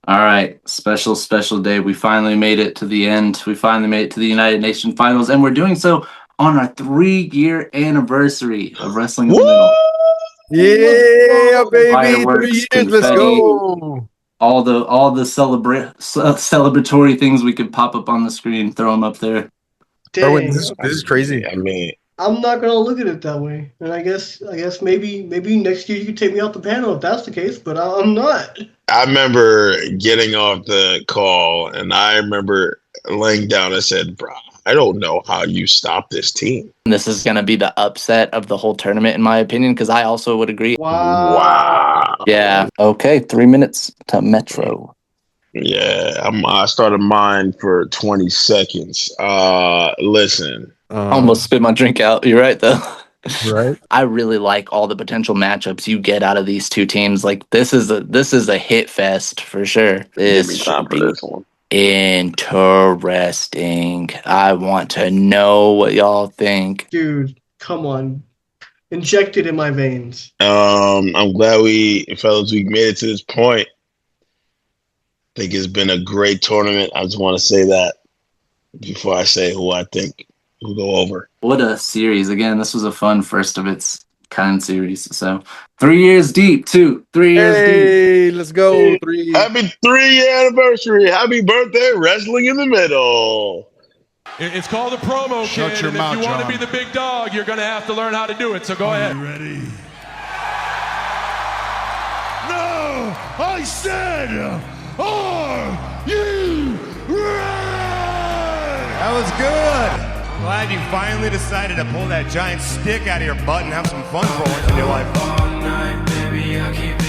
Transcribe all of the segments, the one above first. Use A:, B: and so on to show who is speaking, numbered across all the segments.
A: All right, special day. We finally made it to the end. We finally made it to the United Nations Finals, and we're doing so on our 3-year anniversary of Wrestling in
B: Woo!
A: the Middle.
C: Yeah, baby.
A: Fireworks,
C: 3 years. Let's
A: confetti,
C: go.
A: all the celebratory things we could pop up on the screen, throw them up there.
C: Irwin,
D: Dang,
C: this is crazy.
B: I mean,
D: I'm not gonna look at it that way. And I guess maybe next year you could take me off the panel if that's the case, but I'm not.
B: I remember getting off the call, and I remember laying down and said, "Bro, I don't know how you stop this team."
A: This is going to be the upset of the whole tournament, in my opinion, because I also would agree.
D: Wow.
A: Yeah. Okay, 3 minutes to Metro.
B: Yeah, I started mine for 20 seconds. Listen.
A: Almost spit my drink out. You're right, though.
C: Right.
A: I really like all the potential matchups you get out of these two teams. Like this is a hit fest for sure. This should be interesting. I want to know what y'all think.
D: Dude, come on. Inject it in my veins.
B: I'm glad fellas, we made it to this point. I think it's been a great tournament. I just want to say that before I say who I think will go over.
A: What a series. Again, this was a fun first of its kind series. So 3 years deep, too. 3 years deep.
C: Hey, let's go. 3.
B: Happy 3-year anniversary. Happy birthday, Wrestling in the Middle.
E: It's called a promo,
F: Shut
E: kid,
F: your
E: and
F: mouth,
E: if you want to
F: John.
E: be the big dog, you're going to have to learn how to do it, so go ahead.
F: You ready? No! I said, are you ready?
G: That was good. I'm glad you finally decided to pull that giant stick out of your butt and have some fun for once in your life.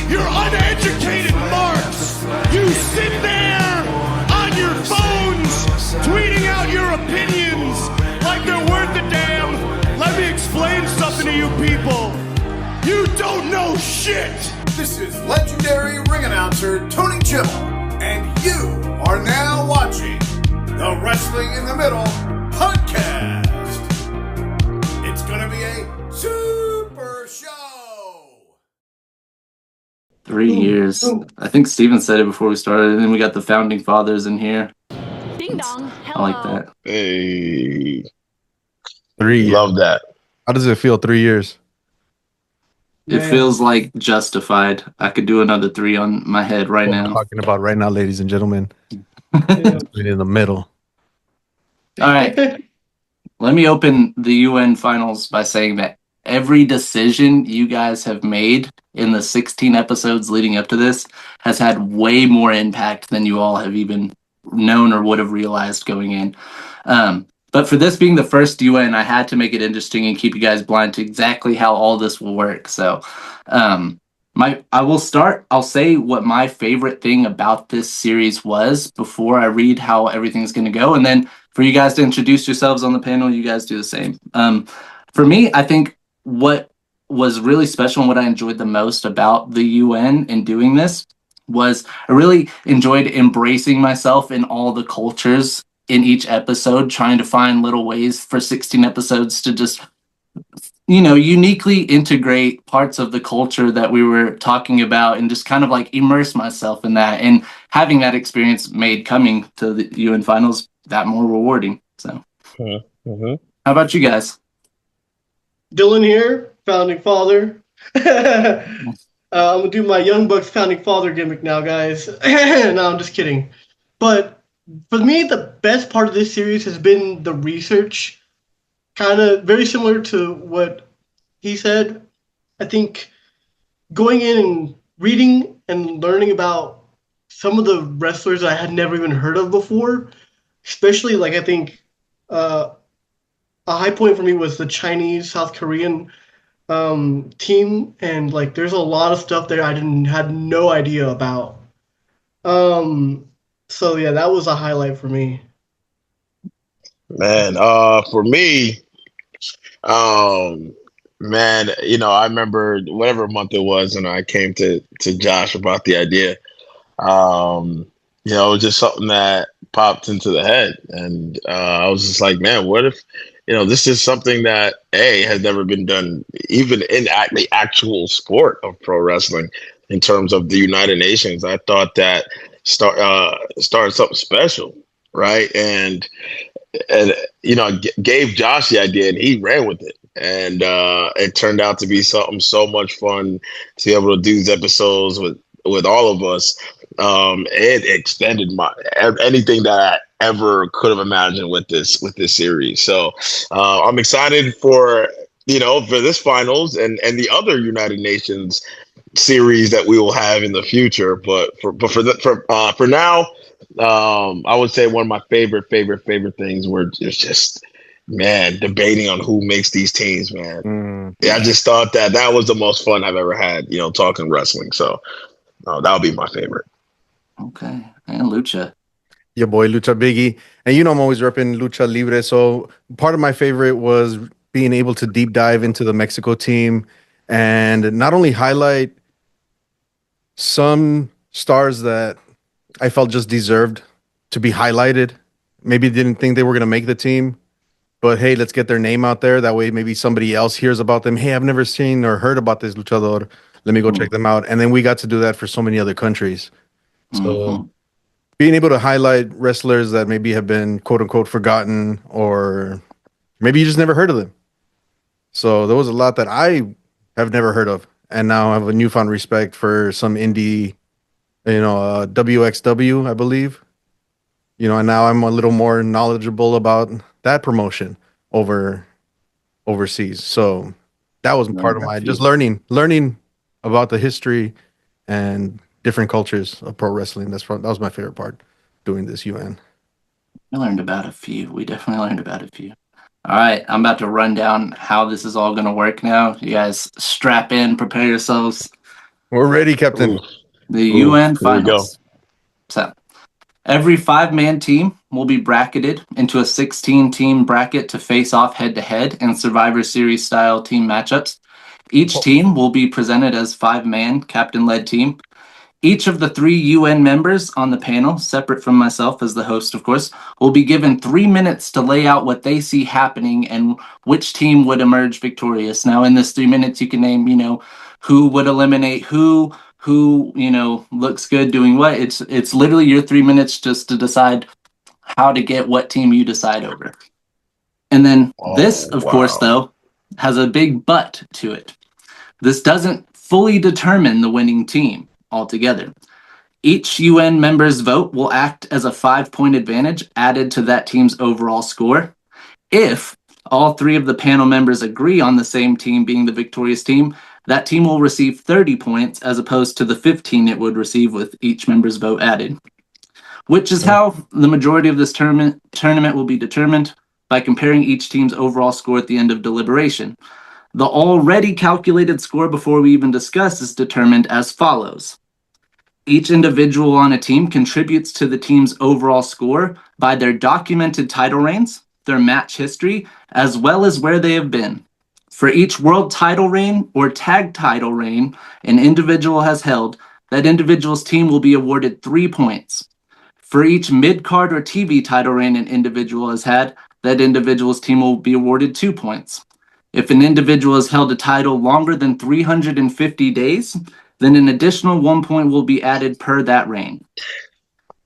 F: You're uneducated marks! You sit there on your phones tweeting out your opinions like they're worth a damn. Let me explain something to you people. You don't know shit!
H: This is legendary ring announcer Tony Chibble, and you are now watching the Wrestling in the Middle podcast. It's gonna be a super show.
A: 3 years. I think Steven said it before we started, and then we got the founding fathers in here.
I: Ding dong.
A: I like that.
B: Hey,
C: 3 years.
B: love that.
C: How does it feel? 3 years.
A: It feels like justified. I could do another 3 on my head right
C: What I'm
A: now.
C: talking about right now, ladies and gentlemen. In the middle.
A: All right. Let me open the UN finals by saying that every decision you guys have made in the 16 episodes leading up to this has had way more impact than you all have even known or would have realized going in. But for this being the first UN, I had to make it interesting and keep you guys blind to exactly how all this will work. So I'll say what my favorite thing about this series was before I read how everything's going to go. And then for you guys to introduce yourselves on the panel, you guys do the same. For me, I think what was really special and what I enjoyed the most about the UN and doing this was I really enjoyed embracing myself in all the cultures in each episode, trying to find little ways for 16 episodes to just, uniquely integrate parts of the culture that we were talking about and just kind of like immerse myself in that. And having that experience made coming to the UN finals that more rewarding. So,
B: Mm-hmm.
A: How about you guys?
D: Dylan here, founding father. I'm gonna do my Young Bucks founding father gimmick now, guys. No, I'm just kidding. But for me, the best part of this series has been the research. Kind of very similar to what he said. I think going in and reading and learning about some of the wrestlers I had never even heard of before, especially like I think a high point for me was the Chinese South Korean team, and like there's a lot of stuff there I had no idea about. So yeah, that was a highlight for me.
B: Man, for me, man, I remember whatever month it was, and I came to Josh about the idea. It was just something that popped into the head, and I was just like, man, what if, this is something that has never been done, even in the actual sport of pro wrestling, in terms of the United Nations. I thought that start something special, right? And gave Josh the idea, and he ran with it, and it turned out to be something so much fun to be able to do these episodes with all of us. It extended anything that I ever could have imagined with this series. So I'm excited for this finals and the other United Nations series that we will have in the future. But for now, I would say one of my favorite things were just debating on who makes these teams, man. Yeah, I just thought that was the most fun I've ever had, talking wrestling. So that would be my favorite.
A: Okay. And Lucha.
C: Your boy Lucha Big E. And I'm always repping Lucha Libre. So part of my favorite was being able to deep dive into the Mexico team and not only highlight some stars that I felt just deserved to be highlighted. Maybe didn't think they were going to make the team, but hey, let's get their name out there. That way maybe somebody else hears about them. Hey, I've never seen or heard about this luchador. Let me go check them out. And then we got to do that for so many other countries. So being able to highlight wrestlers that maybe have been quote unquote forgotten, or maybe you just never heard of them. So there was a lot that I have never heard of. And now I have a newfound respect for some indie, WXW, I believe. And now I'm a little more knowledgeable about that promotion overseas. So that was part of my just learning about the history and different cultures of pro wrestling. That was my favorite part doing this UN.
A: I learned about a few. We definitely learned about a few. All right, I'm about to run down how this is all going to work now. You guys strap in, prepare yourselves.
C: We're ready, Captain.
A: The UN finals. So every 5-man team will be bracketed into a 16-team bracket to face off head-to-head in Survivor Series style team matchups. Each team will be presented as 5-man captain-led team. Each of the 3 UN members on the panel, separate from myself as the host, of course, will be given 3 minutes to lay out what they see happening and which team would emerge victorious. Now, in this 3 minutes, you can name, who would eliminate who, looks good doing what. It's literally your 3 minutes just to decide how to get what team you decide over. And then this, of course, though, has a big but to it. This doesn't fully determine the winning team altogether. Each UN member's vote will act as a 5-point advantage added to that team's overall score. If all 3 of the panel members agree on the same team being the victorious team, that team will receive 30 points as opposed to the 15 it would receive with each member's vote added. Which is how the majority of this tournament will be determined, by comparing each team's overall score at the end of deliberation. The already calculated score before we even discuss is determined as follows. Each individual on a team contributes to the team's overall score by their documented title reigns, their match history, as well as where they have been. For each world title reign or tag title reign an individual has held, that individual's team will be awarded 3 points. For each mid-card or TV title reign an individual has had, that individual's team will be awarded 2 points. If an individual has held a title longer than 350 days, then an additional 1 point will be added per that reign.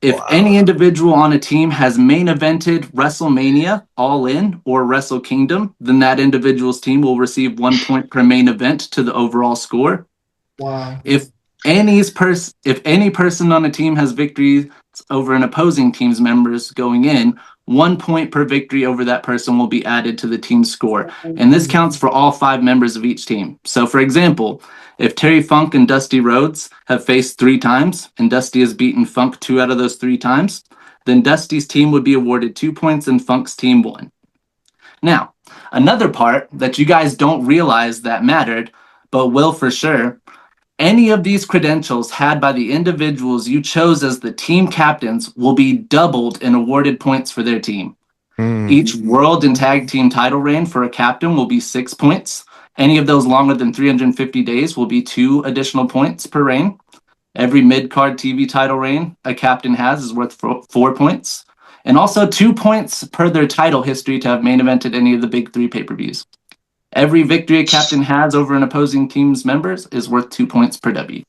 A: If any individual on a team has main evented WrestleMania, All In, or Wrestle Kingdom, then that individual's team will receive 1 point per main event to the overall score.
D: Wow.
A: If any person on a team has victories over an opposing team's members going in, 1 point per victory over that person will be added to the team's score. And this counts for all 5 members of each team. So, for example, if Terry Funk and Dusty Rhodes have faced 3 times, and Dusty has beaten Funk 2 out of those 3 times, then Dusty's team would be awarded 2 points and Funk's team 1. Now, another part that you guys don't realize that mattered, but will for sure, any of these credentials had by the individuals you chose as the team captains will be doubled and awarded points for their team. Each world and tag team title reign for a captain will be 6 points. Any of those longer than 350 days will be 2 additional points per reign. Every mid-card TV title reign a captain has is worth 4 points. And also 2 points per their title history to have main evented any of the big 3 pay-per-views. Every victory a captain has over an opposing team's members is worth 2 points per W.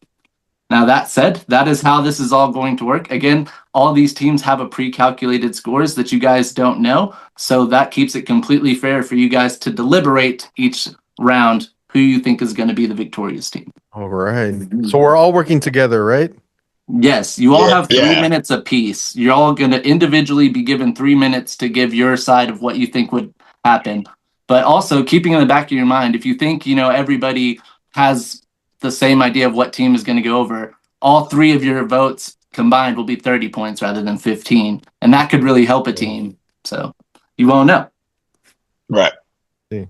A: Now, that said, that is how this is all going to work. Again, all these teams have a pre-calculated scores that you guys don't know. So that keeps it completely fair for you guys to deliberate each round who you think is going to be the victorious team.
C: All right. So we're all working together, right?
A: Yes, you all
B: Yeah,
A: have 3
B: yeah.
A: minutes apiece. You're all going to individually be given 3 minutes to give your side of what you think would happen. But also keeping in the back of your mind, if you think, everybody has the same idea of what team is going to go over, all 3 of your votes combined will be 30 points rather than 15. And that could really help a team. So you won't know.
B: Right.
C: See.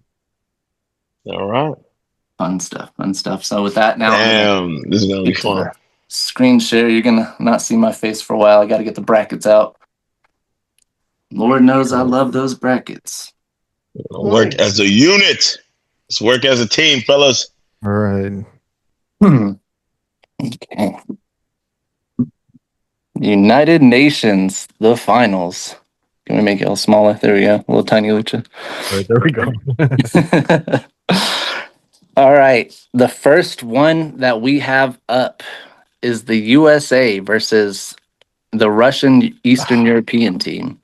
B: All right.
A: Fun stuff. So with that, now
B: Damn, this is gonna be
A: get to
B: fun.
A: the screen share. You're going to not see my face for a while. I got to get the brackets out. Lord knows I love those brackets.
B: Work as a unit. Let's work as a team, fellas.
C: All right.
A: Okay. United Nations, the finals. Can we make it all smaller? There we go. A little tiny Lucha.
C: All right, there we go.
A: All right. The first one that we have up is the USA versus the Russian Eastern European team.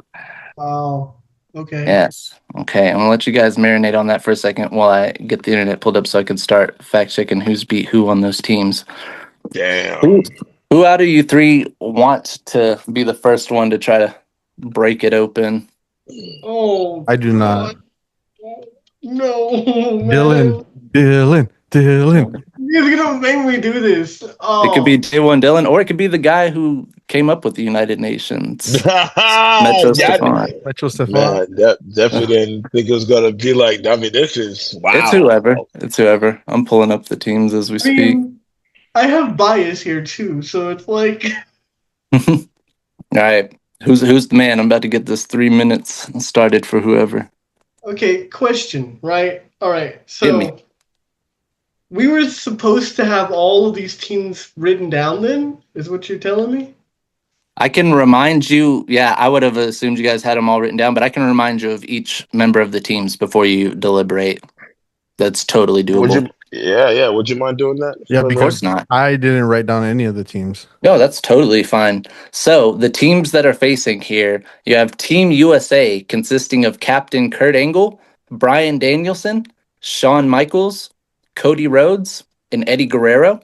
D: Wow. Okay.
A: Yes. Okay. I'm going to let you guys marinate on that for a second while I get the internet pulled up so I can start fact checking who's beat who on those teams.
B: Damn.
A: Who out of you 3 want to be the first one to try to break it open?
D: Oh,
C: I do not.
D: no,
C: Dylan. Dylan.
D: You're gonna make me do this. Oh,
A: It could be J1 Dylan, or it could be the guy who came up with the United Nations, Metro Stephon.
C: Metro Stephon.
B: Man, definitely didn't think it was gonna be like. I mean, this is wow.
A: It's whoever. I'm pulling up the teams as we
D: I
A: speak.
D: mean, I have bias here too, so it's like.
A: All right, who's the man? I'm about to get this 3 minutes started for whoever.
D: Okay, question, right? All right,
A: Hit me.
D: so we were supposed to have all of these teams written down then, is what you're telling me?
A: I can remind you. Yeah, I would have assumed you guys had them all written down, but I can remind you of each member of the teams before you deliberate. That's totally doable.
B: Would you mind doing that?
C: Yeah,
A: Of course not.
C: I didn't write down any of the teams.
A: No, that's totally fine. So the teams that are facing here, you have Team USA consisting of Captain Kurt Angle, Brian Danielson, Shawn Michaels, Cody Rhodes, and Eddie Guerrero.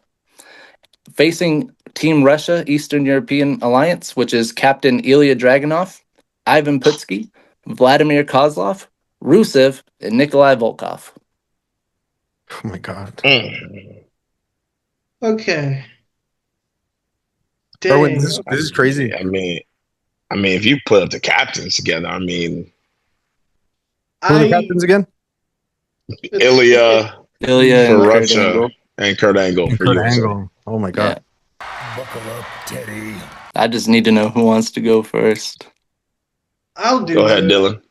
A: Facing Team Russia Eastern European Alliance, which is Captain Ilya Dragunov, Ivan Putski, Vladimir Kozlov, Rusev, and Nikolai Volkov.
C: Oh my god.
D: Okay.
C: Irwin,
D: Dang.
C: this is crazy.
B: I mean, if you put up the captains together, I mean,
C: Who are the captains again?
B: Ilya
A: Ilya
B: for
A: and Kurt
B: Russia
A: Angle.
B: and Kurt Angle for
C: Kurt
B: USA.
C: Angle. Oh my god.
F: Buckle up, Teddy.
A: I just need to know who wants to go first.
D: I'll do
B: Go ahead,
D: it.
B: Dylan.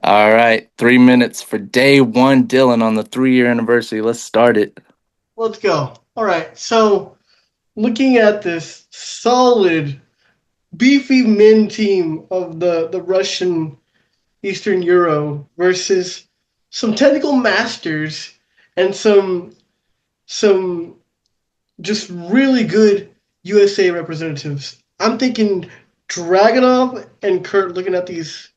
A: All right, 3 minutes for day 1, Dylan, on the 3-year anniversary. Let's start it.
D: Let's go. All right. So, looking at this solid, beefy men team of the Russian Eastern Euro versus some technical masters and some just really good USA representatives. I'm thinking Dragunov and Kurt. Looking at these,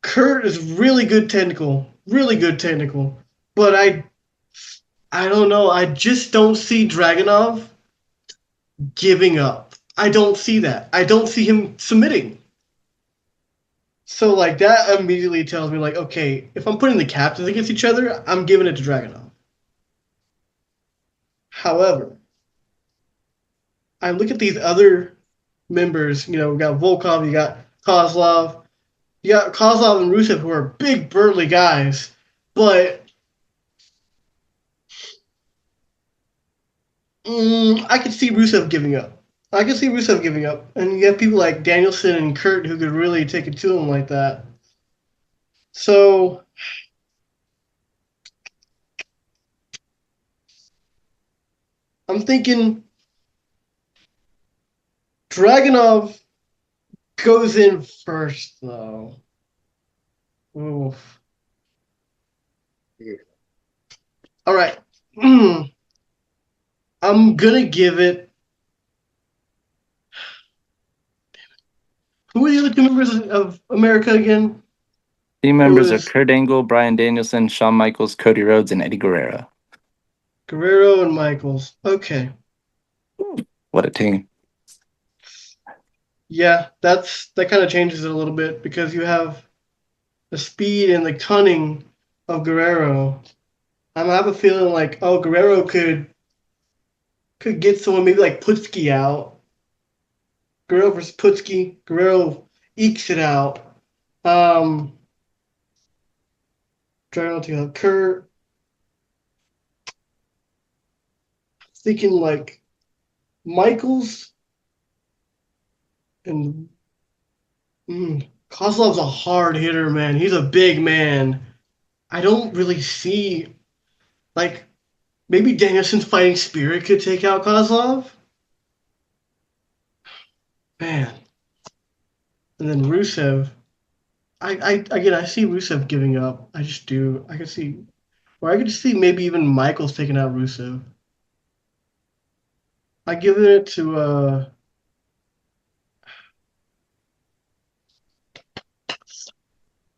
D: Kurt is really good technical, but I don't know. I just don't see Dragunov giving up. I don't see that. I don't see him submitting. So, like, that immediately tells me, like, okay, if I'm putting the captains against each other, I'm giving it to Dragunov. However, I look at these other members, we got Volkov, you got Kozlov. You got Kozlov and Rusev, who are big, burly guys, but I could see Rusev giving up. And you have people like Danielson and Kurt who could really take it to him like that. So, I'm thinking Dragunov goes in first, though. Oof. All right. I'm going to give it Who were the other two members of America again?
A: Team
D: It
A: members are
D: was
A: Kurt Angle, Bryan Danielson, Shawn Michaels, Cody Rhodes, and Eddie Guerrero.
D: Guerrero and Michaels. Okay.
A: What a team.
D: Yeah, that kind of changes it a little bit because you have the speed and the cunning of Guerrero. I have a feeling like, oh, Guerrero could get someone maybe like Putski out. Guerrero versus Putski. Guerrero ekes it out. Trying to think Kurt. Thinking like Michaels and Kozlov's a hard hitter, man. He's a big man. I don't really see like maybe Danielson's fighting spirit could take out Kozlov. Man. And then Rusev. I see Rusev giving up. I just do. I could see maybe even Michaels taking out Rusev. I give it to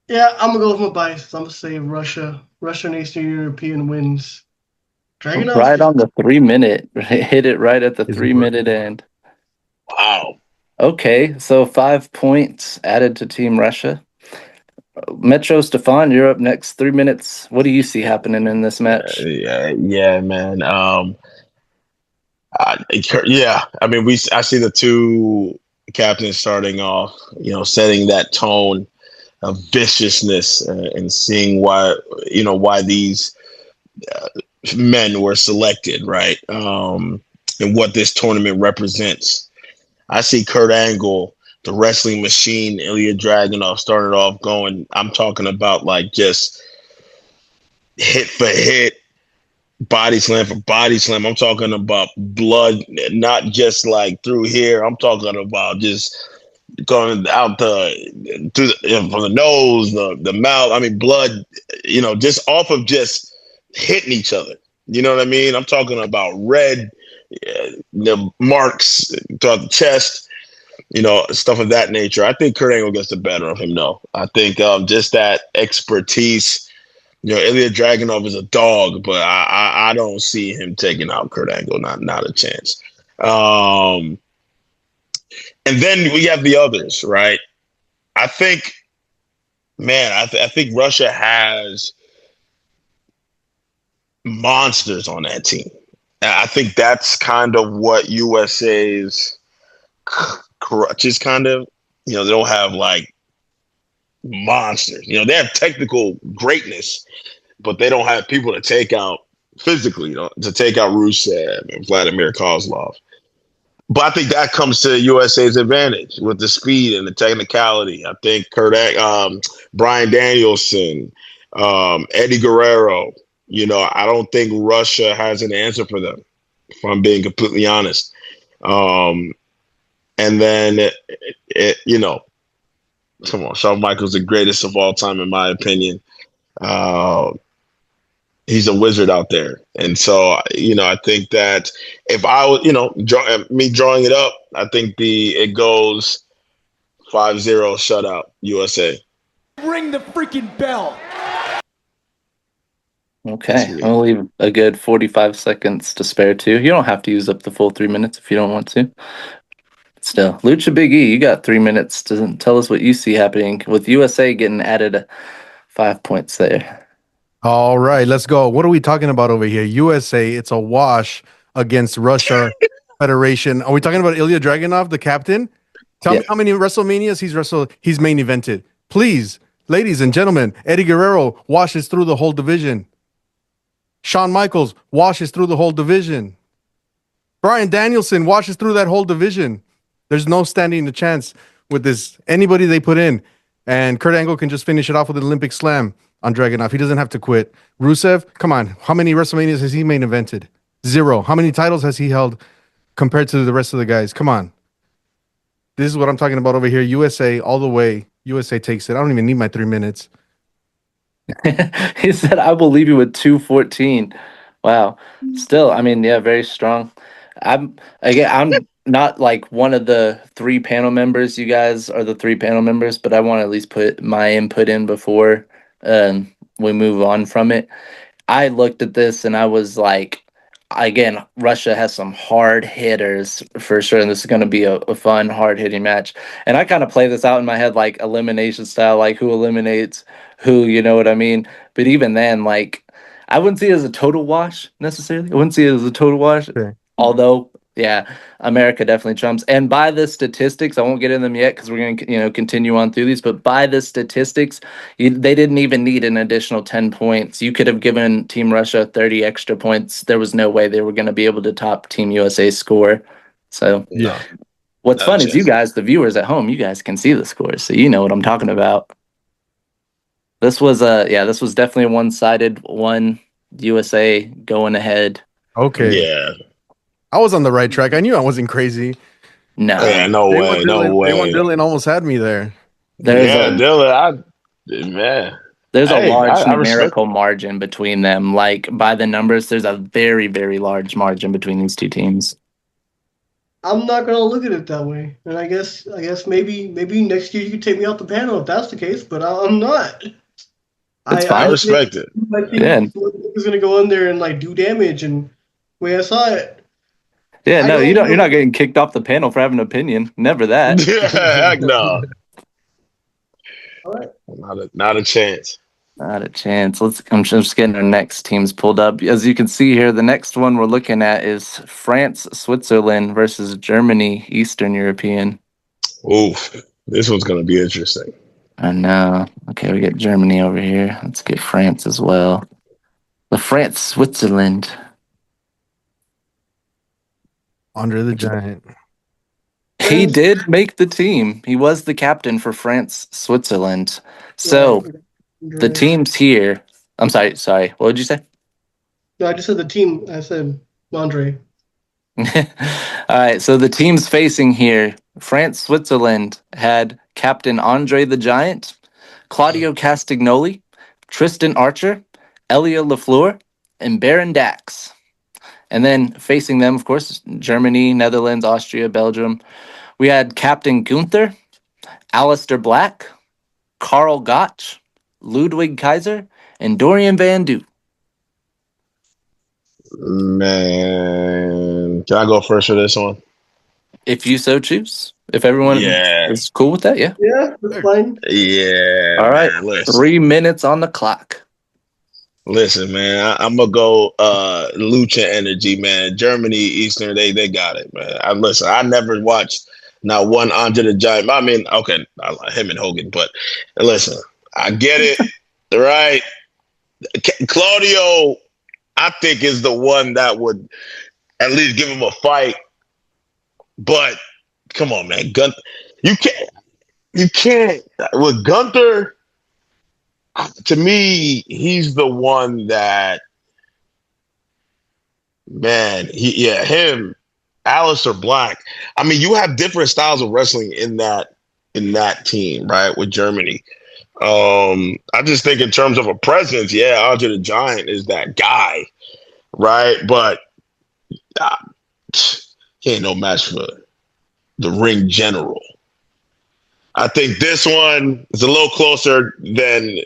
D: yeah, I'm gonna go with my bias. I'm gonna say Russia. Russia and Eastern European wins. Dragunov
A: Right on the 3 minute. Hit it right at the 3 minute end.
B: Wow.
A: Okay, so 5 points added to Team Russia. Metro Stephon, you're up next. 3 minutes. What do you see happening in this match?
B: Yeah, man. Yeah, I mean, I see the two captains starting off, setting that tone of viciousness and seeing why these men were selected, right? And what this tournament represents. I see Kurt Angle, the wrestling machine, Ilya Dragunov started off going, I'm talking about like just hit for hit, body slam for body slam. I'm talking about blood, not just like through here. I'm talking about just going out from the nose, the mouth. I mean, blood, just off of just hitting each other. You know what I mean? I'm talking about red marks throughout the chest, stuff of that nature. I think Kurt Angle gets the better of him, though. I think just that expertise. Ilya Dragunov is a dog, but I don't see him taking out Kurt Angle. Not a chance. And then we have the others, right? I think, man, I think Russia has monsters on that team. I think that's kind of what USA's crutch is kind of. They don't have like monsters. They have technical greatness, but they don't have people to take out physically, to take out Rusev and Vladimir Kozlov. But I think that comes to USA's advantage with the speed and the technicality. I think Bryan Danielson, Eddie Guerrero, I don't think Russia has an answer for them, if I'm being completely honest. And then, come on, Shawn Michaels, the greatest of all time, in my opinion. He's a wizard out there. And so, I think that if I was, me drawing it up, I think it goes 5-0 shutout USA.
F: Ring the freaking bell.
A: Okay, I'm going to leave a good 45 seconds to spare, too. You don't have to use up the full 3 minutes if you don't want to. Still, Lucha Big E, you got 3 minutes to tell us what you see happening with USA getting added 5 points there.
C: All right, let's go. What are we talking about over here? USA, it's a wash against Russia Federation. Are we talking about Ilya Dragunov, the captain? Tell me how many WrestleManias he's main evented. Please, ladies and gentlemen, Eddie Guerrero washes through the whole division. Shawn Michaels washes through the whole division. Bryan Danielson washes through that whole division. There's no standing a chance with this. Anybody they put in. And Kurt Angle can just finish it off with an Olympic slam on Dragunov. He doesn't have to quit. Rusev, come on. How many WrestleManias has he main evented? 0. How many titles has he held compared to the rest of the guys? Come on. This is what I'm talking about over here. USA all the way. USA takes it. I don't even need my 3 minutes.
A: He said, I will leave you with 2:14. Wow. Still, I mean, yeah, very strong. I'm not like one of the three panel members. You guys are the three panel members, but I want to at least put my input in before we move on from it. I looked at this and I was like, again, Russia has some hard hitters for sure, and this is going to be a fun, hard hitting match. And I kind of play this out in my head like elimination style, like who eliminates who, you know what I mean? But even then, like, I wouldn't see it as a total wash necessarily. I wouldn't see it as a total wash,
C: Okay.
A: although. Yeah, America definitely trumps. And by the statistics, I won't get in them yet because we're going to, continue on through these. But by the statistics, they didn't even need an additional 10 points. You could have given Team Russia 30 extra points. There was no way they were going to be able to top Team USA's score. So,
C: Yeah.
A: what's
B: Not
A: fun
B: a
A: is you
B: chance.
A: guys, the viewers at home, you guys can see the scores, so you know what I'm talking about. This was this was definitely a one-sided one. USA going ahead.
C: Okay.
B: Yeah.
C: I was on the right track. I knew I wasn't crazy.
A: No,
B: Yeah, no way. No way.
C: Dylan almost had me there.
A: there's
B: Yeah,
A: a
B: Dylan, man.
A: there's a
B: Hey,
A: large
B: I respect.
A: numerical margin between them. Like by the numbers, there's a very, very large margin between these two teams.
D: I'm not gonna look at it that way, and I guess maybe next year you could take me off the panel if that's the case, but I'm not.
A: It's
B: I
A: fine.
B: respect it.
D: I think
A: Yeah.
D: is gonna go in there and like do damage, and the way I saw it.
A: Yeah,
D: I
A: no,
D: don't
A: you're
D: know.
A: not getting kicked off the panel for having an opinion. Never that.
B: Yeah, heck no.
D: All right.
B: Not a chance.
A: Not a chance. I'm just getting our next teams pulled up. As you can see here, the next one we're looking at is France, Switzerland versus Germany, Eastern European.
B: Oof. This one's gonna be interesting.
A: I know. Okay, we get Germany over here. Let's get France as well. The France, Switzerland.
C: Andre the Giant.
A: He did make the team. He was the captain for France, Switzerland. So the teams here. I'm sorry. What would you say?
D: No, I just said the team. I said Andre.
A: All right. So the teams facing here: France, Switzerland had Captain Andre the Giant, Claudio Castagnoli, Tristan Archer, Elia Lafleur, and Baron Dax. And then facing them, of course, Germany, Netherlands, Austria, Belgium. We had Captain Gunther, Alistair Black, Karl Gotch, Ludwig Kaiser, and Dorian Van Du.
B: Man, can I go first for this one?
A: If you so choose. If everyone is cool with that, yeah.
D: Yeah, that's fine.
B: Yeah.
A: All right.
B: Man, listen.
A: 3 minutes on the clock.
B: Listen, man, I'm gonna go Lucha energy, man. Germany, Eastern, they got it, man. I never watched not one Andre the Giant. I mean, okay, I like him and Hogan, but listen, I get it, right? Claudio, I think, is the one that would at least give him a fight. But come on, man, you can't with Gunther. To me, he's the one that, man, him, Alistair Black. I mean, you have different styles of wrestling in that team, right? With Germany. I just think in terms of a presence, Andre the Giant is that guy, right? But he ain't no match for the ring general. I think this one is a little closer than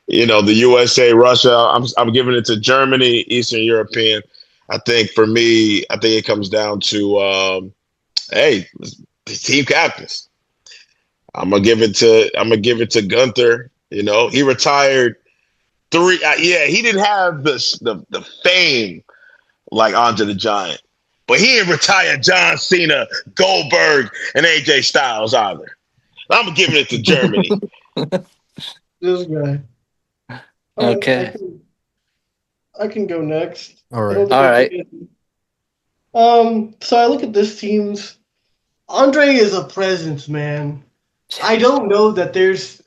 B: the USA, Russia. I'm giving it to Germany, Eastern European. I think for me, it comes down to the team captains. I'm gonna give it to Gunther. He retired 3. He didn't have the fame like Andre the Giant, but he didn't retire John Cena, Goldberg, and AJ Styles either. I'm giving it to Germany.
D: This guy.
A: Okay.
D: I can go next.
C: All right.
A: All right.
D: So I look at this team's. Andre is a presence, man. I don't know that there's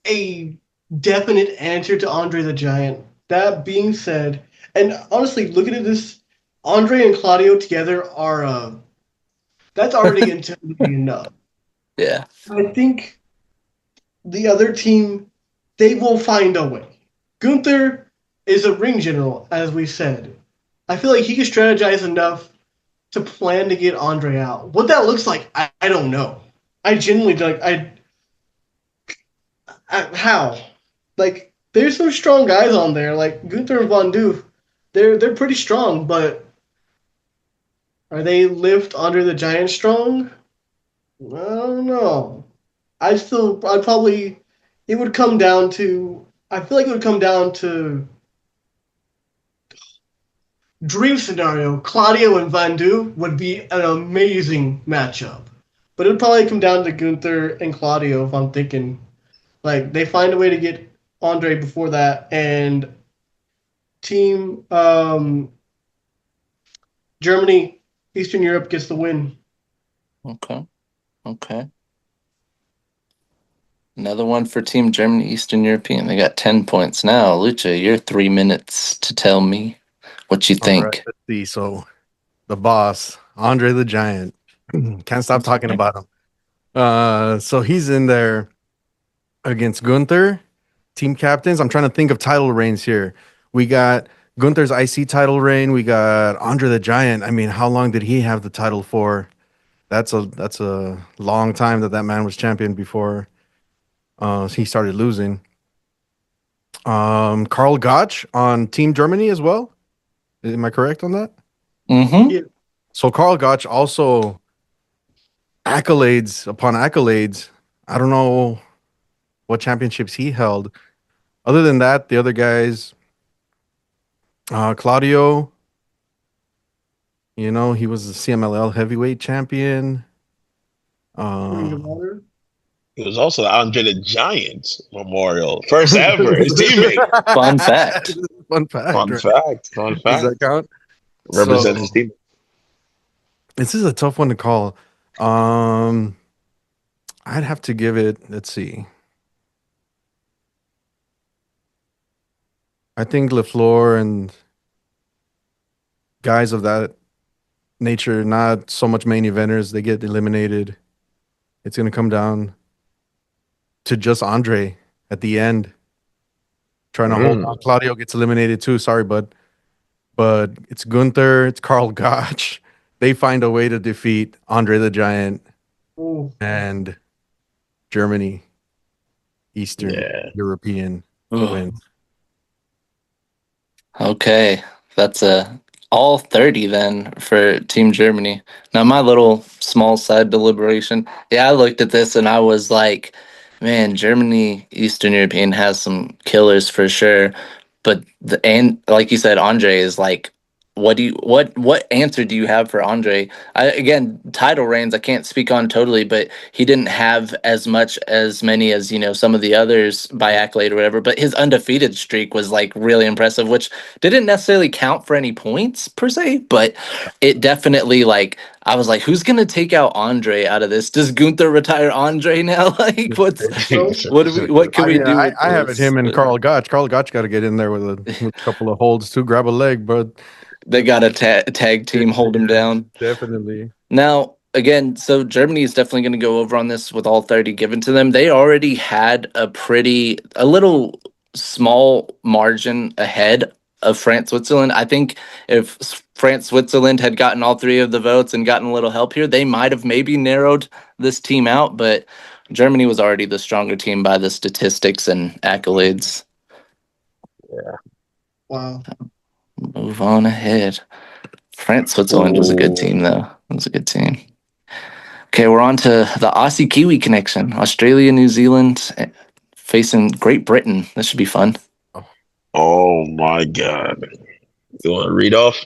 D: a definite answer to Andre the Giant. That being said, and honestly, looking at this, Andre and Claudio together are that's already intimidating enough.
A: Yeah.
D: I think the other team, they will find a way. Gunther is a ring general, as we said. I feel like he can strategize enough to plan to get Andre out. What that looks like, I don't know. I genuinely how? Like, there's some strong guys on there, like Gunther and Von Doof. They're pretty strong, but are they lift Andre the Giant strong? I don't know. I'd probably, it would come down to, I feel like it would come down to dream scenario. Claudio and Van Du would be an amazing matchup. But it would probably come down to Gunther and Claudio if I'm thinking. Like, they find a way to get Andre before that, and team Germany, Eastern Europe gets the win.
A: Okay. Another one for Team Germany, Eastern European. They got 10 points now. Lucha, you're 3 minutes to tell me what you
C: All right,
A: think.
C: let's see. So the boss, Andre the Giant. Can't stop talking about him. So he's in there against Gunther, team captains. I'm trying to think of title reigns here. We got Gunther's IC title reign. We got Andre the Giant. I mean, how long did he have the title for? That's a long time that man was champion before he started losing. Karl Gotch on Team Germany as well. Am I correct on that?
A: Mm-hmm.
D: Yeah.
C: So Karl Gotch also accolades upon accolades. I don't know what championships he held. Other than that, the other guys, Claudio, he was the CMLL heavyweight champion.
B: It was also the Andre the Giant Memorial, first ever. His teammate.
A: Fun fact.
C: Fun fact.
B: Fun
C: Right?
B: fact. Fun fact.
C: Does that count?
B: Represent his team.
C: This is a tough one to call. I'd have to give it. Let's see. I think LaFleur and guys of that nature, not so much main eventers, they get eliminated. It's going to come down to just Andre at the end, trying to hold on. Claudio gets eliminated too. Sorry, bud. But it's Gunther, it's Karl Gotch. They find a way to defeat Andre the Giant and Germany, Eastern European win.
A: Okay, that's all 30 then for Team Germany. Now, my little small side deliberation. Yeah, I looked at this and I was like, man, Germany, Eastern European has some killers for sure. But like you said, Andre is like, what answer do you have for Andre? Again, title reigns I can't speak on totally, but he didn't have as many as some of the others by accolade or whatever. But his undefeated streak was like really impressive, which didn't necessarily count for any points per se, but it definitely I was like, who's gonna take out Andre out of this? Does Gunther retire Andre now? Like, what can we do?
C: I have it him and Karl Gotch. Karl Gotch got to get in there with a couple of holds to grab a leg, but
A: they got a tag team hold him down.
C: Definitely.
A: Now, again, so Germany is definitely going to go over on this with all 30 given to them. They already had a little small margin ahead of France, Switzerland. I think if France, Switzerland had gotten all 3 of the votes and gotten a little help here, they might have maybe narrowed this team out, but Germany was already the stronger team by the statistics and accolades.
B: Yeah.
D: Wow.
A: Move on ahead. France, Switzerland was a good team, though. It was a good team. Okay, we're on to the Aussie-Kiwi connection. Australia, New Zealand facing Great Britain. This should be fun.
B: Oh, my God. You want to read off?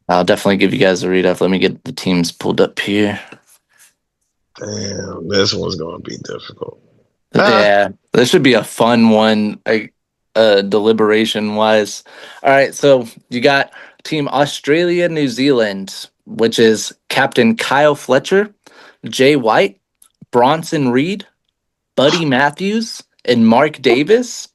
A: I'll definitely give you guys a read off. Let me get the teams pulled up here.
B: Damn, this one's going to be difficult.
A: Yeah, this should be a fun one. Deliberation wise. All right, so you got Team Australia, New Zealand, which is Captain Kyle Fletcher, Jay White, Bronson Reed, Buddy Matthews, and Mark Davis,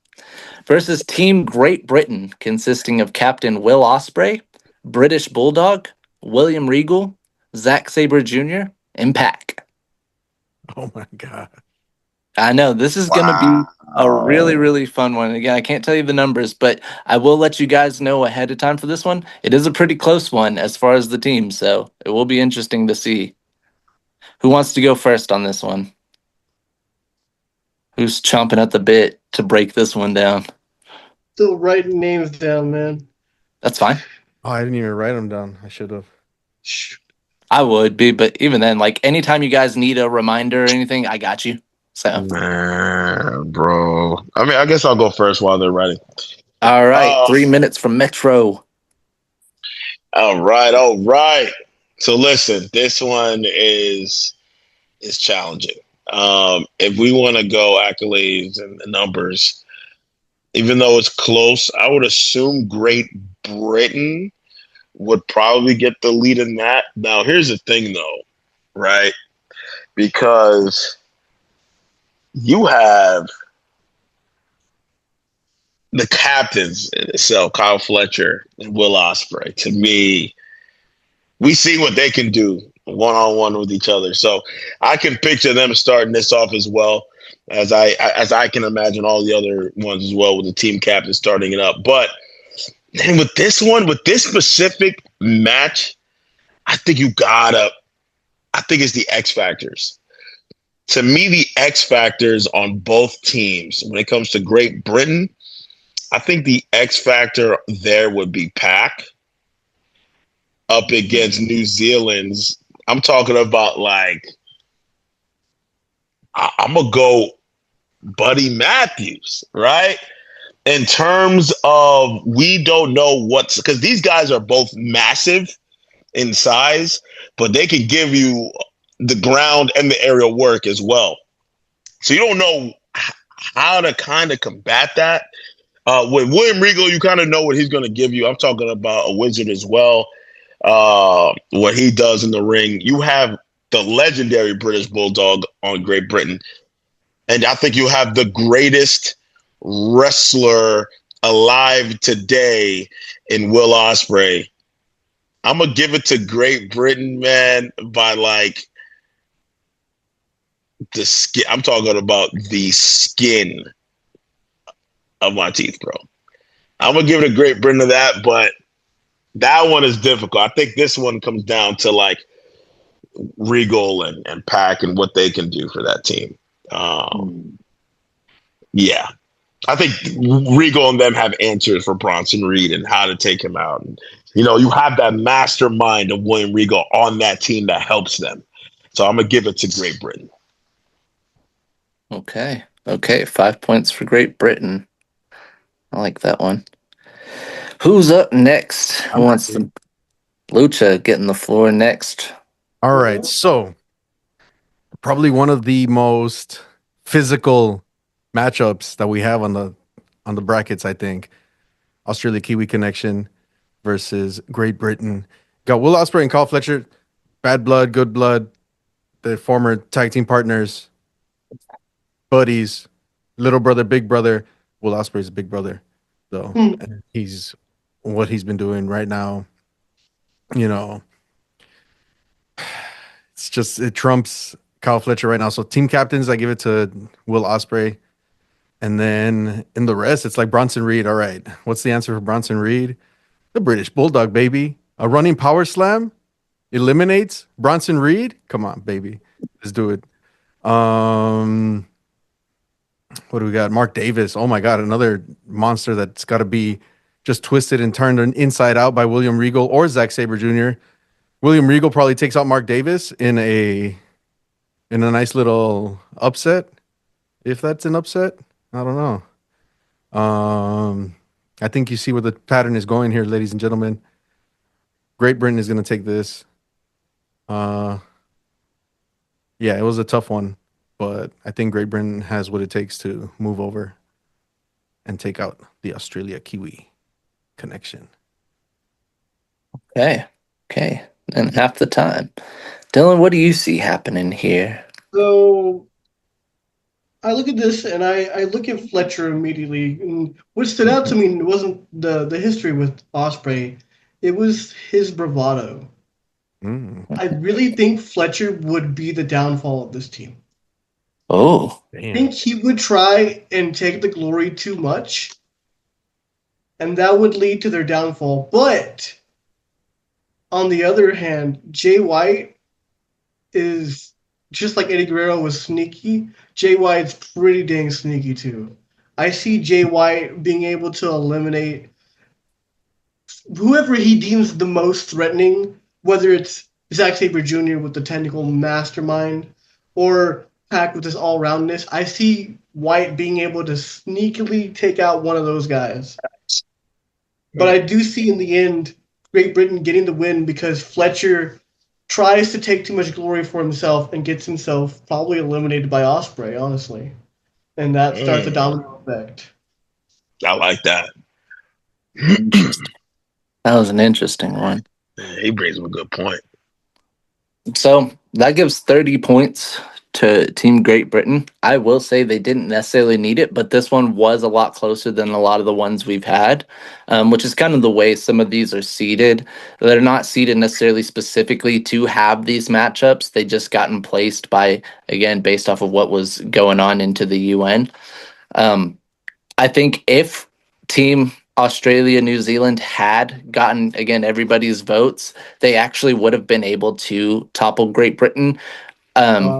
A: versus Team Great Britain, consisting of Captain Will Ospreay, British Bulldog, William Regal, Zack Sabre Jr., and Pac.
C: Oh my God.
A: I know this is going to be a really, really fun one. Again, I can't tell you the numbers, but I will let you guys know ahead of time for this one. It is a pretty close one as far as the team, so it will be interesting to see. Who wants to go first on this one? Who's chomping at the bit to break this one down?
D: Still writing names down, man.
A: That's fine.
C: Oh, I didn't even write them down. I should have.
A: I would be, but even then, like anytime you guys need a reminder or anything, I got you. So,
B: Man, bro. I mean, I guess I'll go first while they're writing.
A: all right, 3 minutes from Metro.
B: All right. So listen, this one is challenging. If we want to go accolades and the numbers, even though it's close, I would assume Great Britain would probably get the lead in that. Now, here's the thing, though, right? Because you have the captains in itself, Kyle Fletcher and Will Ospreay. To me, we see what they can do one-on-one with each other. So I can picture them starting this off as well as I can imagine all the other ones as well with the team captain starting it up. But and with this one, with this specific match, I think it's the X factors. To me, the X factors on both teams, when it comes to Great Britain, I think the X factor there would be Pac up against New Zealand's. I'm talking about I'm going to go Buddy Matthews, right? In terms of we don't know because these guys are both massive in size, but they can give you the ground and the aerial work as well. So you don't know how to kind of combat that. With William Regal, you kind of know what he's going to give you. I'm talking about a wizard as well. What he does in the ring. You have the legendary British Bulldog on Great Britain. And I think you have the greatest wrestler alive today in Will Ospreay. I'm going to give it to Great Britain, man, by the skin. I'm talking about the skin of my teeth, bro. I'm going to give it a Great Britain to that, but that one is difficult. I think this one comes down to Regal and Pac and what they can do for that team. Yeah. I think Regal and them have answers for Bronson Reed and how to take him out. And, you have that mastermind of William Regal on that team that helps them. So I'm going to give it to Great Britain.
A: Okay. 5 points for Great Britain. I like that one. Who's up next? Who wants to? Lucha getting the floor next.
C: All right. So probably one of the most physical matchups that we have on the brackets, I think. Australia Kiwi connection versus Great Britain. Got Will Ospreay and Kyle Fletcher, bad blood, good blood, the former tag team partners, buddies, little brother, big brother. Will Ospreay's a big brother, though. And he's what he's been doing right now. It's just it trumps Kyle Fletcher right now. So team captains, I give it to Will Ospreay. And then in the rest, it's like Bronson Reed. All right. What's the answer for Bronson Reed? The British Bulldog, baby. A running power slam eliminates Bronson Reed. Come on, baby. Let's do it. What do we got? Mark Davis. Oh my God. Another monster that's got to be just twisted and turned inside out by William Regal or Zack Sabre Jr. William Regal probably takes out Mark Davis in a nice little upset. If that's an upset, I don't know. I think you see where the pattern is going here, ladies and gentlemen. Great Britain is going to take this. Yeah, it was a tough one, but I think Great Britain has what it takes to move over and take out the Australia Kiwi connection.
A: Okay. And half the time. Dylan, what do you see happening here?
D: So I look at this and I look at Fletcher immediately. And what stood out to me wasn't the history with Ospreay. It was his bravado. I really think Fletcher would be the downfall of this team.
A: Oh,
D: I think he would try and take the glory too much, and that would lead to their downfall. But on the other hand, Jay White is just like Eddie Guerrero was sneaky. Jay White's pretty dang sneaky too. I see Jay White being able to eliminate whoever he deems the most threatening, whether it's Zack Sabre Jr. with the technical mastermind or Pac with his all-roundness. I see White being able to sneakily take out one of those guys. But I do see in the end Great Britain getting the win because Fletcher tries to take too much glory for himself and gets himself probably eliminated by Ospreay, honestly. And that starts a domino effect.
B: I like that.
A: that was an interesting one.
B: He brings up a good point.
A: So that gives 30 points to Team Great Britain. I will say they didn't necessarily need it, but this one was a lot closer than a lot of the ones we've had, which is kind of the way some of these are seeded. They're not seeded necessarily specifically to have these matchups. They just gotten placed by, again, based off of what was going on into the UN. I think if Team Australia, New Zealand had gotten, again, everybody's votes, they actually would have been able to topple Great Britain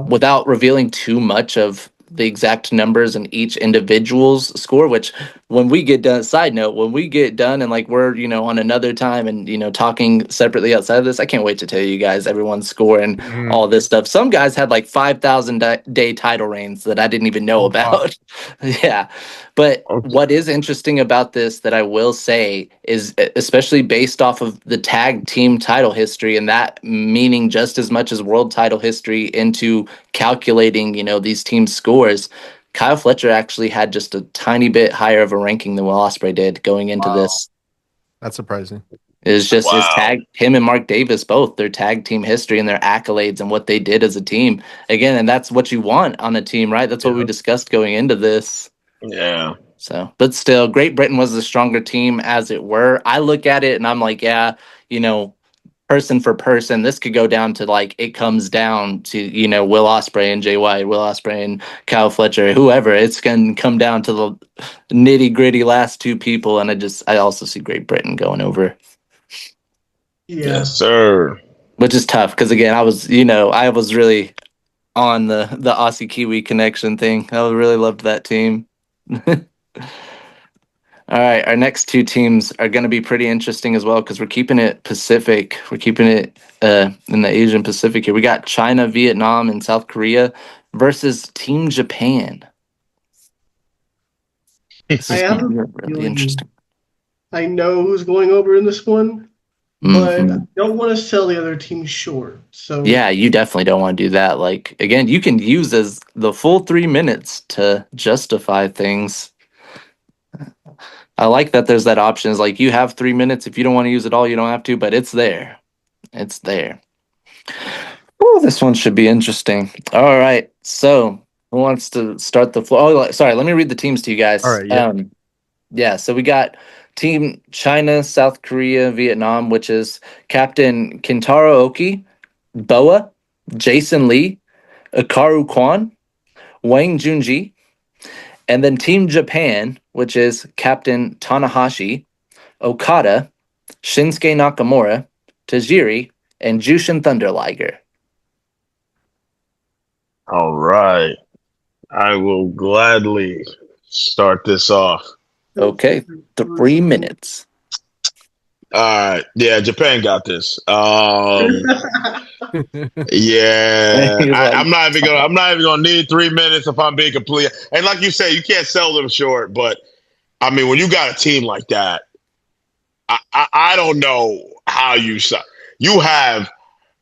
A: without revealing too much of the exact numbers in each individual's score, which when we get done, side note, when we get done and like we're, on another time and, talking separately outside of this, I can't wait to tell you guys everyone's score and all this stuff. Some guys had like 5,000 day title reigns that I didn't even know about. Yeah. But what is interesting about this that I will say is, especially based off of the tag team title history and that meaning just as much as world title history into calculating, these teams' scores, Kyle Fletcher actually had just a tiny bit higher of a ranking than Will Ospreay did going into this.
C: That's surprising.
A: It's just his tag, him and Mark Davis, both their tag team history and their accolades and what they did as a team. Again, and that's what you want on a team, right? That's what we discussed going into this.
B: Yeah.
A: So, but still, Great Britain was the stronger team, as it were. I look at it and I'm like, yeah, person for person, this could go down to like it comes down to Will Ospreay and Jay White, Will Ospreay and Kyle Fletcher, whoever. It's gonna come down to the nitty gritty last two people, and I also see Great Britain going over.
D: Yeah.
B: Yes, sir.
A: Which is tough because again, I was really on the Aussie Kiwi connection thing. I really loved that team. All right, our next two teams are going to be pretty interesting as well because we're keeping it Pacific. We're keeping it in the Asian Pacific here. We got China, Vietnam, and South Korea versus Team Japan. This is
D: have a
A: really
D: feeling
A: interesting.
D: I know who's going over in this one, but I don't want to sell the other team short. So
A: yeah, you definitely don't want to do that. Like, again, you can use as the full 3 minutes to justify things. I like that there's that option. Is like you have 3 minutes. If you don't want to use it all, you don't have to, but it's there. It's there. Oh, this one should be interesting. All right. So who wants to start the floor? Oh, sorry. Let me read the teams to you guys.
C: All right. Yeah.
A: Yeah. So we got Team China, South Korea, Vietnam, which is Captain Kintaro Oki, Boa, Jason Lee, Akaru Kwan, Wang Junji. And then Team Japan, which is Captain Tanahashi, Okada, Shinsuke Nakamura, Tajiri, and Jushin Thunder Liger.
B: All right. I will gladly start this off.
A: Okay, 3 minutes.
B: All right. Yeah, Japan got this. Yeah, I'm not even gonna need 3 minutes if I'm being complete. And like you say, you can't sell them short. But I mean, when you got a team like that, I don't know how you have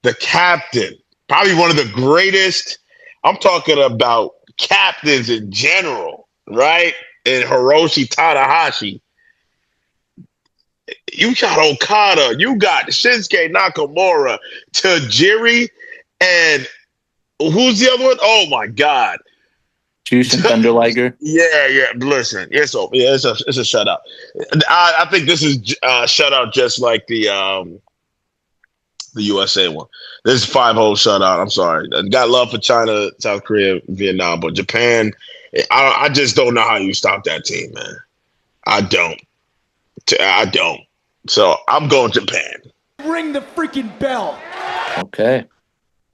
B: the captain, probably one of the greatest. I'm talking about captains in general, right? And Hiroshi Tanahashi. You got Okada, you got Shinsuke Nakamura, Tajiri, and who's the other one? Oh my God,
A: Jushin Thunder Liger.
B: Yeah. Listen, it's a shutout. I think this is a shutout, just like the the USA one. This is 5-0 shutout. I'm sorry. I got love for China, South Korea, Vietnam, but Japan, I just don't know how you stop that team, man. I don't. So I'm going Japan.
F: Ring the freaking bell.
A: Okay.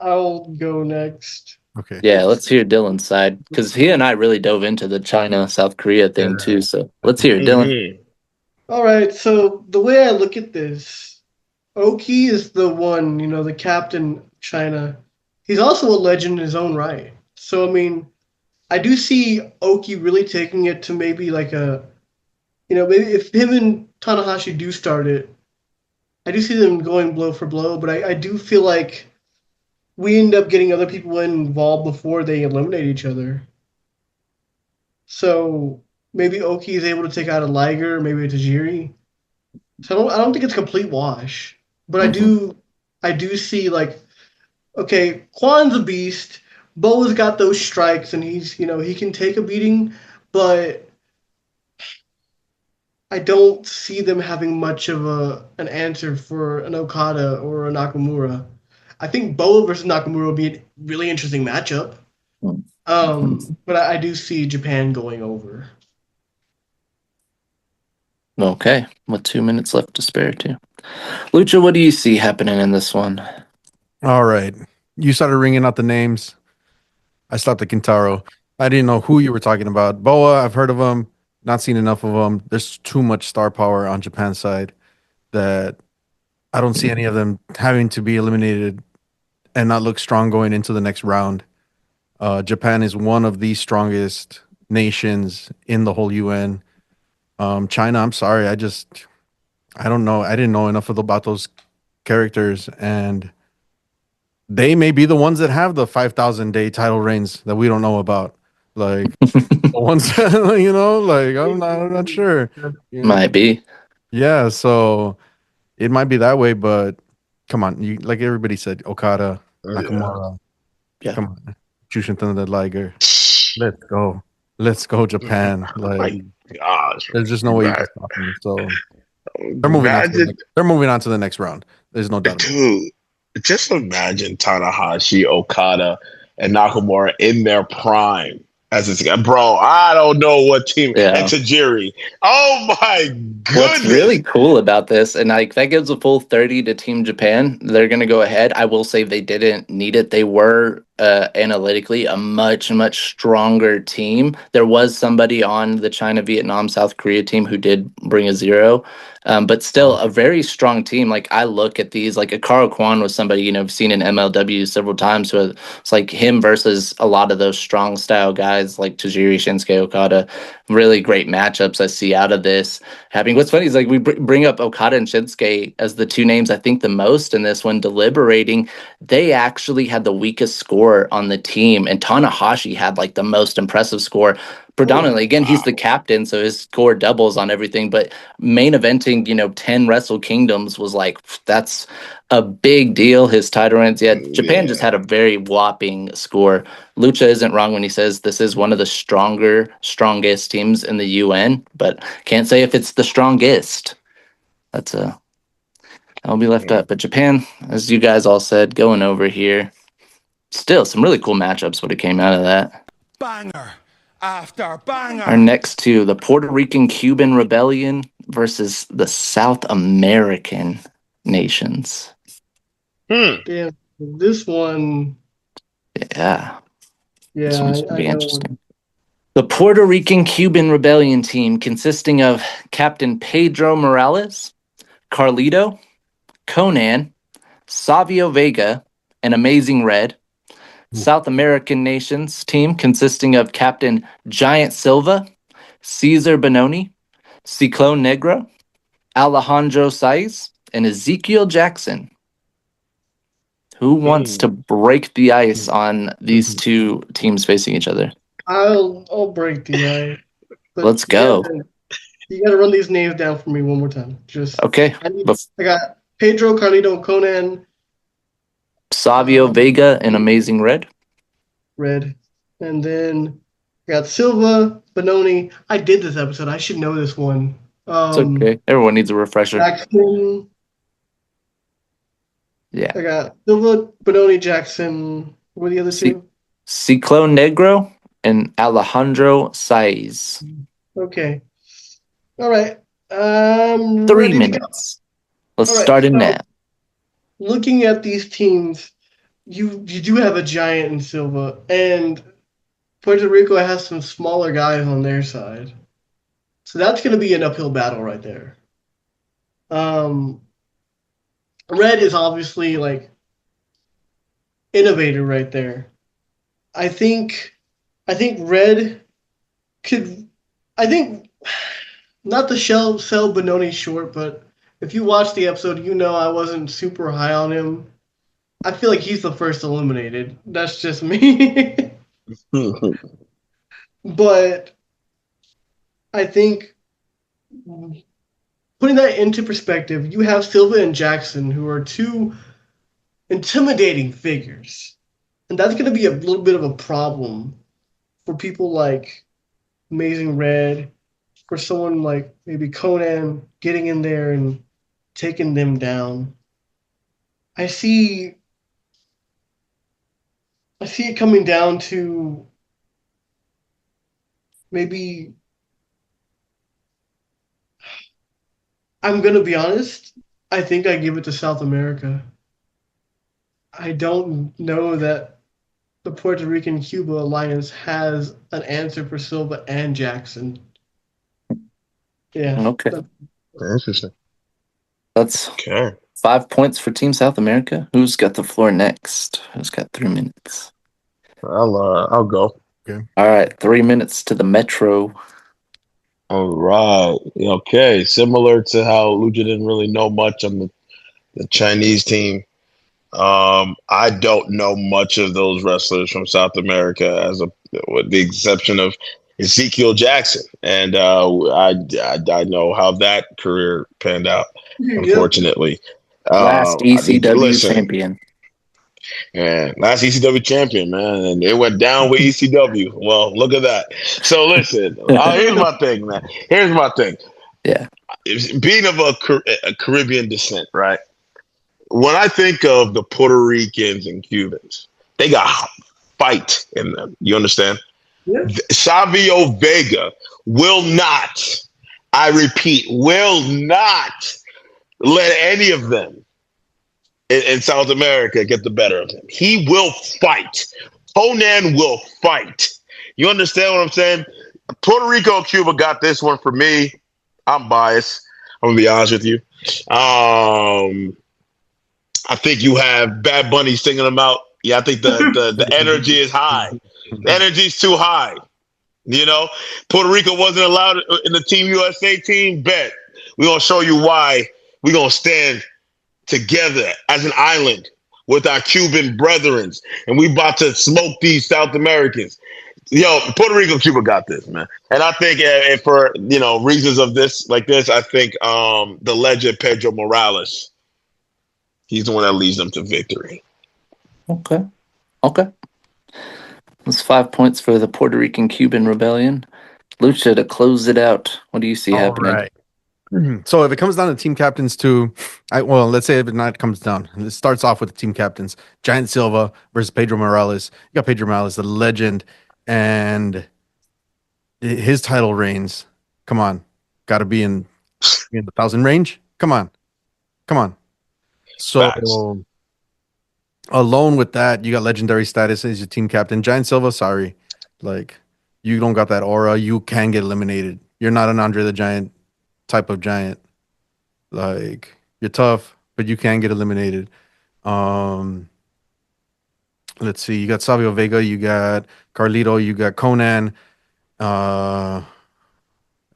D: I'll go next.
C: Okay.
A: Yeah, let's hear Dylan's side because he and I really dove into the China South Korea thing too. So let's hear it, Dylan.
B: Mhm.
D: All right, so the way I look at this, Oki is the one, the captain of China. He's also a legend in his own right. So, I mean, I do see Oki really taking it to maybe like maybe if him and Tanahashi do start it, I do see them going blow for blow, but I do feel like we end up getting other people involved before they eliminate each other. So maybe Oki is able to take out a Liger, maybe a Tajiri. So I don't think it's a complete wash, but I do see like, okay, Kwan's a beast. Boa's got those strikes, and he's he can take a beating, but I don't see them having much of an answer for an Okada or a Nakamura. I think Boa versus Nakamura will be a really interesting matchup. But I do see Japan going over.
A: Okay, with 2 minutes left to spare too. Lucha, what do you see happening in this one?
C: All right. You started ringing out the names. I stopped at Kintaro. I didn't know who you were talking about. Boa, I've heard of him, not seen enough of him. There's too much star power on Japan's side that I don't see any of them having to be eliminated and not look strong going into the next round. Japan is one of the strongest nations in the whole UN. China, I'm sorry, I don't know. I didn't know enough about those characters, and they may be the ones that have the 5,000-day title reigns that we don't know about. Like the ones, like I'm not sure.
A: Might be.
C: Yeah, so it might be that way, but come on, like everybody said, Okada, Nakamura,
A: Yeah.
C: come on, Jushin Thunder Liger. Let's go, Japan. Like,
B: Gosh,
C: there's just no way you can stop them. So they're moving on to the next round. There's no doubt.
B: Dude, just imagine Tanahashi, Okada, and Nakamura in their prime. Bro, I don't know what team.
A: Yeah.
B: And Tajiri. Oh my goodness.
A: What's really cool about this, and like that gives a full 30 to Team Japan. They're going to go ahead. I will say they didn't need it. They were analytically a much, much stronger team. There was somebody on the China, Vietnam, South Korea team who did bring a 0. But still a very strong team. Like I look at these, like Akaro Kwan was somebody, I've seen in MLW several times. So it's like him versus a lot of those strong style guys like Tajiri, Shinsuke, Okada. Really great matchups I see out of this happening. What's funny is like we bring up Okada and Shinsuke as the two names I think the most in this one. Deliberating, they actually had the weakest score on the team, and Tanahashi had like the most impressive score. Predominantly, again, he's the captain, so his score doubles on everything. But main eventing, 10 Wrestle Kingdoms was like, that's a big deal. His title reigns. Yeah, Japan just had a very whopping score. Lucha isn't wrong when he says this is one of the strongest teams in the UN, but can't say if it's the strongest. I'll be left up. But Japan, as you guys all said, going over here. Still, some really cool matchups when it came out of that.
F: Banger after banger.
A: Our next two, the Puerto Rican-Cuban Rebellion versus the South American nations.
D: Yeah, this one.
A: Yeah. This one's gonna be
D: know.
A: interesting. The Puerto Rican-Cuban Rebellion team consisting of Captain Pedro Morales, Carlito, Conan, Savio Vega, and Amazing Red. South American nations team consisting of Captain Giant Silva, Cesar Bononi, Ciclone Negro, Alejandro Saiz, and Ezekiel Jackson. Who wants to break the ice on these two teams facing each other?
D: I'll break the ice.
A: Let's go.
D: You gotta run these names down for me one more time.
A: Okay.
D: I got Pedro, Carlito, Conan,
A: Savio Vega, and Amazing Red.
D: And then I got Silva, Bononi. I did this episode. I should know this one.
A: It's okay. Everyone needs a refresher.
D: Jackson,
A: Yeah.
D: I got Silva, Benoni, Jackson. What are the other
A: C-
D: two?
A: Ciclone Negro and Alejandro Saiz.
D: Okay. All right. I'm
A: 3
D: ready to go.
A: minutes. Let's
D: All right.
A: start it
D: So
A: now.
D: looking at these teams, you do have a giant in Silva, and Puerto Rico has some smaller guys on their side. So that's going to be an uphill battle right there. Um, Red is obviously like innovator right there. I think Red could. I think not to sell Benoni short, but if you watch the episode, you know I wasn't super high on him. I feel like he's the first eliminated. That's just me. But I think putting that into perspective, you have Silva and Jackson, who are two intimidating figures. And that's going to be a little bit of a problem for people like Amazing Red, for someone like maybe Conan getting in there and taking them down. I see it coming down to maybe I'm gonna be honest, I think I give it to South America. I don't know that the Puerto Rican Cuba alliance has an answer for Silva and Jackson. Yeah.
A: Okay.
B: Interesting.
A: That's
B: Okay.
A: 5 points for Team South America. Who's got the floor next? Who's got 3 minutes?
B: I'll go.
A: All right, 3 minutes to the Metro.
B: All right. Okay. Similar to how Lucha didn't really know much on the Chinese team. I don't know much of those wrestlers from South America, with the exception of Ezekiel Jackson, and I know how that career panned out.
D: Yep.
B: Unfortunately,
A: Last ECW
B: listen,
A: champion.
B: man, last ECW champion, man, and it went down with ECW. Well, look at that. So listen, here's my thing, man. Here's my thing.
A: Yeah.
B: Being of a Caribbean descent, right? When I think of the Puerto Ricans and Cubans, they got fight in them. You understand?
D: Yep.
B: Savio Vega will not, I repeat, will not let any of them in South America get the better of him. He will fight. Conan will fight. You understand what I'm saying? Puerto Rico and Cuba got this one for me. I'm biased. I'm going to be honest with you. I think you have Bad Bunny singing them out. Yeah, I think the energy is high. The energy's too high. You know, Puerto Rico wasn't allowed in the Team USA team. Bet we're gonna show you why. We're gonna stand together as an island with our Cuban brethren, and we about to smoke these South Americans. Yo, Puerto Rico, Cuba got this, man. And I think for reasons of this, I think the legend Pedro Morales. He's the one that leads them to victory.
A: Okay. That's 5 points for the Puerto Rican Cuban rebellion. Lucha, to close it out, what do you see happening?
C: Right. So if it comes down to team captains too, let's say if it not comes down, and it starts off with the team captains, Giant Silva versus Pedro Morales. You got Pedro Morales, the legend, and his title reigns. Come on, got to be in the 1,000 range. Come on. So
B: Facts.
C: alone with that, you got legendary status as your team captain. Giant Silva, sorry, you don't got that aura. You can get eliminated. You're not an Andre the Giant type of giant. You're tough, but you can get eliminated. Let's see. You got Savio Vega. You got Carlito. You got Conan. Am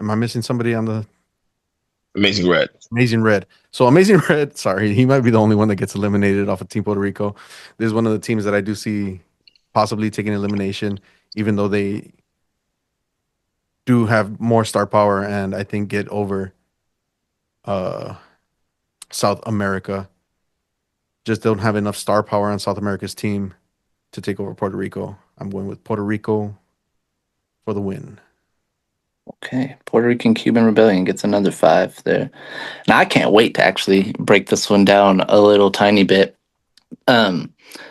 C: I missing somebody on the
B: Amazing Red?
C: Amazing Red. So Amazing Red, sorry, he might be the only one that gets eliminated off of Team Puerto Rico. This is one of the teams that I do see possibly taking elimination, even though they do have more star power and I think get over South America. Just don't have enough star power on South America's team to take over Puerto Rico. I'm going with Puerto Rico for the win.
A: Okay, Puerto Rican Cuban rebellion gets another 5 there. Now I can't wait to actually break this one down a little tiny bit.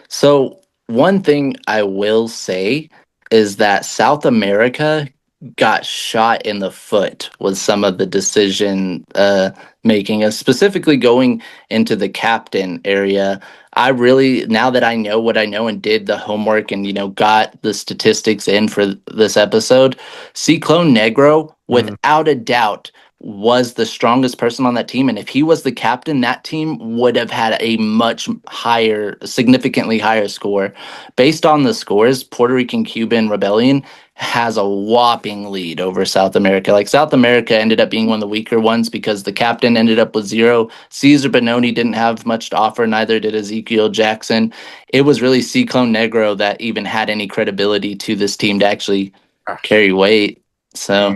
A: So one thing I will say is that South America got shot in the foot with some of the decision making, specifically going into the captain area. I really, now that I know what I know and did the homework and got the statistics in for this episode, Ciclone Negro, without a doubt, was the strongest person on that team. And if he was the captain, that team would have had a much higher, significantly higher score. Based on the scores, Puerto Rican Cuban Rebellion has a whopping lead over South America. Like, South America ended up being one of the weaker ones because the captain ended up with 0. Cesar Bononi didn't have much to offer, neither did Ezekiel Jackson. It was really Ciclone Negro that even had any credibility to this team to actually carry weight. So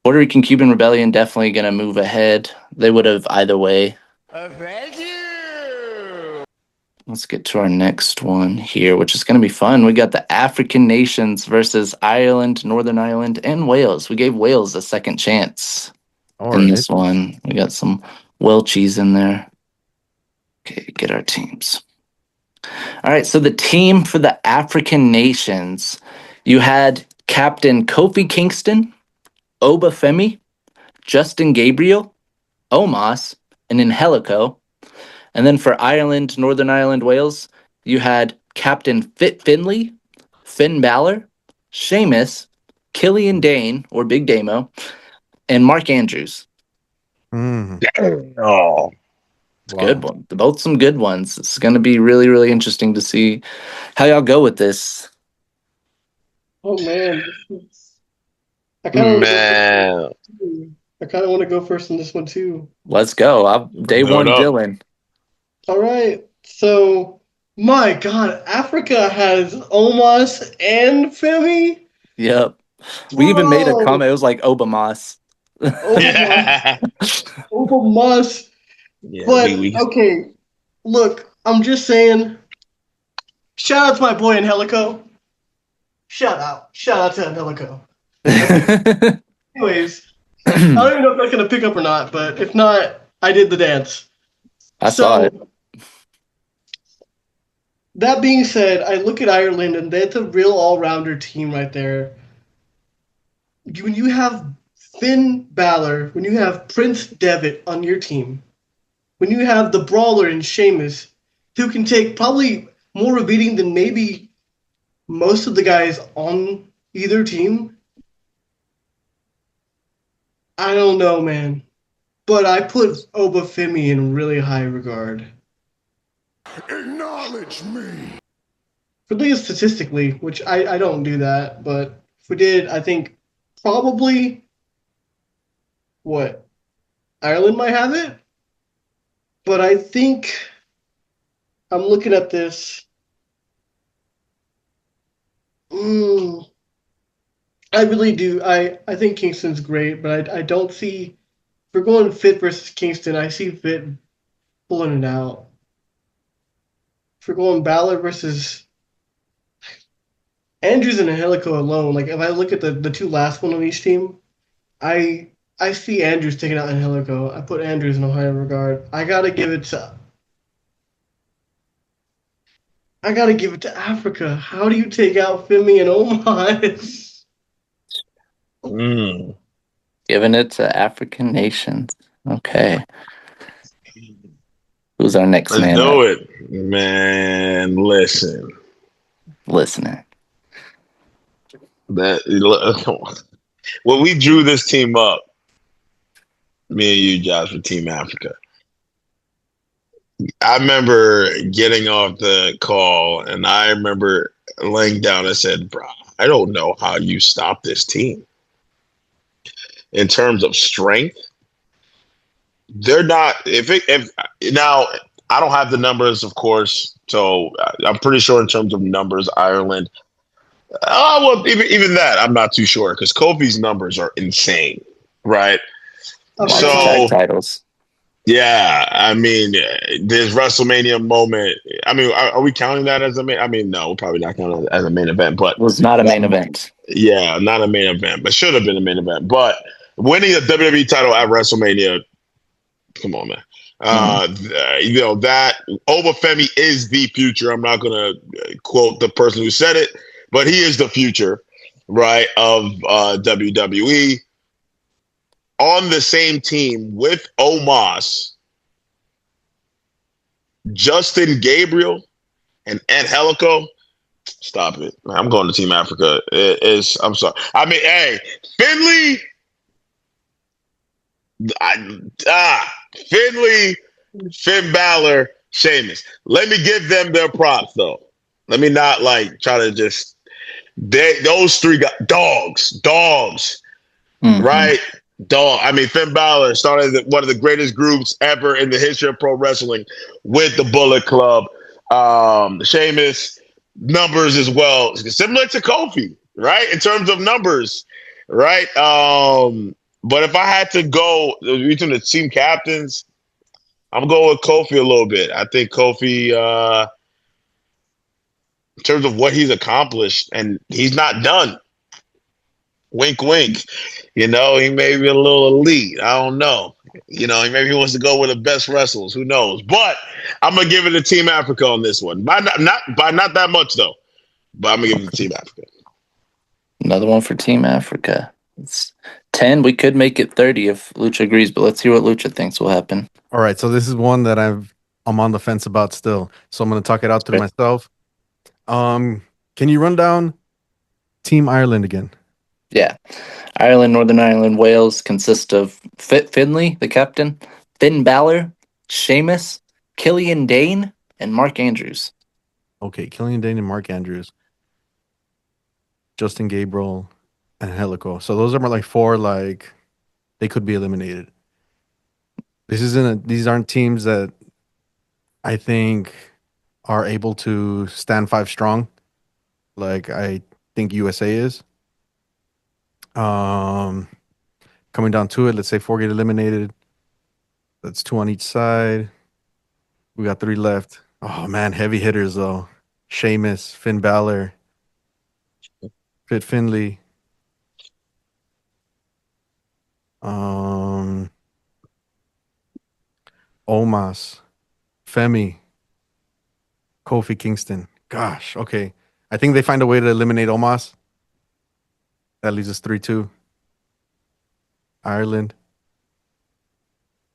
A: Puerto Rican Cuban Rebellion definitely going to move ahead. They would have either way.
F: Thank you.
A: Let's get to our next one here, which is going to be fun. We got the African nations versus Ireland, Northern Ireland, and Wales. We gave Wales a second chance in this one. We got some Welchies in there. Okay, get our teams. All right, so the team for the African nations, you had Captain Kofi Kingston, Obafemi, Justin Gabriel, Omos, and Angelico. And then for Ireland, Northern Ireland, Wales, you had Captain Fit Finlay, Finn Balor, Sheamus, Killian Dane, or Big Damo, and Mark Andrews.
B: Oh,
A: It's a good one. They're both some good ones. It's going to be really, really interesting to see how y'all go with this.
D: Oh man, I kind of want to go first in this one too.
A: Let's go. Day one, Dylan.
D: All right. So, my God, Africa has Omos and Femi.
A: Yep. We even made a comment. It was like Obamas.
D: Obamas.
B: Yeah,
D: but okay, look, I'm just saying. Shout out to my boy Angelico. Shout out to Angelico. Anyways, I don't even know if that's gonna pick up or not, but if not, I did the dance.
A: I saw it.
D: That being said, I look at Ireland and that's a real all-rounder team right there. When you have Finn Balor, when you have Prince Devitt on your team, when you have the Brawler and Sheamus, who can take probably more of a beating than maybe most of the guys on either team, I don't know, man. But I put Obafemi in really high regard.
F: Acknowledge me.
D: For looking statistically, which I don't do that, but if we did, I think probably Ireland might have it. But I think I'm looking at this. I really do. I think Kingston's great, but I don't see. If we're going Fit versus Kingston, I see Fit pulling it out. If we're going Balor versus Andrews and Angelico alone, like if I look at the two last one on each team, I see Andrews taking out Angelico. I put Andrews in a higher regard. I gotta give it to Africa. How do you take out Femi and Omos?
A: Giving it to African nations. Okay. Who's our next man?
B: Let's do it. Man, listen.
A: Listening.
B: When we drew this team up, me and you, Josh, for Team Africa, I remember getting off the call and I remember laying down and said, bro, I don't know how you stop this team. In terms of strength, they're not. If now, I don't have the numbers, of course, so I'm pretty sure in terms of numbers, Ireland. Well, even that, I'm not too sure because Kofi's numbers are insane, right?
A: So tag titles.
B: Yeah, I mean, this WrestleMania moment. I mean, are we counting that as a main? I mean, no, we're probably not counting it as a main event, but
A: it was not a main event.
B: Yeah, not a main event, but should have been a main event. But winning a WWE title at WrestleMania, come on, man. That Obafemi is the future. I'm not going to quote the person who said it, but he is the future, right, of WWE. On the same team with Omos, Justin Gabriel, and Angelico. Stop it. I'm going to Team Africa. I'm sorry. I mean, hey, Finley. Finley, Finn Balor, Sheamus. Let me give them their props, though. Let me not try to just. Those three dogs, right? Dog. I mean, Finn Balor started one of the greatest groups ever in the history of pro wrestling with the Bullet Club. Sheamus, numbers as well, similar to Kofi, right? In terms of numbers, right? But if I had to go between the team captains, I'm going with Kofi a little bit. I think Kofi, in terms of what he's accomplished, and he's not done. Wink, wink. He may be a little elite. I don't know. Maybe he wants to go with the best wrestlers. Who knows? But I'm gonna give it to Team Africa on this one. By not that much though. But I'm gonna give it to Team Africa.
A: Another one for Team Africa. It's 10. We could make it 30 if Lucha agrees, but let's hear what Lucha thinks will happen.
C: All right, so this is one that I'm on the fence about still. So I'm gonna talk it out to myself. Can you run down Team Ireland again?
A: Yeah. Ireland, Northern Ireland, Wales consist of Finley, the captain, Finn Balor, Sheamus, Killian Dane, and Mark Andrews.
C: Okay, Killian Dane and Mark Andrews. Justin Gabriel and Helico. So those are four they could be eliminated. These aren't teams that I think are able to stand 5 strong like I think USA is. Coming down to it, let's say 4 get eliminated. That's 2 on each side. We got 3 left. Oh man, heavy hitters though. Sheamus, Finn Balor, Fit Finley. Omos, Femi, Kofi Kingston. Gosh, okay. I think they find a way to eliminate Omos. That leaves us 3-2. Ireland,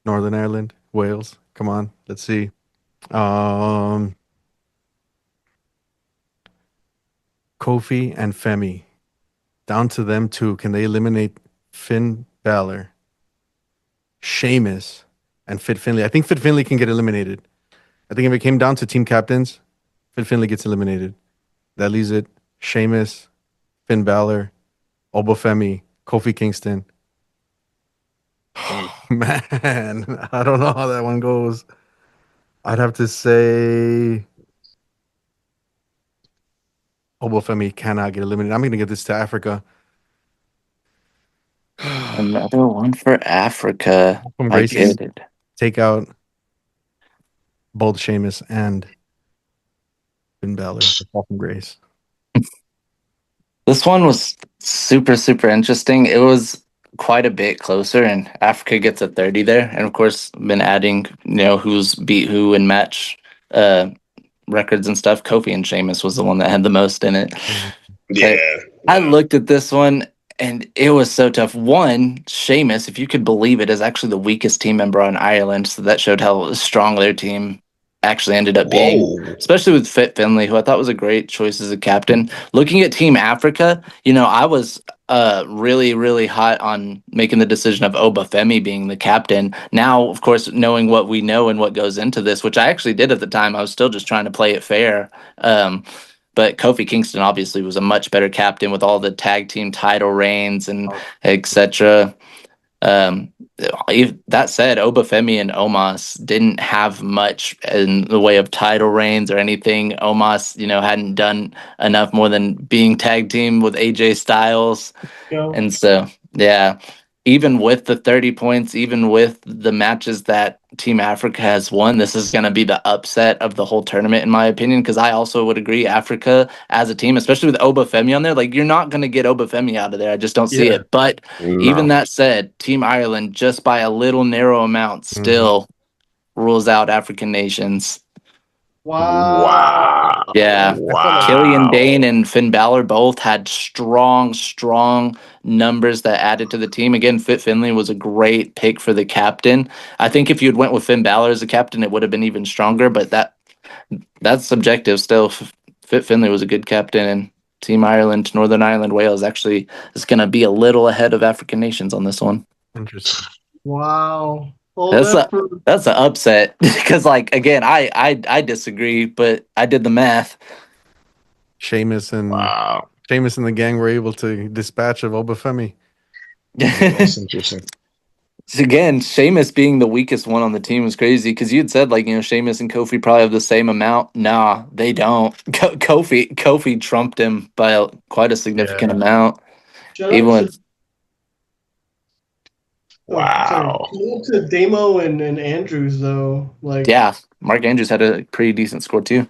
C: Northern Ireland, Wales. Come on, let's see. Kofi and Femi. Down to them 2. Can they eliminate Finn Balor, Sheamus, and Fit Finley? I think Fit Finley can get eliminated. I think if it came down to team captains, Fit Finley gets eliminated. That leaves it Sheamus, Finn Balor, Obafemi, Kofi Kingston. Oh, man, I don't know how that one goes. I'd have to say Obafemi cannot get eliminated. I'm going to give this to Africa.
A: Another one for Africa. I get it.
C: Take out both Sheamus and Finn Balor. Fall from grace.
A: This one was super, super interesting. It was quite a bit closer, and Africa gets a 30 there. And of course, been adding, who's beat who in match records and stuff. Kofi and Sheamus was the one that had the most in it.
B: Yeah.
A: I looked at this one, and it was so tough. One, Sheamus, if you could believe it, is actually the weakest team member on Ireland, so that showed how strong their team actually ended up being, especially with Fit Finley, who I thought was a great choice as a captain. Looking at Team Africa, I was really, really hot on making the decision of Obafemi being the captain. Now, of course, knowing what we know and what goes into this, which I actually did at the time, I was still just trying to play it fair. But Kofi Kingston obviously was a much better captain with all the tag team title reigns and etc. That said, Obafemi and Omos didn't have much in the way of title reigns or anything. Omos, hadn't done enough more than being tag team with AJ Styles.
D: Yeah.
A: And so, yeah, even with the 30 points, even with the matches that Team Africa has won, this is going to be the upset of the whole tournament, in my opinion, because I also would agree Africa as a team, especially with Obafemi on there, you're not going to get Obafemi out of there. I just don't see it. But even that said, Team Ireland, just by a little narrow amount, still rules out African nations.
D: Wow.
A: Yeah.
B: Wow.
A: Killian Dane and Finn Balor both had strong numbers that added to the team. Again, Fit Finlay was a great pick for the captain. I think if you had went with Finn Balor as a captain, it would have been even stronger, but that's subjective still. Fit Finlay was a good captain, and Team Ireland, Northern Ireland, Wales actually is going to be a little ahead of African nations on this one.
C: Interesting.
D: Wow. All
A: That's
D: that for
A: an upset because, like, again, I disagree, but I did the math.
C: Sheamus and
B: Wow.
C: the gang were able to dispatch of Obafemi.
B: That's interesting.
A: Again, Sheamus being the weakest one on the team was crazy because you had said, like, Sheamus and Kofi probably have the same amount. Nah, they don't. Kofi trumped him by quite a significant amount.
D: shout
A: Even
D: out
A: with
D: to
B: Wow.
D: shout out to Damo and Andrews though. Like
A: yeah, Mark Andrews had a pretty decent score too.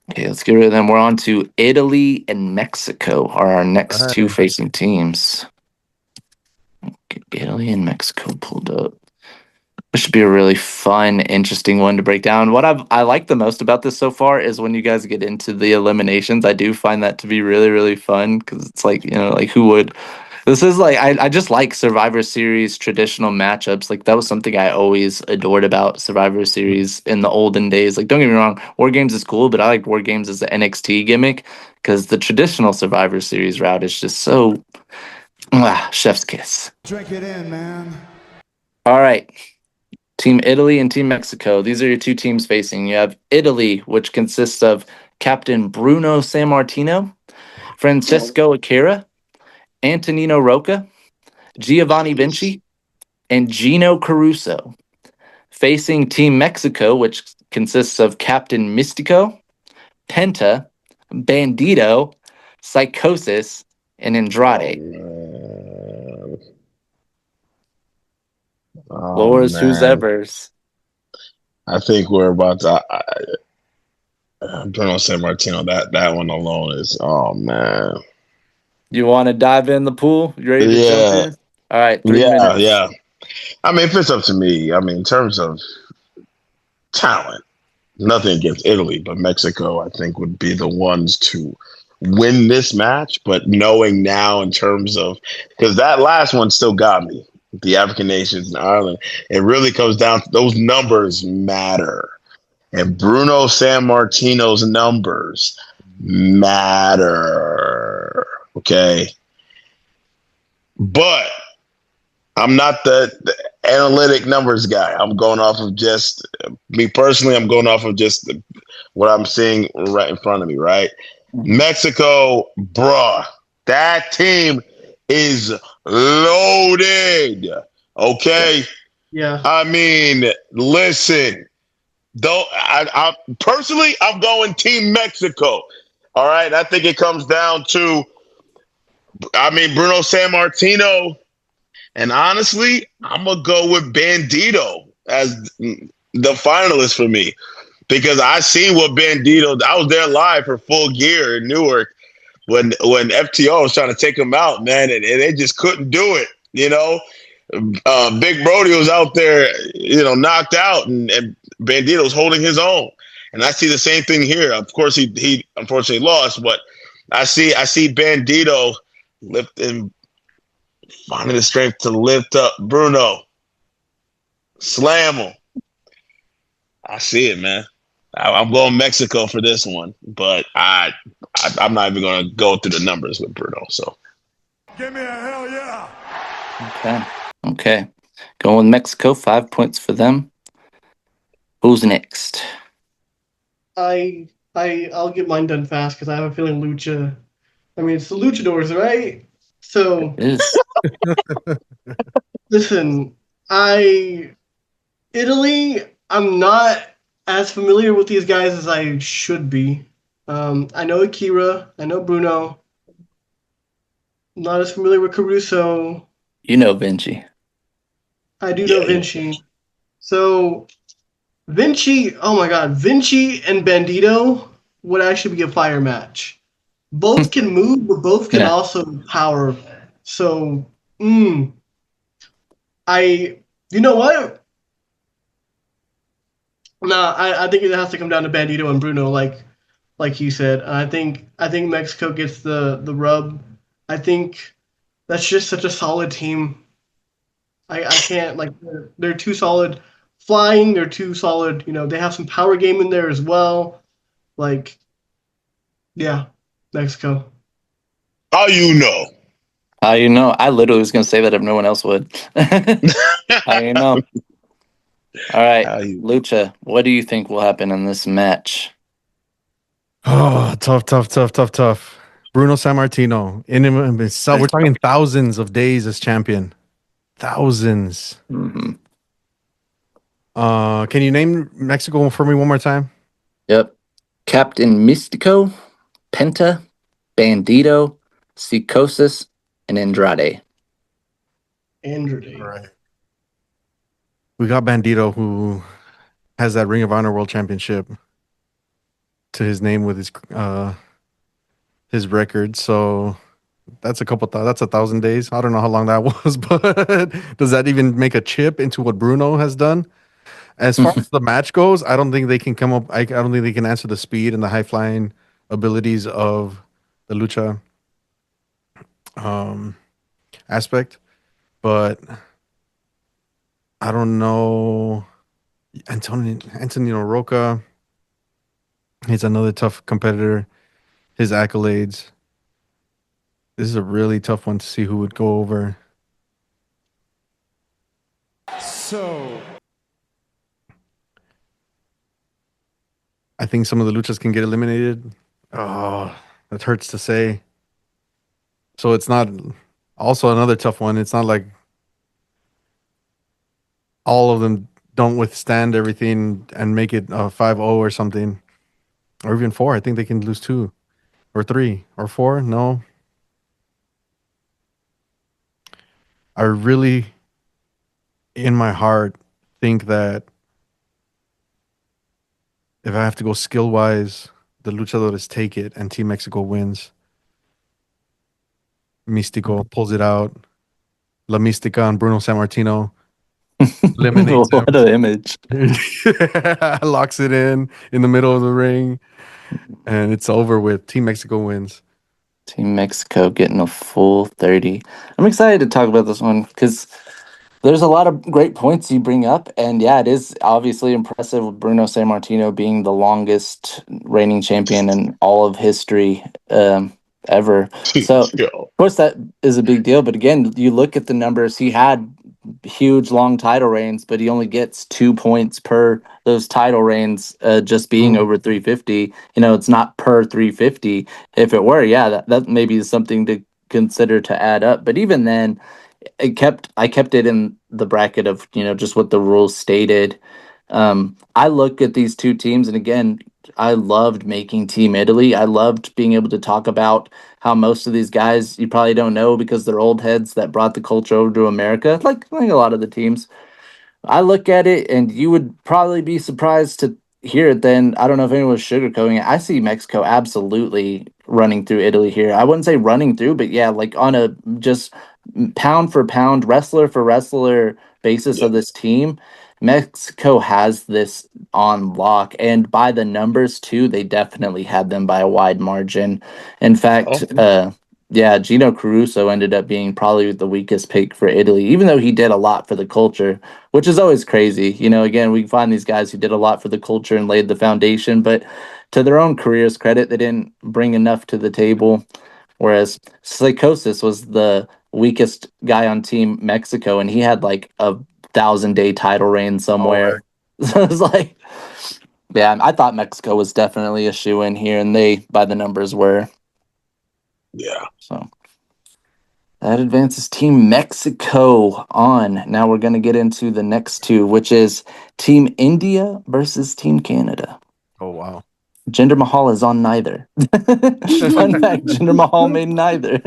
A: Okay, let's get rid of them. We're on to Italy and Mexico are our next two facing teams. Get Italy and Mexico pulled up. This should be a really fun, interesting one to break down. What I like the most about this so far is when you guys get into the eliminations. I do find that to be really, really fun because it's like, like who would. This is like I just like Survivor Series traditional matchups. Like that was something I always adored about Survivor Series in the olden days. Like don't get me wrong, War Games is cool, but I like War Games as the NXT gimmick because the traditional Survivor Series route is just so chef's kiss.
F: Drink it in, man.
A: All right. Team Italy and Team Mexico. These are your two teams facing. You have Italy, which consists of Captain Bruno Sammartino, Francesco Akira, Antonino Rocca, Giovanni Vinci, and Gino Caruso. Facing Team Mexico, which consists of Captain Mystico, Penta, Bandito, Psychosis, and Andrade. Floors, who's ever's.
B: I think we're about to. Bruno San Martino. That one alone is. Oh man.
A: You want to dive in the pool? You ready to jump in? All right, 3 minutes.
B: Yeah. I mean, if it's up to me, I mean, in terms of talent, nothing against Italy, but Mexico, I think, would be the ones to win this match. But knowing now in terms of, because that last one still got me, the African nations in Ireland, it really comes down to those numbers matter. And Bruno San Martino's numbers matter. Okay. But I'm not the analytic numbers guy. I'm going off of just me personally. I'm going off of just what I'm seeing right in front of me, right? Mexico, bruh, that team is loaded. Okay.
D: Yeah.
B: I mean, listen, though, I personally, I'm going Team Mexico. All right. I think it comes down to, Bruno San Martino. And honestly, I'm going to go with Bandito as the finalist for me. Because I seen what Bandito, I was there live for Full Gear in Newark when FTO was trying to take him out, man, and they just couldn't do it, Big Brody was out there, knocked out, and Bandito was holding his own. And I see the same thing here. Of course, he unfortunately lost, but I see Bandito lifting, finding the strength to lift up Bruno, slam him. I see it, man. I'm going Mexico for this one, but I'm not even going to go through the numbers with Bruno. So,
F: Give me a hell yeah.
A: Okay. Going with Mexico, 5 points for them. Who's next?
D: I'll get mine done fast because I have a feeling Lucha. I mean, it's the Luchadors, right? So
A: It is.
D: listen, Italy. I'm not as familiar with these guys as I should be. I know Akira. I know Bruno. Not as familiar with Caruso.
A: You know Vinci.
D: I do know Vinci. So, Vinci, oh my god, Vinci and Bandito would actually be a fire match. Both can move, but both can also power. So, you know what? No, I think it has to come down to Bandito and Bruno, like you said. I think Mexico gets the rub. I think that's just such a solid team. I can't like they're too solid flying. They're too solid. They have some power game in there as well. Like yeah, Mexico.
B: How you know?
A: How you know? I literally was going to say that if no one else would. How you know? All right,
B: How you?
A: Lucha, what do you think will happen in this match?
C: Oh, tough. Bruno Sammartino. We're talking thousands of days as champion. Thousands.
A: Mhm.
C: Can you name Mexico for me one more time?
A: Yep. Captain Mystico, Penta, Bandito, Psicosis, and Andrade.
D: Andrade.
C: All right. We got Bandito, who has that Ring of Honor World Championship to his name with his record. So that's that's 1,000 days. I don't know how long that was, but does that even make a chip into what Bruno has done? As far as the match goes, I don't think they can come up. I don't think they can answer the speed and the high flying abilities of the lucha um, aspect. But I don't know. Antonio Roca, he's another tough competitor. His accolades. This is a really tough one to see who would go over.
F: So,
C: I think some of the luchas can get eliminated. Oh, that hurts to say. So it's not also another tough one. It's not like all of them don't withstand everything and make it 5-0 or something, or even 4. I think they can lose 2 or 3 or 4. No, I really, in my heart, think that if I have to go skill wise, the luchadores take it and Team Mexico wins. Místico pulls it out. La Mística and Bruno Sammartino eliminates him.
A: What an image.
C: Locks it in the middle of the ring, and it's over with. Team Mexico wins.
A: Team Mexico getting a full 30. I'm excited to talk about this one because there's a lot of great points you bring up. And yeah, it is obviously impressive with Bruno Sammartino being the longest reigning champion in all of history ever. So, of
B: Yo.
A: course, that is a big deal. But again, you look at the numbers, he had huge long title reigns, but he only gets 2 points per those title reigns just being over 350. It's not per 350. If it were, yeah, that maybe is something to consider to add up. But even then, I kept it in the bracket of just what the rules stated. I look at these two teams, and again, I loved making Team Italy. I loved being able to talk about how most of these guys you probably don't know because they're old heads that brought the culture over to America, like a lot of the teams. I look at it, and you would probably be surprised to hear it. Then I don't know if anyone was sugarcoating it. I see Mexico absolutely running through Italy here. I wouldn't say running through, but yeah, like on a just pound for pound, wrestler for wrestler basis
B: Yeah.
A: of this team. Mexico has this on lock, and by the numbers too, they definitely had them by a wide margin. In fact, yeah, Gino Caruso ended up being probably the weakest pick for Italy, even though he did a lot for the culture, which is always crazy. Again, we find these guys who did a lot for the culture and laid the foundation, but to their own careers' credit, they didn't bring enough to the table. Whereas Psychosis was the weakest guy on Team Mexico, and he had like a 1,000-day title reign somewhere. So it's like, yeah, I thought Mexico was definitely a shoe-in here, and they, by the numbers, were.
B: Yeah.
A: So that advances Team Mexico on. Now we're going to get into the next two, which is Team India versus Team Canada.
C: Oh wow.
A: Jinder Mahal is on neither. Fun fact, Jinder Mahal made neither.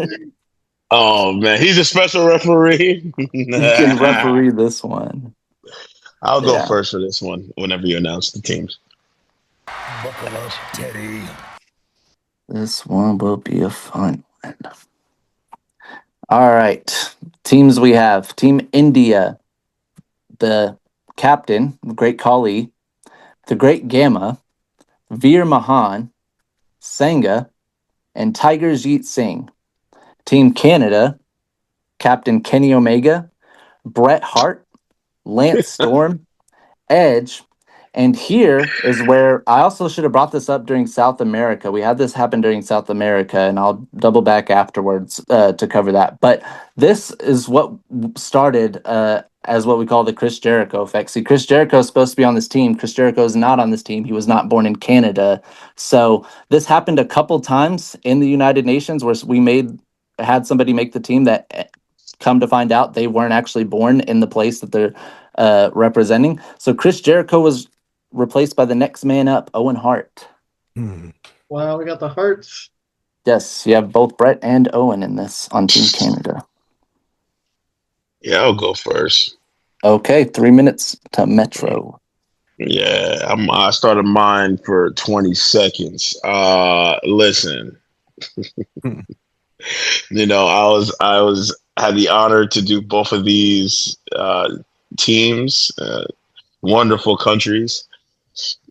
B: Oh man, he's a special referee.
A: He can referee this one.
B: I'll go
A: Yeah.
B: first for this one whenever you announce the teams.
F: buckle up, Teddy.
A: This one will be a fun one. All right. Teams we have. Team India, the captain, Great Khali, the Great Gamma, Veer Mahan, Sangha, and Tiger Jeet Singh. Team Canada, Captain Kenny Omega, Bret Hart, Lance Storm, Edge. And here is where I also should have brought this up during South America. We had this happen during South America, and I'll double back afterwards to cover that. But this is what started as what we call the Chris Jericho effect. See, Chris Jericho is supposed to be on this team. Chris Jericho is not on this team. He was not born in Canada. So this happened a couple times in the United Nations where had somebody make the team that come to find out they weren't actually born in the place that they're representing. So Chris Jericho was replaced by the next man up, Owen Hart.
D: Wow, we got the Hearts.
A: Yes, you have both Brett and Owen in this on Team Canada.
B: Yeah, I'll go first.
A: Okay, 3 minutes to Metro.
B: Yeah, I started mine for 20 seconds. Listen, I had the honor to do both of these teams, wonderful countries.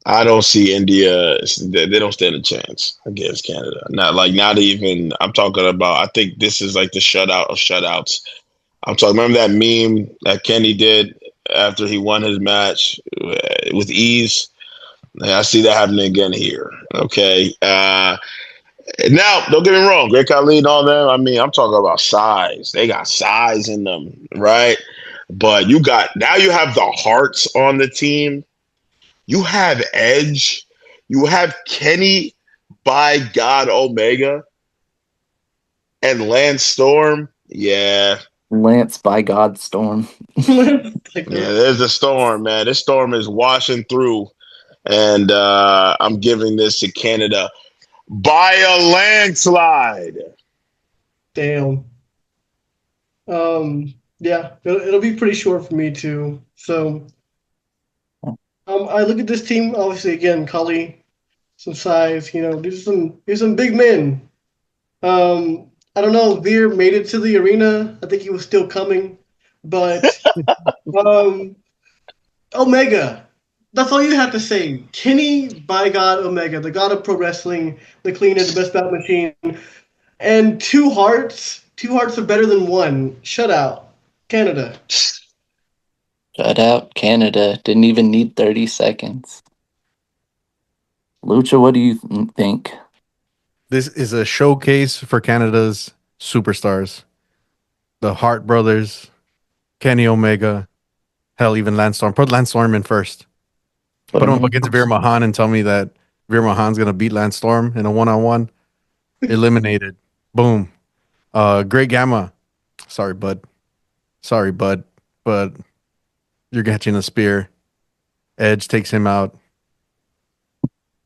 B: I don't see India. They don't stand a chance against Canada. Not even. I'm talking about. I think this is like the shutout of shutouts. I'm talking. Remember that meme that Kenny did after he won his match with ease. I see that happening again here. Okay. Now, don't get me wrong. Great Khali and all them. I mean, I'm talking about size. They got size in them, right? But you have the Hearts on the team. You have Edge. You have Kenny by God Omega and Lance Storm. Yeah.
A: Lance by God Storm.
B: Yeah, there's a storm, man. This storm is washing through. And I'm giving this to Canada by a landslide.
D: Damn. Yeah, it'll be pretty short for me too. So, I look at this team. Obviously, again, Kali, some size. These are some big men. I don't know. Veer made it to the arena. I think he was still coming, but Omega. That's all you have to say. Kenny by God Omega, the god of pro wrestling, the cleanest, the best bout machine, and two hearts. Two hearts are better than one. Shut out, Canada.
A: Shut out, Canada. Didn't even need 30 seconds. Lucha, what do you think?
C: This is a showcase for Canada's superstars. The Hart brothers, Kenny Omega, hell, even Lance Storm. Put Lance Storm in first. Put him up against Veer Mahan and tell me that Veer Mahan's going to beat Lance Storm in a one-on-one. Eliminated. Boom. Great Gamma. Sorry, bud. But you're catching a spear. Edge takes him out.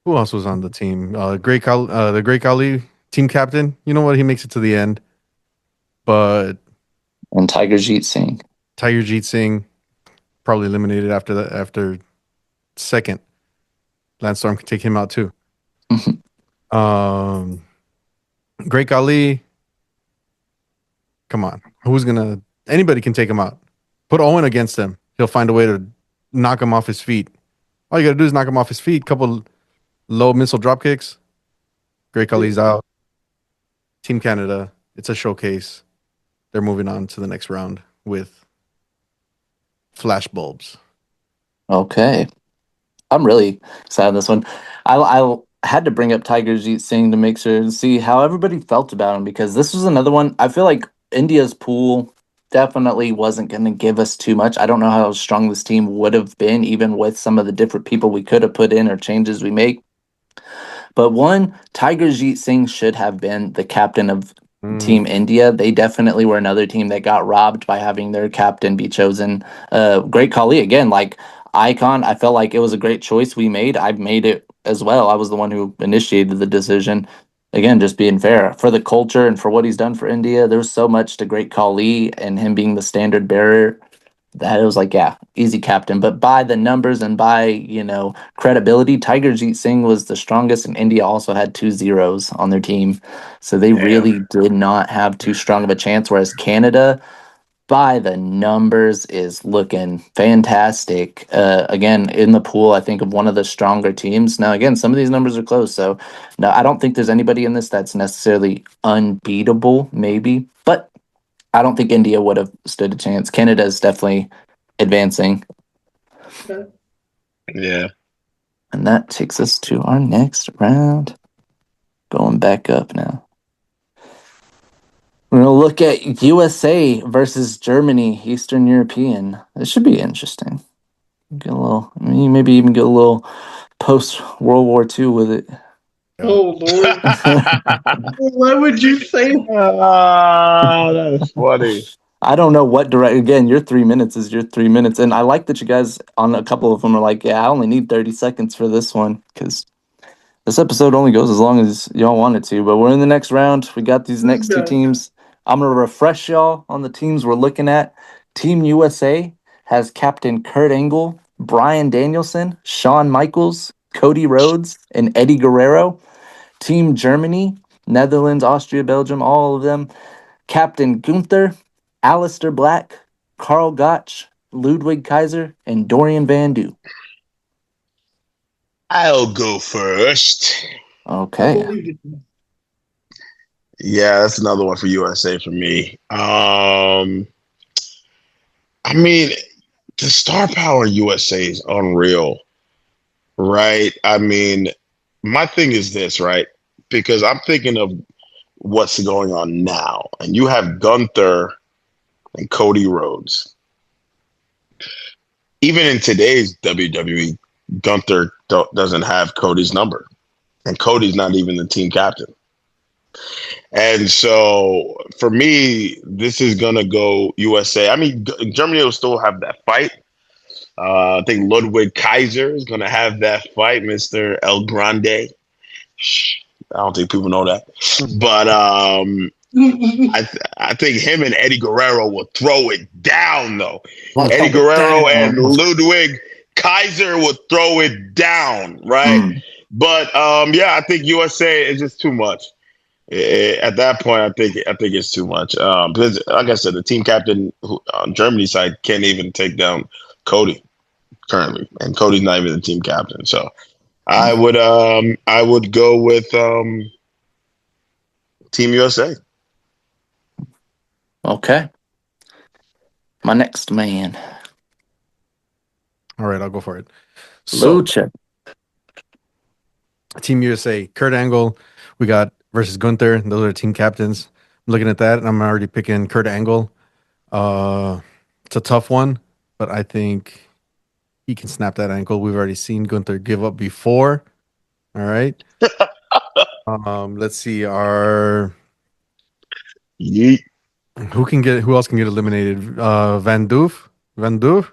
C: Who else was on the team? The Great Khali team captain. You know what? He makes it to the end. But
A: And Tiger Jeet Singh.
C: Tiger Jeet Singh probably eliminated after second. Lance Storm can take him out too. Great Khali. Come on. Anybody can take him out. Put Owen against him. He'll find a way to knock him off his feet. All you got to do is knock him off his feet. Couple low missile drop kicks. Great Khali's out. Team Canada. It's a showcase. They're moving on to the next round with flash bulbs.
A: Okay. I'm really excited on this one. I had to bring up Tiger Jeet Singh to make sure to see how everybody felt about him, because this was another one. I feel like India's pool definitely wasn't going to give us too much. I don't know how strong this team would have been, even with some of the different people we could have put in or changes we make. But one, Tiger Jeet Singh should have been the captain of Team India. They definitely were another team that got robbed by having their captain be chosen. Great Khali, again, like icon. I felt like it was a great choice we made. I made it as well. I was the one who initiated the decision. Again, just being fair for the culture and for what he's done for India. There's so much to Great Khali and him being the standard bearer that it was like, yeah, easy captain. But by the numbers and by, credibility, Tiger Jeet Singh was the strongest, and India also had 2 zeros on their team. So they really did not have too strong of a chance. Whereas Canada, by the numbers is looking fantastic. Again, in the pool, I think of one of the stronger teams. Now, again, some of these numbers are close, so no, I don't think there's anybody in this that's necessarily unbeatable, maybe, but I don't think India would have stood a chance. Canada is definitely advancing.
B: Yeah.
A: And that takes us to our next round. Going back up now. We're going to look at USA versus Germany, Eastern European. This should be interesting. Get a little, maybe even get a little post World War II with it.
D: Oh Lord! Why would you say?
B: That's funny.
A: I don't know what direct. Again, your 3 minutes is your 3 minutes, and I like that you guys on a couple of them are like, yeah, I only need 30 seconds for this one because this episode only goes as long as y'all want it to. But we're in the next round. We got these next two teams. I'm gonna refresh y'all on the teams we're looking at. Team USA has Captain Kurt Angle, Brian Danielson, Shawn Michaels, Cody Rhodes, and Eddie Guerrero. Team Germany, Netherlands, Austria, Belgium, all of them. Captain Gunther, Alistair Black, Karl Gotch, Ludwig Kaiser, and Dorian Van Doo.
B: I'll go first.
A: Okay.
B: Yeah, that's another one for USA for me. I mean, the star power in USA is unreal, right? I mean, my thing is this, right? Because I'm thinking of what's going on now, and you have Gunther and Cody Rhodes. Even in today's WWE, Gunther doesn't have Cody's number, and Cody's not even the team captain. And so for me, this is going to go USA. I mean, Germany will still have that fight. I think Ludwig Kaiser is going to have that fight, Mr. El Grande. I don't think people know that. But I think him and Eddie Guerrero will throw it down, though. Eddie Guerrero and Ludwig Kaiser will throw it down, right? But yeah, I think USA is just too much. At that point, I think it's too much. Because, like I said, the team captain on Germany's side can't even take down Cody currently, and Cody's not even the team captain. So I would go with Team USA.
A: Okay. My next man.
C: All right, I'll go for it. So,
A: Lucha.
C: Team USA, Kurt Angle, we got versus Gunther. Those are team captains. I'm looking at that, and I'm already picking Kurt Angle. It's a tough one, but I think he can snap that ankle. We've already seen Gunther give up before. All right. Let's see. Who else can get eliminated? Van Doof?
A: Van Doo.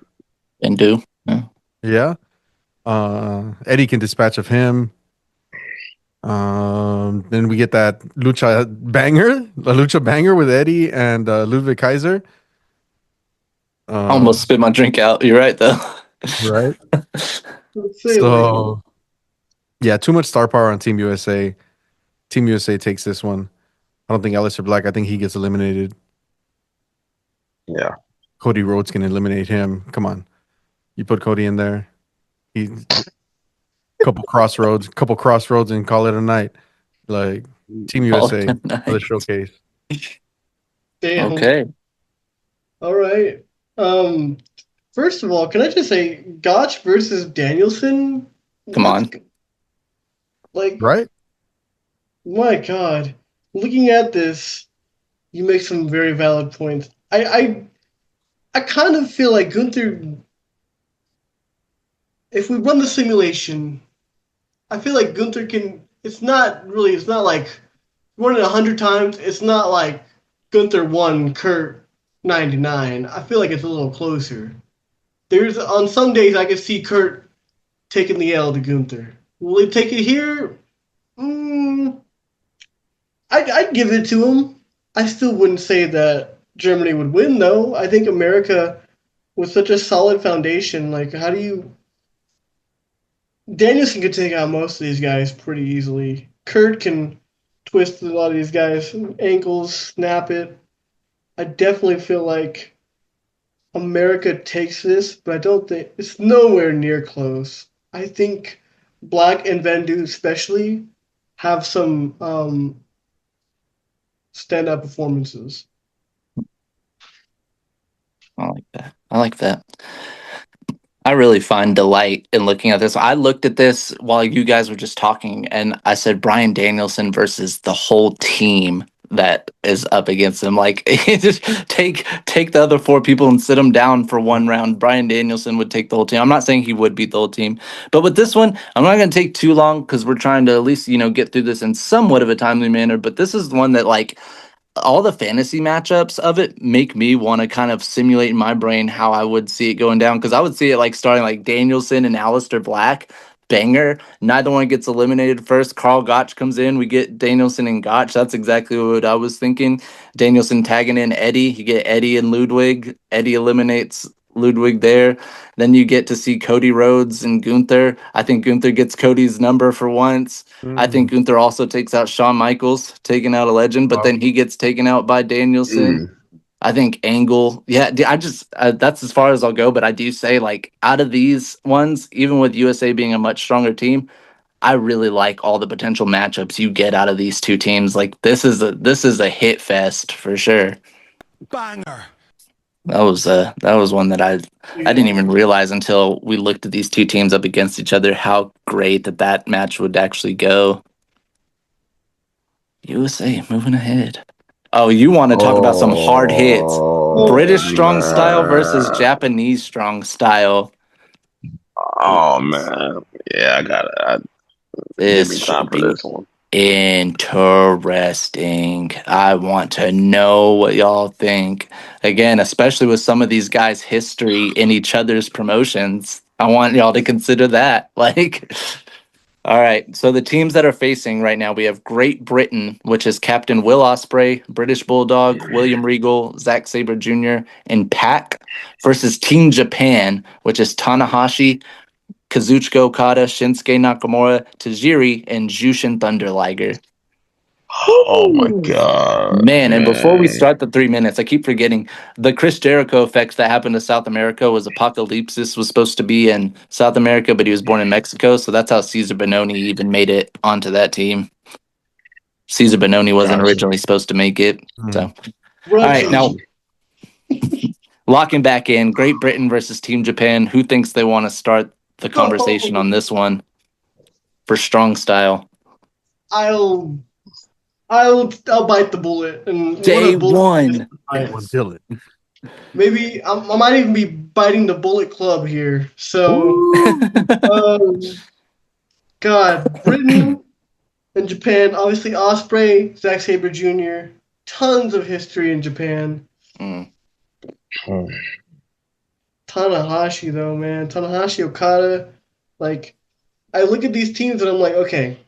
C: Yeah. Eddie can dispatch of him. Then we get that Lucha banger with Eddie and Ludwig Kaiser.
A: Almost spit my drink out. You're right, though.
C: Right. So, yeah, too much star power on Team USA. Team USA takes this one. I don't think Alistair Black. I think he gets eliminated.
B: Yeah.
C: Cody Rhodes can eliminate him. Come on. You put Cody in there. Couple crossroads and call it a night. Like Team USA for the showcase.
D: Damn.
A: Okay.
D: All right. First of all, can I just say Gotch versus Danielson?
A: Come on.
D: Like,
C: right?
D: My God. Looking at this, you make some very valid points. I kind of feel like Gunther, if we run the simulation, I feel like Gunther can, it's not like running 100 times. It's not like Gunther won Kurt 99. I feel like it's a little closer. On some days I could see Kurt taking the L to Gunther. Will he take it here? I'd give it to him. I still wouldn't say that Germany would win, though. I think America, with such a solid foundation, like, how do you... Danielson could take out most of these guys pretty easily. Kurt can twist a lot of these guys' ankles, snap it. I definitely feel like America takes this, but I don't think it's nowhere near close. I think Black and Vandu especially have some standout performances.
A: I like that. I like that. I really find delight in looking at this. I looked at this while you guys were just talking, and I said Brian Danielson versus the whole team that is up against him. Like, just take the other four people and sit them down for one round. Brian Danielson would take the whole team. I'm not saying he would beat the whole team, but with this one, I'm not going to take too long because we're trying to at least get through this in somewhat of a timely manner. But this is one that like all the fantasy matchups of it make me want to kind of simulate in my brain how I would see it going down, because I would see it like starting like Danielson and Aleister Black, banger. Neither one gets eliminated first. Carl Gotch comes in. We get Danielson and Gotch. That's exactly what I was thinking. Danielson tagging in Eddie. You get Eddie and Ludwig. Eddie eliminates Ludwig there. Then you get to see Cody Rhodes and Gunther. I think Gunther gets Cody's number for once. I think Gunther also takes out Shawn Michaels, taking out a legend, but then he gets taken out by Danielson. I think Angle. Yeah, I just that's as far as I'll go. But I do say, like, out of these ones, even with USA being a much stronger team, I really like all the potential matchups you get out of these two teams. Like, this is a hit fest for sure.
F: Banger.
A: That was one that I didn't even realize until we looked at these two teams up against each other how great that match would actually go. USA moving ahead. Oh, you want to talk about some hard hits? British strong style versus Japanese strong style.
B: Oh man, yeah, give
A: This
B: me time
A: should
B: for
A: be
B: this one.
A: interesting. I want to know what y'all think. Again, especially with some of these guys' history in each other's promotions. I want y'all to consider that. Like, all right. So the teams that are facing right now, we have Great Britain, which is Captain Will Ospreay, British Bulldog, William Regal, Zack Sabre Jr., and Pac, versus Team Japan, which is Tanahashi, Kazuchika Okada, Shinsuke Nakamura, Tajiri, and Jushin Thunder Liger.
B: Oh my god,
A: Man, and before we
B: man.
A: start the 3 minutes, I keep forgetting the Chris Jericho effects that happened to South America was Apocalypsis was supposed to be in South America, but he was born in Mexico, so that's how Caesar Bononi even made it onto that team. Caesar Bononi wasn't
B: Gotcha.
A: originally supposed to make it. So, all
D: Run
A: right, now locking back in, Great Britain versus Team Japan. Who thinks they want to start the conversation on this one for strong style?
D: I'll bite the bullet and
A: Day one.
D: Maybe I might even be biting the Bullet Club here. So, God, Britain and Japan, obviously Ospreay, Zack Sabre Jr., tons of history in Japan. Tanahashi, though, man. Tanahashi, Okada. Like, I look at these teams and I'm like, okay.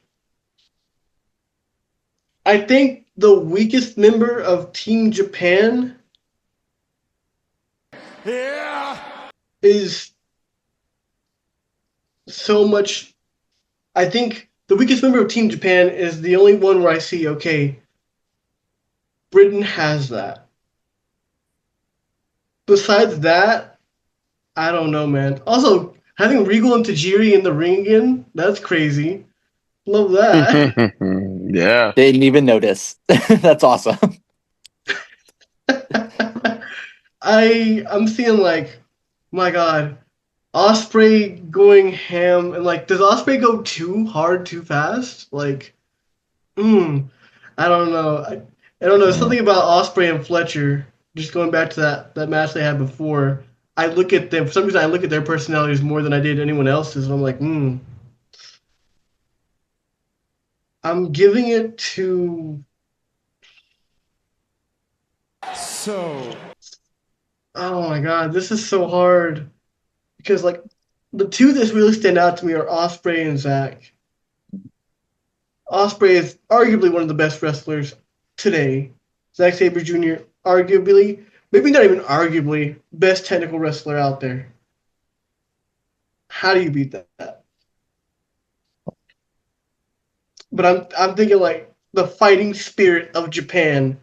D: I think the weakest member of Team Japan is so much. I think the weakest member of Team Japan is the only one where I see, okay, Britain has that. Besides that, I don't know, man. Also, having Regal and Tajiri in the ring again, that's crazy. Love that.
B: Yeah.
A: Didn't even notice. That's awesome.
D: I'm seeing like, my God, Ospreay going ham, and like, does Ospreay go too hard too fast? Like, I don't know. I don't know. Something about Ospreay and Fletcher. Just going back to that match they had before. I look at them for some reason. I look at their personalities more than I did anyone else's, and I'm like, I'm giving it to. Oh my God, this is so hard because like the two that really stand out to me are Ospreay and Zack. Ospreay is arguably one of the best wrestlers today. Zack Sabre Jr. arguably, maybe not even arguably, best technical wrestler out there. How do you beat that? But I'm thinking like the fighting spirit of Japan.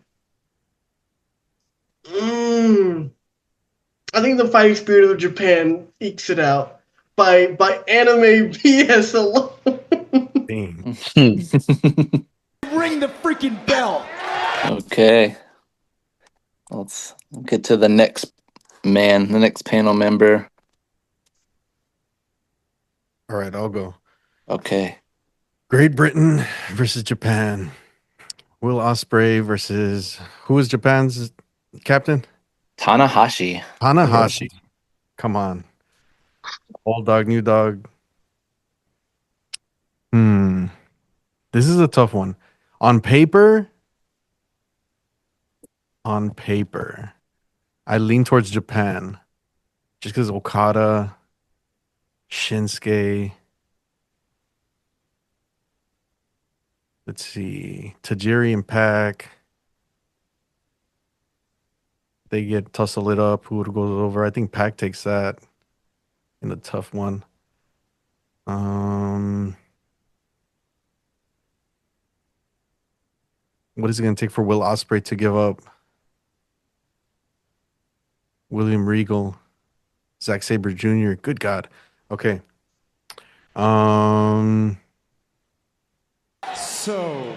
D: I think the fighting spirit of Japan ekes it out by anime BS alone.
C: Dang.
F: Ring the freaking bell.
A: Okay. Let's get to the next panel member.
C: All right, I'll go.
A: Okay.
C: Great Britain versus Japan. Will Ospreay versus who is Japan's captain?
A: Tanahashi.
C: Tanahashi. Come on. Old dog, new dog. This is a tough one. On paper, I lean towards Japan. Just because Okada, Shinsuke. Let's see. Tajiri and Pac. They get tussle it up. Who goes over? I think Pac takes that in a tough one. What is it going to take for Will Ospreay to give up? William Regal, Zack Sabre Jr. Good God. Okay.
F: So,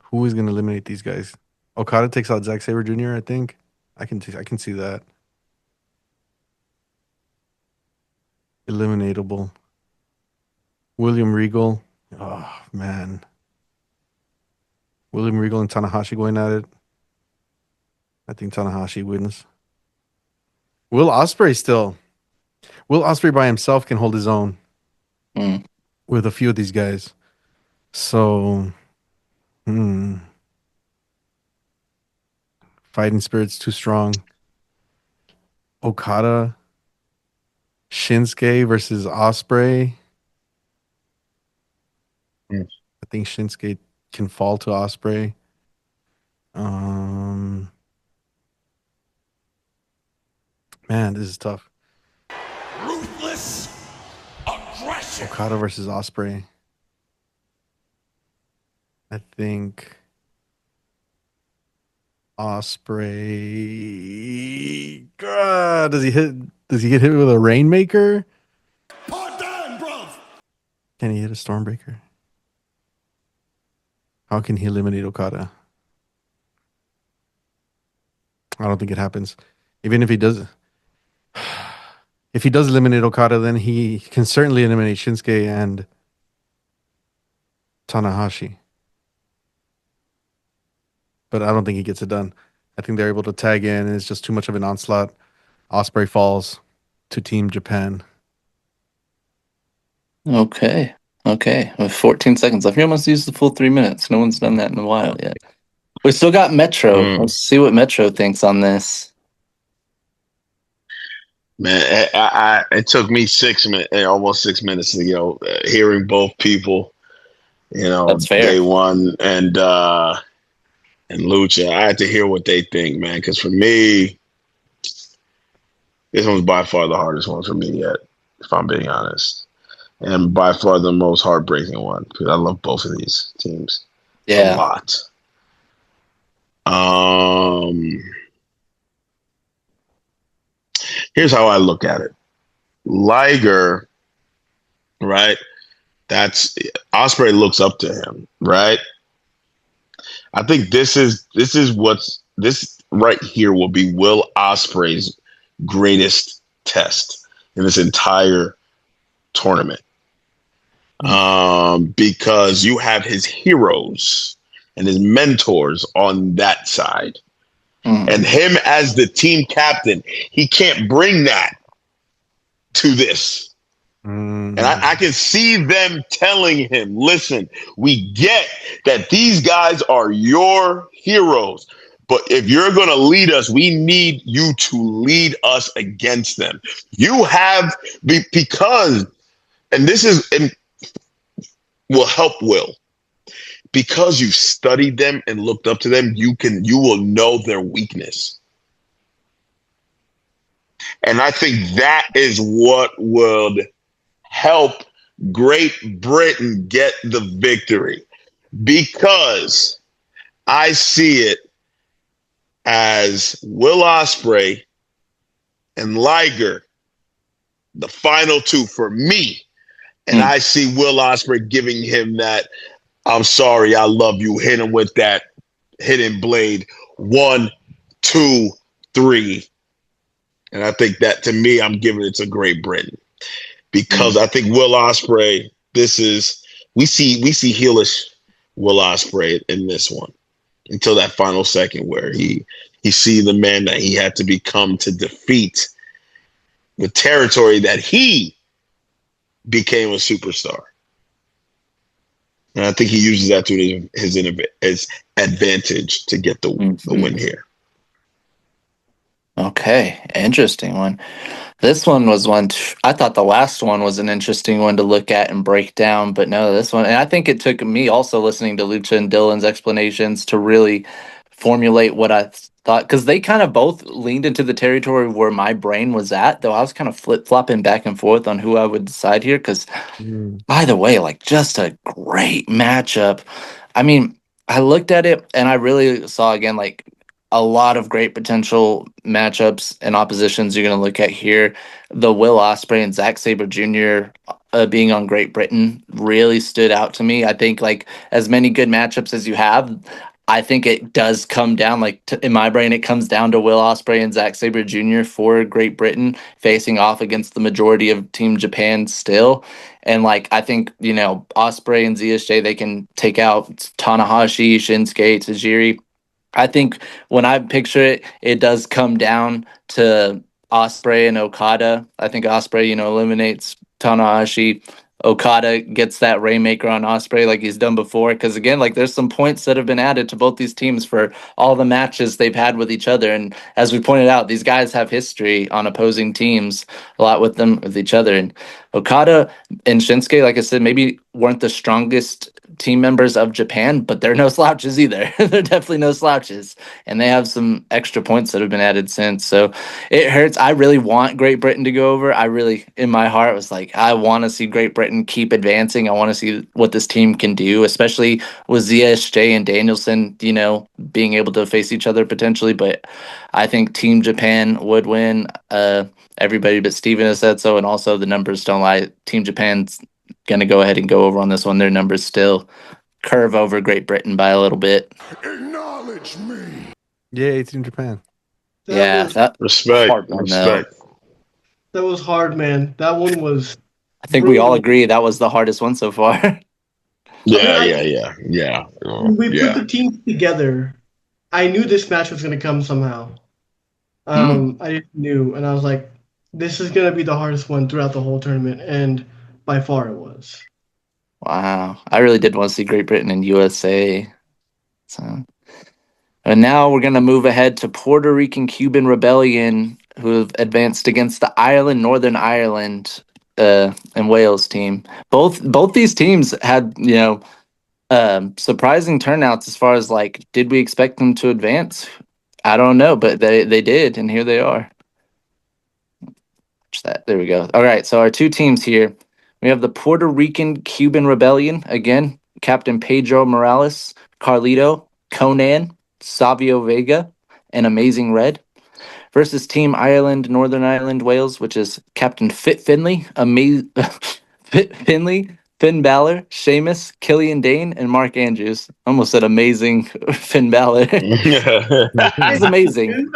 C: Who is going to eliminate these guys? Okada takes out Zack Sabre Jr. I think. I can see that. Eliminatable. William Regal. Oh man. William Regal and Tanahashi going at it. I think Tanahashi wins. Will Ospreay still. Will Ospreay by himself can hold his own with a few of these guys. So, fighting spirit's too strong. Okada, Shinsuke versus Ospreay. I think Shinsuke can fall to Ospreay. Man, this is tough.
F: ruthless aggression.
C: Okada versus Ospreay. I think Ospreay. God, does he get hit with a Rainmaker?
F: Pardon, bruv.
C: Can he hit a Stormbreaker? How can he eliminate Okada? I don't think it happens. Even if he does, eliminate Okada, then he can certainly eliminate Shinsuke and Tanahashi. But I don't think he gets it done. I think they're able to tag in, and it's just too much of an onslaught. Ospreay falls to Team Japan.
A: Okay. With 14 seconds left. You almost used the full 3 minutes. No one's done that in a while yet. We still got Metro. Let's see what Metro thinks on this.
B: Man, it took me 6 minutes, almost 6 minutes to hearing both people.
A: That's fair.
B: Day one and Lucha. I had to hear what they think, man. Because for me, this one's by far the hardest one for me yet, if I'm being honest, and by far the most heartbreaking one because I love both of these teams a lot. Here's how I look at it. Liger, right? That's Ospreay looks up to him, right? I think this right here will be Will Ospreay's greatest test in this entire tournament. Because you have his heroes and his mentors on that side. And him as the team captain, he can't bring that to this. And I can see them telling him, listen, we get that these guys are your heroes, but if you're going to lead us, we need you to lead us against them. You have, because, and this is, and will help Will. Because you've studied them and looked up to them, you will know their weakness. And I think that is what would help Great Britain get the victory. Because I see it as Will Ospreay and Liger, the final two for me. And I see Will Ospreay giving him that, I'm sorry, I love you, hit him with that hidden blade. 1, 2, 3. And I think that, to me, I'm giving it to Great Britain. Because I think Will Ospreay, we see heelish Will Ospreay in this one until that final second where he see the man that he had to become to defeat the territory that he became a superstar. And I think he uses that to his advantage to get the win here.
A: Okay, interesting one. This one was one I thought the last one was an interesting one to look at and break down, but no, this one, and I think it took me also listening to Lucha and Dylan's explanations to really formulate what I thought, because they kind of both leaned into the territory where my brain was at, though I was kind of flip-flopping back and forth on who I would decide here, because by the way, like, just a great matchup. I mean, I looked at it and I really saw, again, like, a lot of great potential matchups and oppositions you're going to look at here. The Will Ospreay and Zack Sabre Jr. Being on Great Britain really stood out to me. I think, like, as many good matchups as you have, I think it does come down, like, in my brain, it comes down to Will Ospreay and Zack Sabre Jr. for Great Britain facing off against the majority of Team Japan still. And, like, I think, Ospreay and ZSJ, they can take out Tanahashi, Shinsuke, Tajiri. I think when I picture it, it does come down to Ospreay and Okada. I think Ospreay, eliminates Tanahashi. Okada gets that Rainmaker on Ospreay like he's done before. Because, again, like, there's some points that have been added to both these teams for all the matches they've had with each other. And as we pointed out, these guys have history on opposing teams, a lot with each other. And Okada and Shinsuke, like I said, maybe weren't the strongest team members of Japan, but they're no slouches either. They're definitely no slouches. And they have some extra points that have been added since. So it hurts. I really want Great Britain to go over. I really, in my heart, was like, I want to see Great Britain keep advancing. I want to see what this team can do, especially with ZSJ and Danielson, being able to face each other potentially. But I think Team Japan would win. Everybody but Steven has said so, and also the numbers don't lie. Team Japan's going to go ahead and go over on this one. Their numbers still curve over Great Britain by a little bit.
F: Acknowledge me.
C: Yay, Team Japan.
A: That
B: Respect.
A: hard one,
B: Respect.
D: That was hard, man. That one was.
A: I think we all agree that was the hardest one so far.
B: Yeah.
D: When we put the teams together, I knew this match was going to come somehow. I just knew, and I was like, this is going to be the hardest one throughout the whole tournament, and by far it was.
A: Wow. I really did want to see Great Britain and USA. So, and now we're going to move ahead to Puerto Rican Cuban Rebellion, who have advanced against the Northern Ireland and Wales team. Both these teams had, surprising turnouts as far as, like, did we expect them to advance? I don't know, but they did, and here they are. Watch that. There we go. All right, so our two teams here. We have the Puerto Rican Cuban Rebellion, again, Captain Pedro Morales, Carlito, Conan, Savio Vega, and Amazing Red, versus Team Ireland, Northern Ireland, Wales, which is Captain Fit Finley, Fit Finley, Finn Balor, Sheamus, Killian Dane, and Mark Andrews. Almost said Amazing Finn Balor. He's amazing.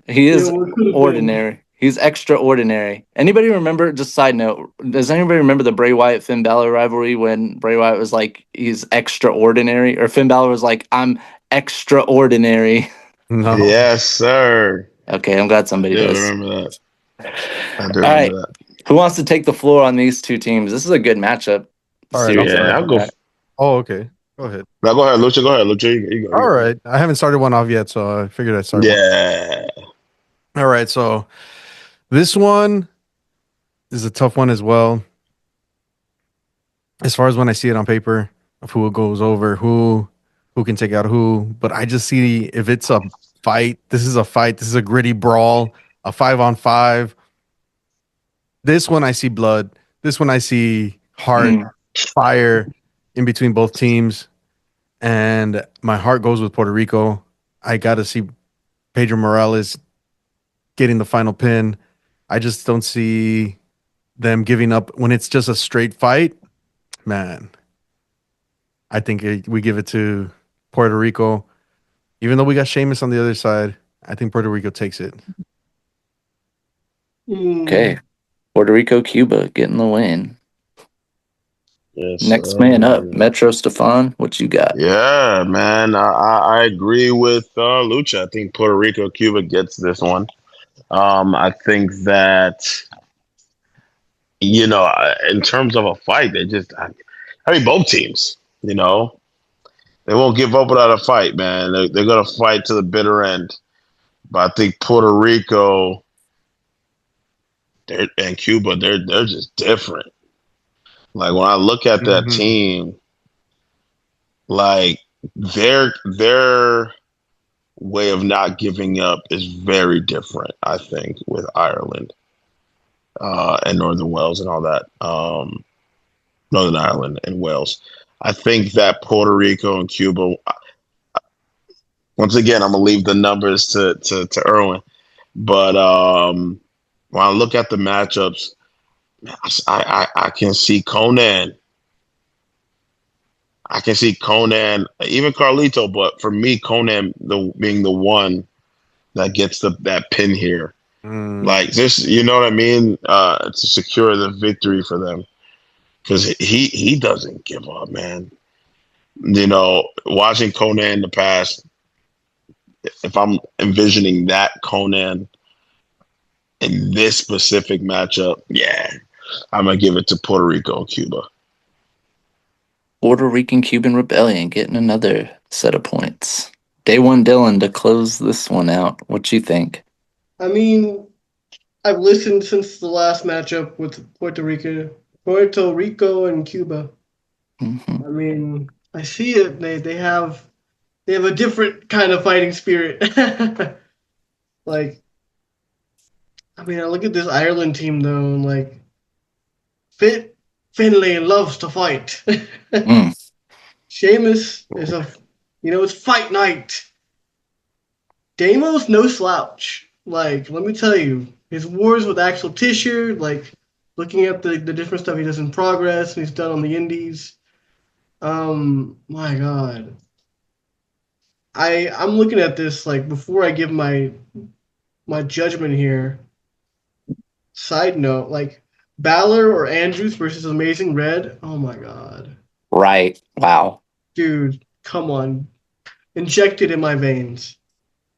A: He is ordinary. He's extraordinary. Anybody remember, just side note, does anybody remember the Bray Wyatt Finn Balor rivalry when Bray Wyatt was like, he's extraordinary? Or Finn Balor was like, I'm extraordinary.
C: No.
B: Yes, sir.
A: Okay, I'm glad somebody does.
B: I remember that.
A: All right. Who wants to take the floor on these two teams? This is a good matchup.
C: All right,
B: I'll go.
C: Oh, okay. Go ahead.
B: No, go ahead, Lucha. Go ahead, Lucha. You go.
C: All right. I haven't started one off yet, so I figured I'd start
B: Yeah.
C: one. All right, so this one is a tough one as well. As far as when I see it on paper of who goes over, who can take out who, but I just see if it's a fight, this is a fight, this is a gritty brawl, a 5-on-5. This one I see blood. This one I see heart, fire in between both teams. And my heart goes with Puerto Rico. I got to see Pedro Morales getting the final pin. I just don't see them giving up when it's just a straight fight. Man, I think we give it to Puerto Rico. Even though we got Sheamus on the other side, I think Puerto Rico takes it.
A: Okay. Puerto Rico, Cuba getting the win.
B: Yes,
A: Next man up, Metro Stephon. What you got?
B: Yeah, man. I agree with Lucha. I think Puerto Rico, Cuba gets this one. I think that, in terms of a fight, I mean, both teams, they won't give up without a fight, man. They're going to fight to the bitter end. But I think Puerto Rico and Cuba, they're just different. Like when I look at that team, like their way of not giving up is very different, I think, with Ireland and Northern Wales and all that. Northern Ireland and Wales. I think that Puerto Rico and Cuba, once again, I'm gonna leave the numbers to Irwin. But when I look at the matchups, I can see Conan. I can see Conan, even Carlito, but for me, Conan being the one that gets that pin here. Like this, you know what I mean? To secure the victory for them. Because he doesn't give up, man. Watching Conan in the past, if I'm envisioning that Conan in this specific matchup, yeah, I'm going to give it to Puerto Rico and Cuba.
A: Puerto Rican-Cuban Rebellion getting another set of points. Day one, Dylan, to close this one out. What you think?
D: I mean, I've listened since the last matchup with Puerto Rico and Cuba.
A: Mm-hmm.
D: I mean, I see it. They have a different kind of fighting spirit. Like, I mean, I look at this Ireland team though, and like, Finlay loves to fight. Sheamus is it's fight night. Damo's no slouch. Like, let me tell you, his wars with Axel Tischer, like, looking at the different stuff he does in Progress and he's done on the Indies. My God. I'm looking at this, like, before I give my judgment here. Side note, like, Balor or Andrews versus Amazing Red. Oh my God.
A: Right. Wow.
D: Dude, come on. Inject it in my veins.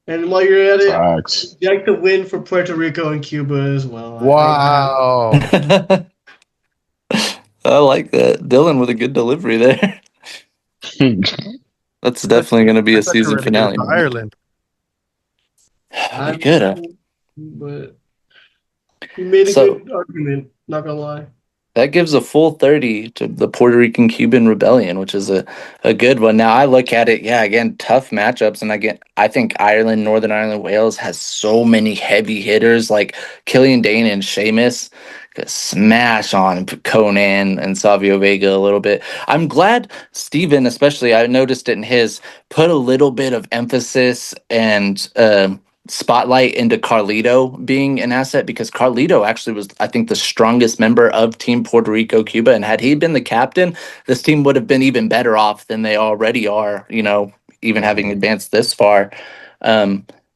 D: And while you're at it, inject the win for Puerto Rico and Cuba as well.
C: Wow.
A: I like that. Dylan with a good delivery there. That's definitely going to be a season finale.
C: Ireland.
A: Be good.
D: But you made a good argument, not going to lie.
A: That gives a full 30 to the Puerto Rican-Cuban Rebellion, which is a good one. Now, I look at it, again, tough matchups. And I think Ireland, Northern Ireland, Wales has so many heavy hitters like Killian Dane and Sheamus. Smash on Conan and Savio Vega a little bit. I'm glad Steven, especially, I noticed it in his, put a little bit of emphasis and spotlight into Carlito being an asset, because Carlito actually was, I think, the strongest member of Team Puerto Rico Cuba, and had he been the captain, this team would have been even better off than they already are, even having advanced this far.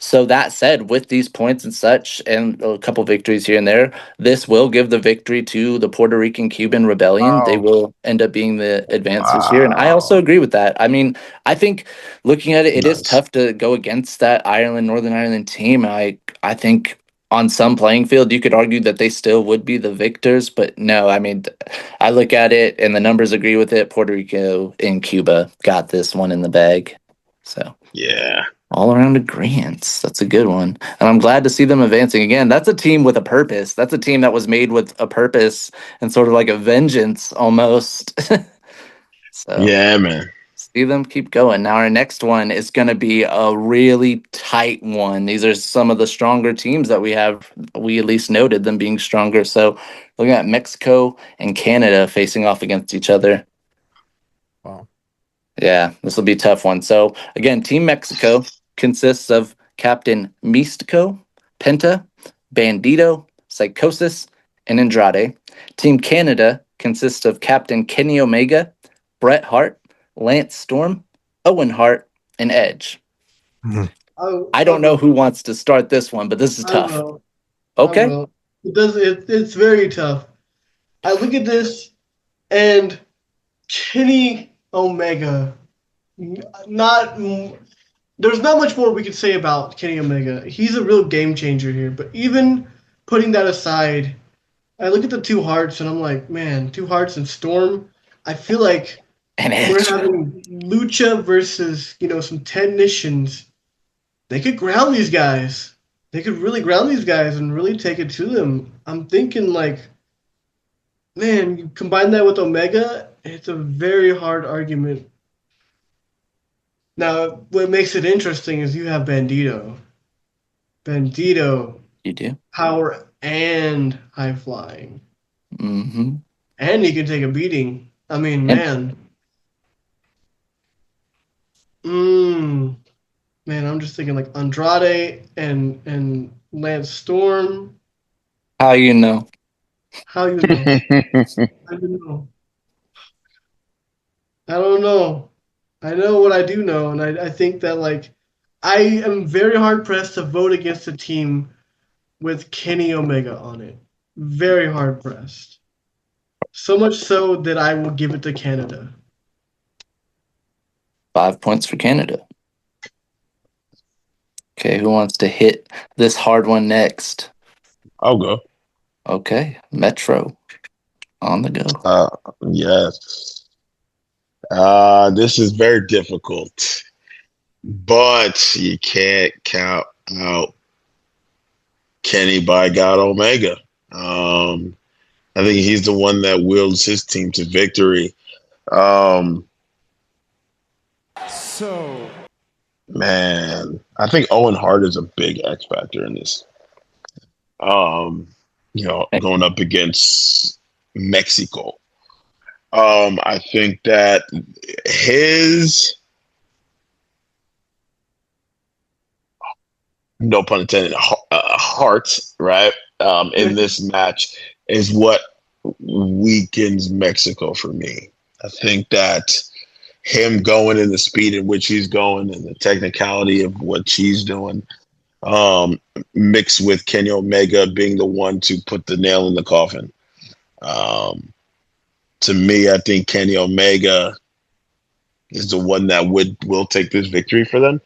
A: So that said, with these points and such, and a couple victories here and there, this will give the victory to the Puerto Rican-Cuban Rebellion. Wow. They will end up being the advances here. And I also agree with that. I mean, I think looking at it, it is tough to go against that Northern Ireland team. I think on some playing field, you could argue that they still would be the victors. But no, I mean, I look at it and the numbers agree with it. Puerto Rico and Cuba got this one in the bag. So,
B: yeah.
A: All around agreement. That's a good one. And I'm glad to see them advancing again. That's a team with a purpose. That's a team that was made with a purpose and sort of like a vengeance almost. So
B: yeah, man.
A: See them keep going. Now our next one is going to be a really tight one. These are some of the stronger teams that we have. We at least noted them being stronger. So looking at Mexico and Canada facing off against each other.
C: Wow.
A: Yeah, this will be a tough one. So again, Team Mexico consists of Captain Místico, Penta, Bandito, Psychosis, and Andrade. Team Canada consists of Captain Kenny Omega, Bret Hart, Lance Storm, Owen Hart, and Edge. I don't know who wants to start this one, but this is tough. Okay.
D: It's very tough. I look at this and Kenny Omega. There's not much more we could say about Kenny Omega. He's a real game changer here. But even putting that aside, I look at the two Hearts and I'm like, man, two Hearts and Storm. I feel like we're having Lucha versus some technicians. They could ground these guys. They could really ground these guys and really take it to them. I'm thinking like, man, you combine that with Omega, it's a very hard argument. Now, what makes it interesting is you have Bandito. Bandito.
A: You do.
D: Power and high flying.
A: Mm-hmm.
D: And he can take a beating. I mean, man. Man, I'm just thinking like Andrade and Lance Storm.
A: How you know?
D: How you know? I don't know. I don't know. I know what I do know, and I think that like I am very hard pressed to vote against a team with Kenny Omega on it. Very hard pressed. So much so that I will give it to Canada.
A: 5 points for Canada. Okay, who wants to hit this hard one next?
B: I'll go.
A: Okay, Metro. On the go.
B: Yes. This is very difficult, but you can't count out Kenny by God Omega. I think he's the one that wields his team to victory. Man, I think Owen Hart is a big X factor in this. Going up against Mexico. I think that his, no pun intended, heart, right, in this match is what weakens Mexico for me. I think that him going in the speed in which he's going and the technicality of what she's doing, mixed with Kenny Omega being the one to put the nail in the coffin. To me, I think Kenny Omega is the one that will take this victory for them.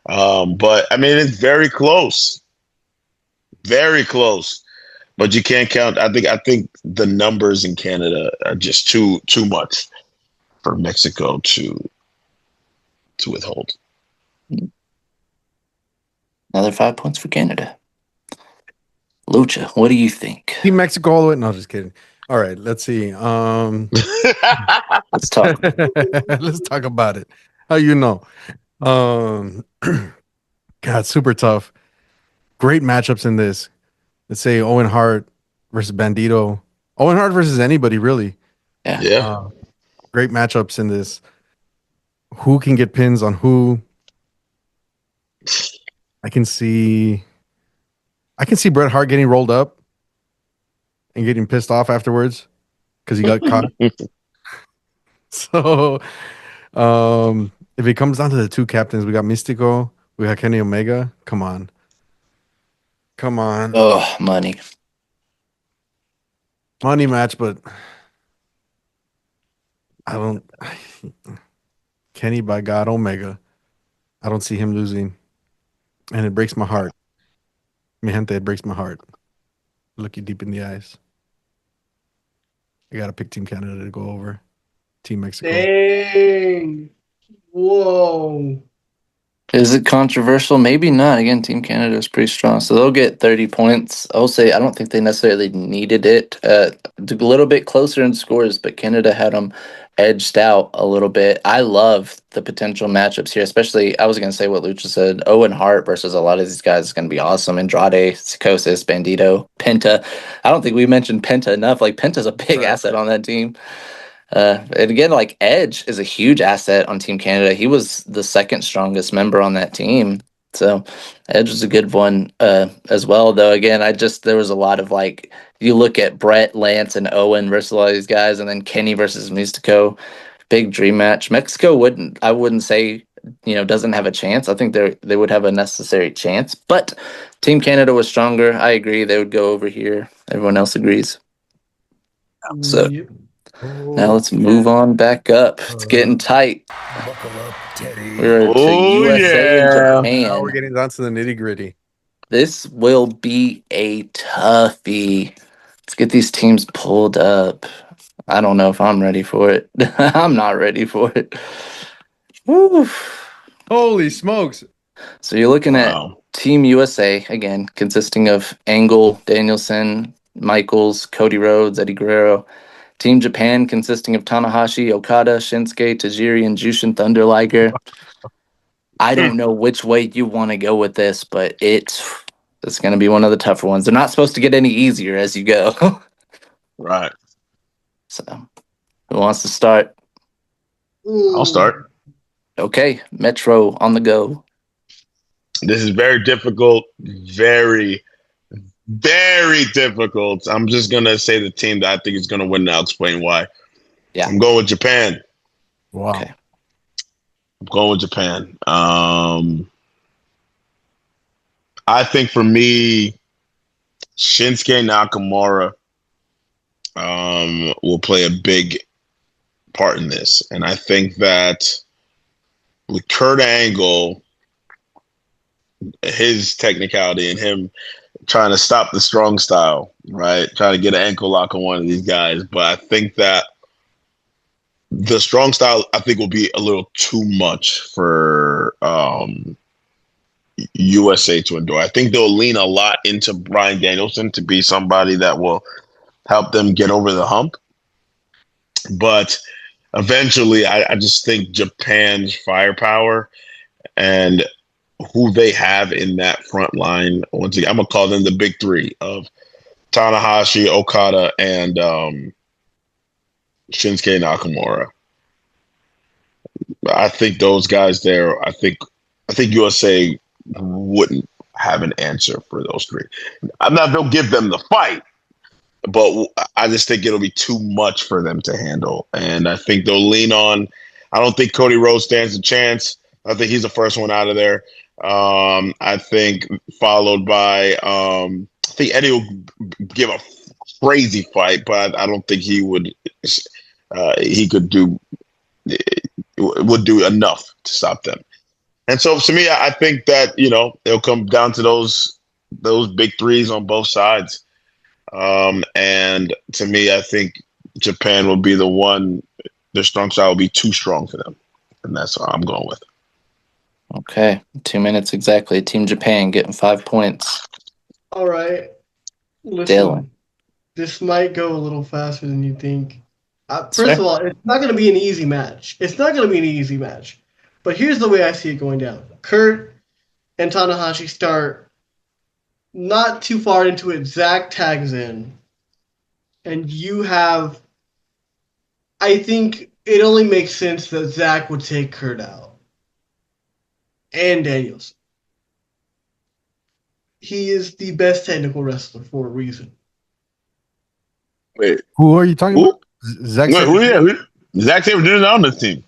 B: But I mean, it's very close, very close. But you can't count. I think the numbers in Canada are just too much for Mexico to withhold.
A: Another 5 points for Canada. Lucha, what do you think?
C: Team Mexico all the way. No, just kidding. All right, let's see.
A: Let's talk.
C: Let's talk about it. How you know? God, super tough. Great matchups in this. Let's say Owen Hart versus Bandito. Owen Hart versus anybody, really.
A: Yeah.
C: Great matchups in this. Who can get pins on who? I can see Bret Hart getting rolled up and getting pissed off afterwards because he got caught. So, if it comes down to the two captains, we got Mystico, we got Kenny Omega. Come on.
A: Oh, money
C: match, but I don't. Kenny by God Omega. I don't see him losing, and it breaks my heart. Mi gente, it breaks my heart. Look you deep in the eyes. I gotta pick Team Canada to go over Team Mexico.
D: Dang. Whoa.
A: Is it controversial? Maybe not. Again, Team Canada is pretty strong, so they'll get 30 points. I'll say I don't think they necessarily needed it. A little bit closer in scores, but Canada had them edged out a little bit. I love the potential matchups here, especially, I was going to say what Lucha said, Owen Hart versus a lot of these guys is going to be awesome. Andrade, Psychosis, Bandito, Penta. I don't think we mentioned Penta enough. Like, Penta's a big asset on that team. And again, like, Edge is a huge asset on Team Canada. He was the second strongest member on that team. So Edge was a good one as well, though. Again, there was a lot of like, you look at Brett, Lance, and Owen versus a lot of these guys, and then Kenny versus Mystico, big dream match. Mexico I wouldn't say, doesn't have a chance. I think they would have a necessary chance, but Team Canada was stronger. I agree. They would go over here. Everyone else agrees. So
D: Yep.
A: now let's move on back up. It's getting tight.
H: Buckle up, Teddy.
A: We're to
B: Oh,
A: USA and
B: yeah.
C: Now
A: Japan.
C: we're getting down to the nitty-gritty.
A: This will be a toughie. Let's get these teams pulled up. I don't know if I'm ready for it. I'm not ready for it. Woo.
C: Holy smokes.
A: So you're looking at
B: Wow.
A: Team USA, again, consisting of Angle, Danielson, Michaels, Cody Rhodes, Eddie Guerrero. Team Japan, consisting of Tanahashi, Okada, Shinsuke, Tajiri, and Jushin Thunder Liger. I don't know which way you want to go with this, but it's going to be one of the tougher ones. They're not supposed to get any easier as you go.
B: Right.
A: So, who wants to start?
B: I'll start.
A: Okay, Metro on the go.
B: This is very difficult. Very, very difficult. I'm just going to say the team that I think is going to win, and I'll explain why.
A: Yeah.
B: I'm going with Japan.
C: Wow.
A: Okay.
B: I'm going with Japan. I think for me, Shinsuke Nakamura will play a big part in this. And I think that with Kurt Angle, his technicality and him trying to stop the strong style, right? Trying to get an ankle lock on one of these guys. But I think that the strong style, I think, will be a little too much for USA to endure. I think they'll lean a lot into Bryan Danielson to be somebody that will help them get over the hump. But eventually, I just think Japan's firepower and who they have in that front line, once again, I'm going to call them the big three of Tanahashi, Okada, and Shinsuke Nakamura. I think those guys there, I think USA wouldn't have an answer for those three. I'm not going to give them the fight, but I just think it'll be too much for them to handle. And I think they'll lean on, I don't think Cody Rhodes stands a chance. I think he's the first one out of there. I think followed by, I think Eddie will give a crazy fight, but I don't think he would, would do enough to stop them. And so to me, I think that, it'll come down to those big threes on both sides. And to me, I think Japan will be the one, their strong style will be too strong for them. And that's what I'm going with.
A: Okay, 2 minutes exactly. Team Japan getting 5 points.
D: All right. Listen,
A: Dylan.
D: this might go a little faster than you think. First of all, it's not going to be an easy match. But here's the way I see it going down. Kurt and Tanahashi start not too far into it. Zack tags in. And you have... I think it only makes sense that Zack would take Kurt out. And Daniels. He is the best technical wrestler for a reason.
B: Wait,
C: Who are you talking
B: who?
C: about? Zack
B: Wait, who? Zack Sabre Jr. is on this team.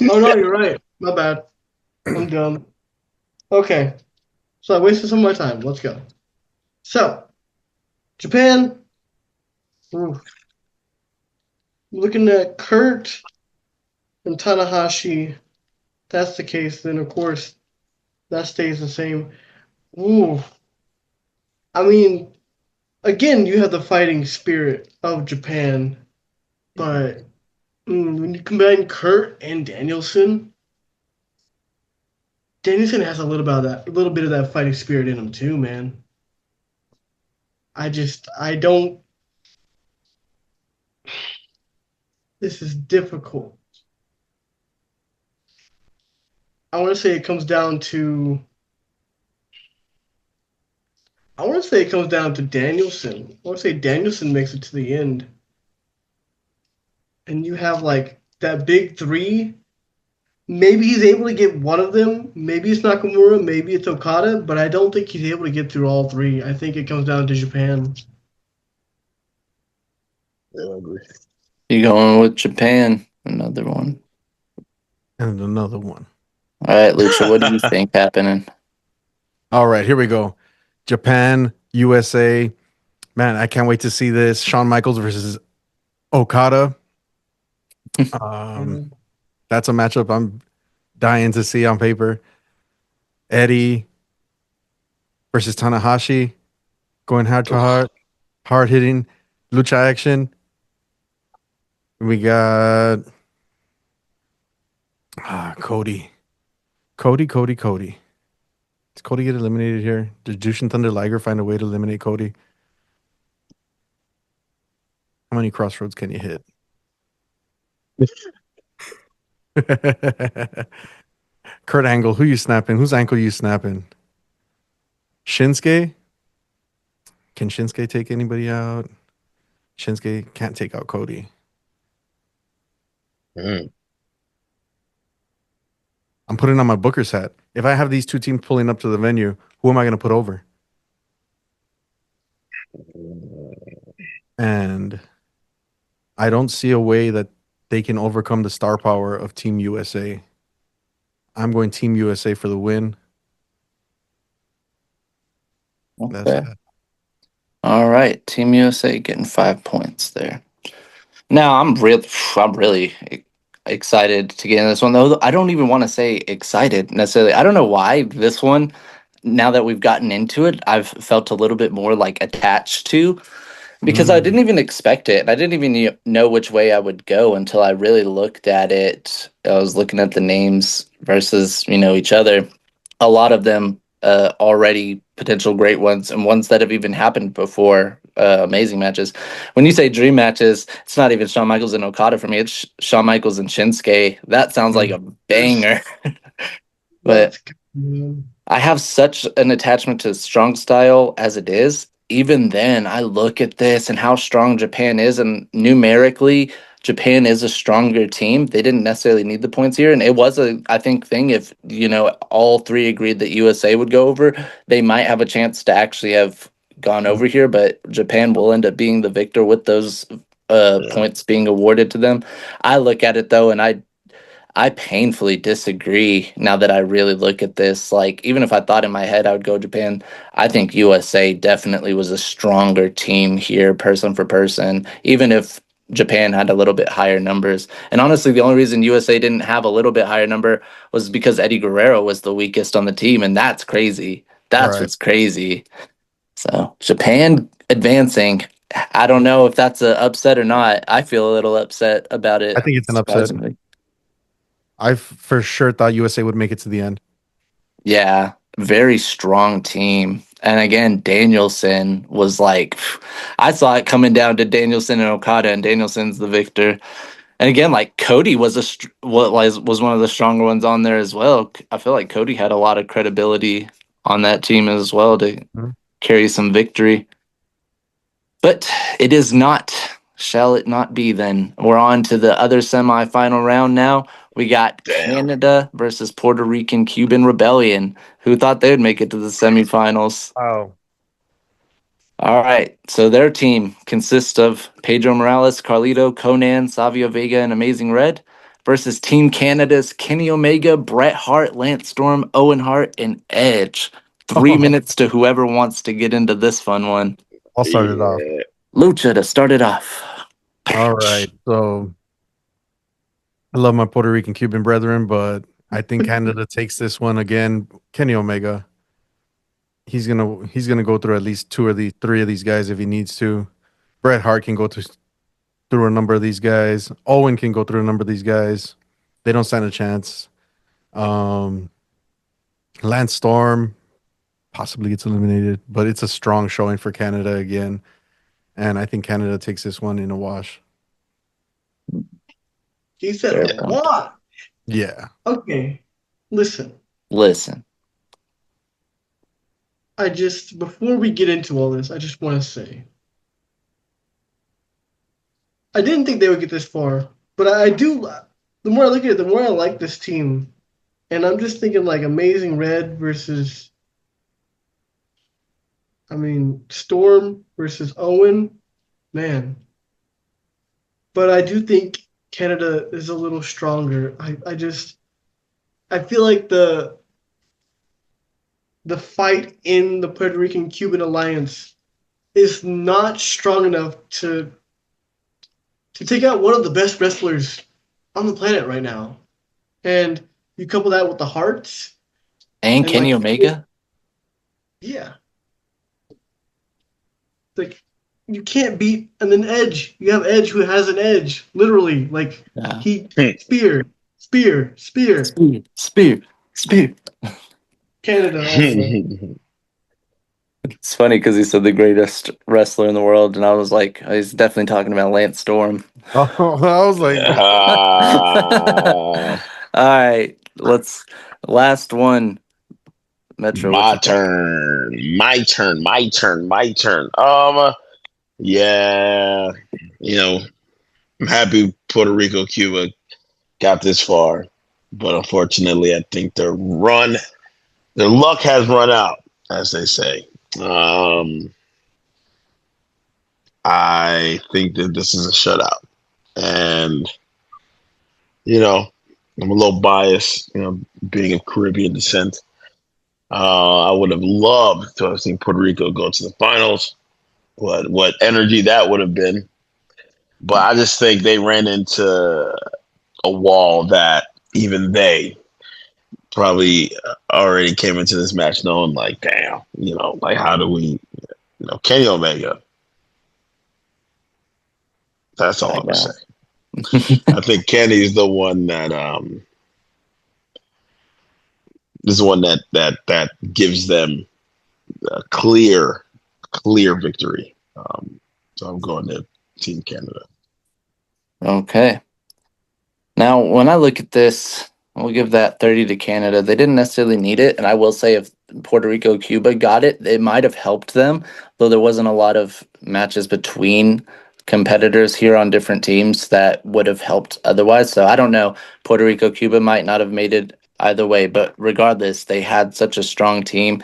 D: Oh, no, you're right. My bad. I'm dumb. Okay. So I wasted some of my time. Let's go. So, Japan. Ooh. Looking at Kurt and Tanahashi. That's the case. Then, of course, that stays the same. Ooh. I mean, again, you have the fighting spirit of Japan. But when you combine Kurt and Danielson, Danielson has a little bit of that fighting spirit in him too, man. I don't. This is difficult. I want to say it comes down to Danielson. I want to say Danielson makes it to the end. And you have like that big three Maybe he's able to get one of them. Maybe it's Nakamura. Maybe it's Okada. But I don't think he's able to get through all three. I think it comes down to Japan.
B: Yeah, I agree.
A: You going with Japan? Another one.
C: And another one.
A: All right, Lucha, what do you think happening?
C: All right, here we go. Japan, USA. Man, I can't wait to see this. Shawn Michaels versus Okada. That's a matchup I'm dying to see on paper. Eddie versus Tanahashi. Going heart to heart. Hard hitting. Lucha action. We got Cody. Cody. Does Cody get eliminated here? Does Jushin Thunder Liger find a way to eliminate Cody? How many crossroads can you hit? Kurt Angle, who you snapping? Whose ankle you snapping? Shinsuke? Can Shinsuke take anybody out? Shinsuke can't take out Cody.
B: Mm.
C: I'm putting on my Booker's hat. If I have these two teams pulling up to the venue, who am I going to put over? And I don't see a way that they can overcome the star power of Team USA. I'm going Team USA for the win. That's
A: Okay.
C: that.
A: All right, Team USA getting 5 points there. Now I'm really excited to get in this one. Though I don't even want to say excited necessarily. I don't know why this one. Now that we've gotten into it, I've felt a little bit more like attached to because I didn't even expect it. I didn't even know which way I would go until I really looked at it. I was looking at the names versus each other. A lot of them already potential great ones and ones that have even happened before. Amazing matches. When you say dream matches, it's not even Shawn Michaels and Okada for me. It's Shawn Michaels and Shinsuke. That sounds like a banger. But I have such an attachment to strong style as it is. Even then, I look at this and how strong Japan is, and numerically, Japan is a stronger team. They didn't necessarily need the points here, and it was I think thing. If all three agreed that USA would go over, they might have a chance to actually have gone over here. But Japan will end up being the victor with those points being awarded to them. I look at it though, and I painfully disagree now that I really look at this. Like, even if I thought in my head I would go Japan, I think USA definitely was a stronger team here, person for person, even if Japan had a little bit higher numbers. And honestly, the only reason USA didn't have a little bit higher number was because Eddie Guerrero was the weakest on the team, and that's crazy. That's
C: Right.
A: what's crazy. So, Japan advancing. I don't know if that's an upset or not. I feel a little upset about it,
C: I think it's an upset.
A: surprisingly.
C: I for sure thought USA would make it to the end.
A: Yeah, very strong team. And again, Danielson was like, I saw it coming down to Danielson and Okada, and Danielson's the victor. And again, like Cody was was one of the stronger ones on there as well. I feel like Cody had a lot of credibility on that team as well to carry some victory. But it is not. Shall it not be then? We're on to the other semifinal round now. We got Canada versus Puerto Rican Cuban Rebellion. Who thought they would make it to the semifinals?
C: Oh.
A: All right. So their team consists of Pedro Morales, Carlito, Conan, Savio Vega, and Amazing Red versus Team Canada's Kenny Omega, Bret Hart, Lance Storm, Owen Hart, and Edge. 3 minutes to whoever wants to get into this fun one.
C: I'll start it off.
A: Lucha to start it off.
C: All right. So I love my Puerto Rican Cuban brethren, but I think Canada takes this one again. Kenny Omega. He's gonna go through at least three of these guys if he needs to. Bret Hart can go through a number of these guys. Owen can go through a number of these guys. They don't stand a chance. Lance Storm possibly gets eliminated, but it's a strong showing for Canada again. And I think Canada takes this one in a wash.
D: He said, "What?"
C: Yeah.
D: Okay, listen. Before we get into all this, I just want to say, I didn't think they would get this far, but I do. the more I look at it, the more I like this team. And I'm just thinking like Amazing Red versus, Storm versus Owen. Man. But I do think Canada is a little stronger. I feel like the fight in the Puerto Rican Cuban alliance is not strong enough to take out one of the best wrestlers on the planet right now. And you couple that with the Hearts
A: And
D: and
A: Kenny Omega?
D: yeah. Like you can't beat and then Edge. You have Edge who has an edge, literally. Like
A: Yeah.
D: he spear.
A: Spear.
D: Canada also.
A: It's funny because he said the greatest wrestler in the world, and I was like, oh, he's definitely talking about Lance Storm.
C: Oh, I was like,
B: Ah,
A: All right, last one. Metro.
B: my
A: What you think?
B: turn. My turn. Yeah, I'm happy Puerto Rico, Cuba got this far, but unfortunately, I think their luck has run out, as they say. I think that this is a shutout, and I'm a little biased, being of Caribbean descent. I would have loved to have seen Puerto Rico go to the finals. What energy that would have been! But I just think they ran into a wall that even they probably already came into this match knowing, like, damn, like how do we, Kenny Omega. That's all
A: I
B: I'm gonna
A: know.
B: say. I think Kenny is the one that is the one that gives them a clear victory. So I'm going to Team Canada.
A: Okay. Now, when I look at this, we'll give that 30 to Canada. They didn't necessarily need it, and I will say if Puerto Rico, Cuba got it, it might have helped them, though there wasn't a lot of matches between competitors here on different teams that would have helped otherwise. So I don't know. Puerto Rico, Cuba might not have made it either way, but regardless, they had such a strong team.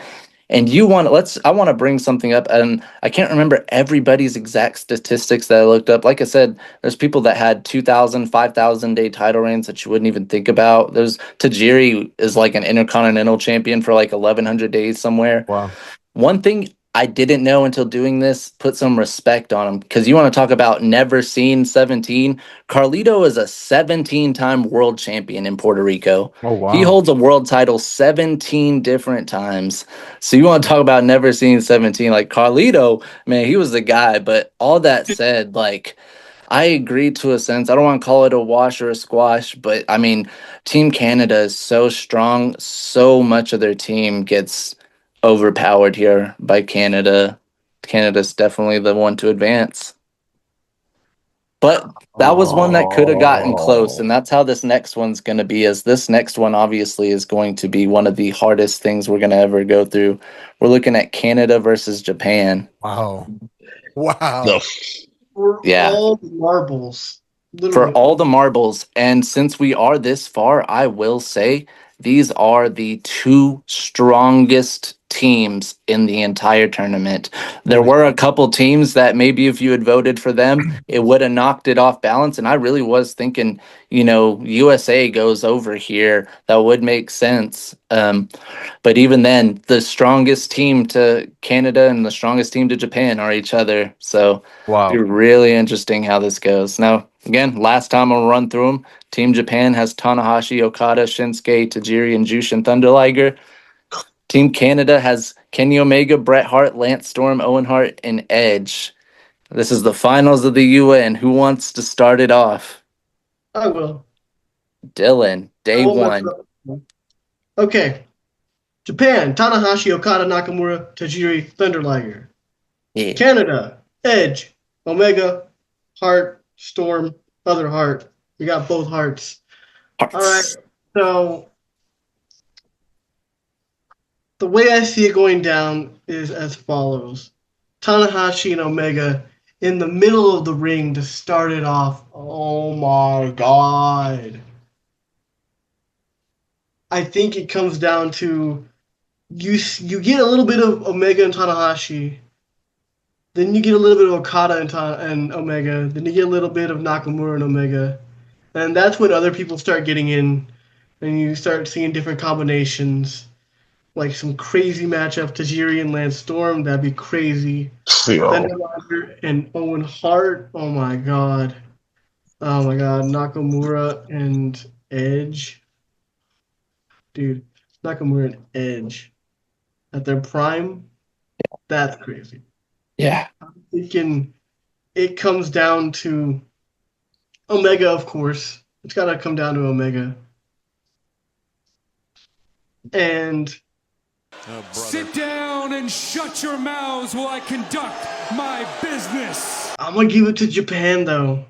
A: And I want to bring something up, and I can't remember everybody's exact statistics that I looked up. Like I said, there's people that had 2,000, 5,000 day title reigns that you wouldn't even think about. There's Tajiri is like an intercontinental champion for like 1,100 days somewhere.
C: wow.
A: One thing I didn't know until doing this, put some respect on him, because you want to talk about never seen 17. Carlito is a 17-time world champion in Puerto Rico.
C: Oh,
A: He
C: wow.
A: holds a world title 17 different times. So you want to talk about never seen 17. Like Carlito, man, he was the guy. But all that said, like, I agree to a sense. I don't want to call it a wash or a squash, but I mean, Team Canada is so strong. So much of their team gets overpowered here by Canada. Canada's definitely the one to advance. But that was one that could have gotten close, and that's how this next one's going to be, as this next one obviously is going to be one of the hardest things we're going to ever go through. We're looking at Canada versus Japan.
C: Wow. Wow.
B: The
D: For
A: Yeah.
D: all the marbles.
A: For
D: Literally.
A: all the marbles. And since we are this far, I will say these are the two strongest teams in the entire tournament. There were a couple teams that maybe if you had voted for them, it would have knocked it off balance. And I really was thinking, USA goes over here. That would make sense. But even then, the strongest team to Canada and the strongest team to Japan are each other. So
C: Wow.
A: it'll be really interesting how this goes. Now, again, last time I'll run through them. Team Japan has Tanahashi, Okada, Shinsuke, Tajiri, and Jushin Thunder Liger. Team Canada has Kenny Omega, Bret Hart, Lance Storm, Owen Hart, and Edge. This is the finals of the UN. Who wants to start it off?
D: I will.
A: Dylan, day
D: I won't mess
A: one.
D: up. Okay. Japan, Tanahashi, Okada, Nakamura, Tajiri, Thunder Liger.
A: Yeah.
D: Canada, Edge, Omega, Hart, Storm, other Hart. We got both Hearts.
A: Hearts.
D: All right. So the way I see it going down is as follows. Tanahashi and Omega in the middle of the ring to start it off. Oh my God. I think it comes down to you get a little bit of Omega and Tanahashi, then you get a little bit of Okada and Omega, then you get a little bit of Nakamura and Omega, and that's when other people start getting in, and you start seeing different combinations, like some crazy matchup, Tajiri and Lance Storm, that'd be crazy.
B: Yo.
D: Thunder Roger and Owen Hart, oh my god. Oh my god, Nakamura and Edge. Dude, Nakamura and Edge at their prime, that's crazy.
A: Yeah.
D: It comes down to Omega, of course. It's got to come down to Omega. And
E: Sit down and shut your mouths while I conduct my business.
D: I'm gonna give it to Japan, though.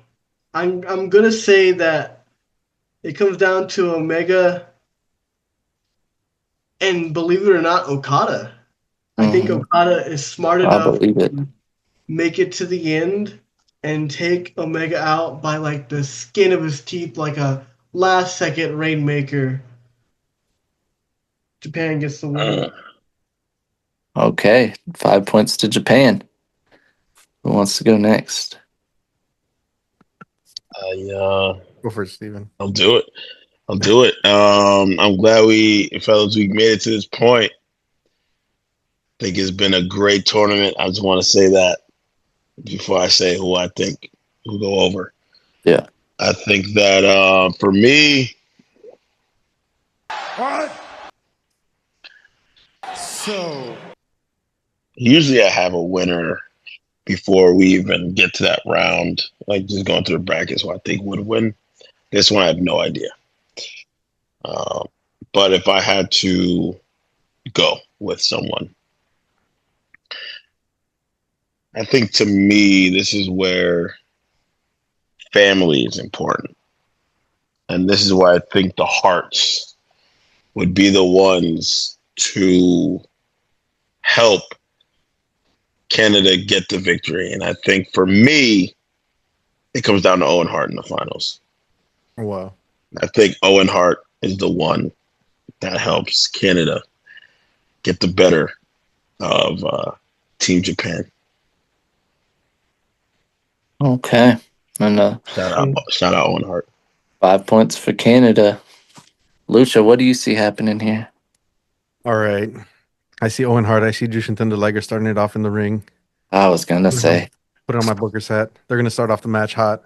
D: I'm gonna say that it comes down to Omega, and believe it or not, Okada. I think Okada is smart
A: I
D: enough
A: believe it.
D: to make it to the end and take Omega out by like the skin of his teeth, like a last second rainmaker. Japan gets the win.
A: Okay, 5 points to Japan. Who wants to go next?
B: I'll
C: Go for it, Steven.
B: do it. I'm glad fellas, we made it to this point. I think it's been a great tournament. I just want to say that before I say who I think will go over.
A: Yeah.
B: I think that for me,
F: What? So,
B: usually I have a winner before we even get to that round. Like just going through the brackets, who I think would win. This one I have no idea. But if I had to go with someone, I think to me, this is where family is important. And this is why I think the Hearts would be the ones to help Canada get the victory. And I think for me, it comes down to Owen Hart in the finals.
C: Wow.
B: I think Owen Hart is the one that helps Canada get the better of Team Japan.
A: Okay. And
B: Shout out Owen Hart.
A: 5 points for Canada. Lucha, what do you see happening here?
C: All right. I see Owen Hart. I see Jushin Thunder Liger starting it off in the ring.
A: I was gonna say.
C: Put it on my Booker's hat. They're going to start off the match hot.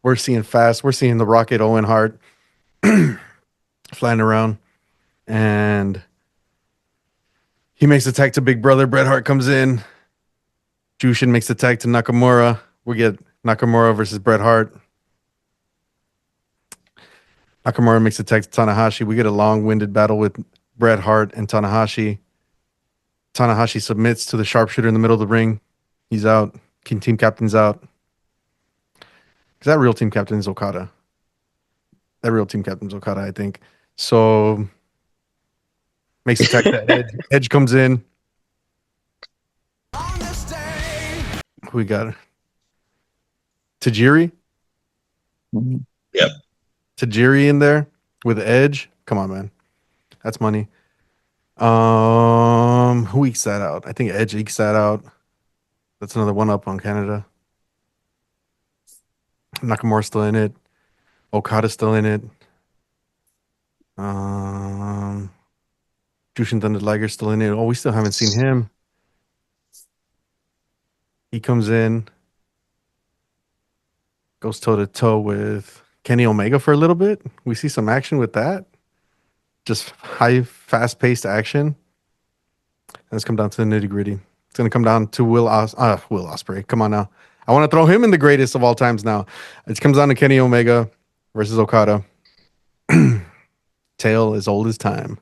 C: We're seeing fast. We're seeing the Rocket Owen Hart flying around. And he makes the tag to Big Brother. Bret Hart comes in. Jushin makes the tag to Nakamura. We get Nakamura versus Bret Hart. Nakamura makes the tag to Tanahashi. We get a long-winded battle with Bret Hart and Tanahashi. Tanahashi submits to the sharpshooter in the middle of the ring. He's out. Team captain's out. Because that real team captain is Okada. I think. So makes the tag to Edge. Edge comes in. Who we got? Tajiri?
B: Yep.
C: Tajiri in there with Edge. Come on, man. That's money. Who ekes that out? I think Edge ekes that out. That's another one up on Canada. Nakamura's still in it. Okada's still in it. Jushin Thunder Liger's still in it. Oh, we still haven't seen him. He comes in, goes toe to toe with Kenny Omega for a little bit. We see some action with that. Just high, fast-paced action. And it's come down to the nitty-gritty. It's going to come down to Will Ospreay. Come on now. I want to throw him in the greatest of all times now. It comes down to Kenny Omega versus Okada. Tale as old as time.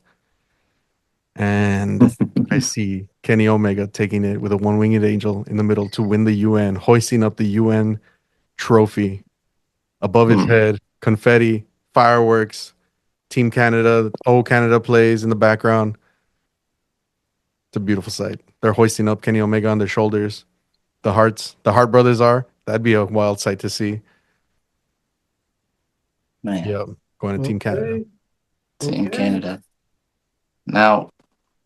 C: And I see Kenny Omega taking it with a one-winged angel in the middle to win the UN, hoisting up the UN trophy above his head, confetti, fireworks, Team Canada, old Canada plays in the background. It's a beautiful sight. They're hoisting up Kenny Omega on their shoulders. The Hart brothers are. That'd be a wild sight to see.
A: Man.
C: Yep, going to Team Canada.
A: Team Canada. Now,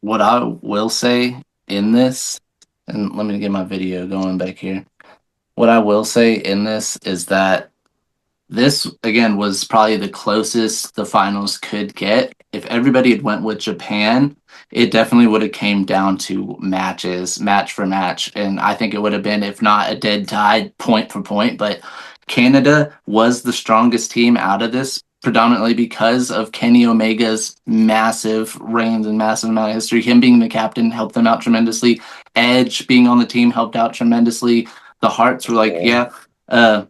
A: what I will say in this, and let me get my video going back here. What I will say in this is that this again was probably the closest the finals could get. If everybody had went with Japan, it definitely would have came down to matches, match for match, and I think it would have been, if not a dead tie, point for point. But Canada was the strongest team out of this, predominantly because of Kenny Omega's massive reigns and massive amount of history. Him being the captain helped them out tremendously. Edge being on the team helped out tremendously. The Hearts were like, yeah.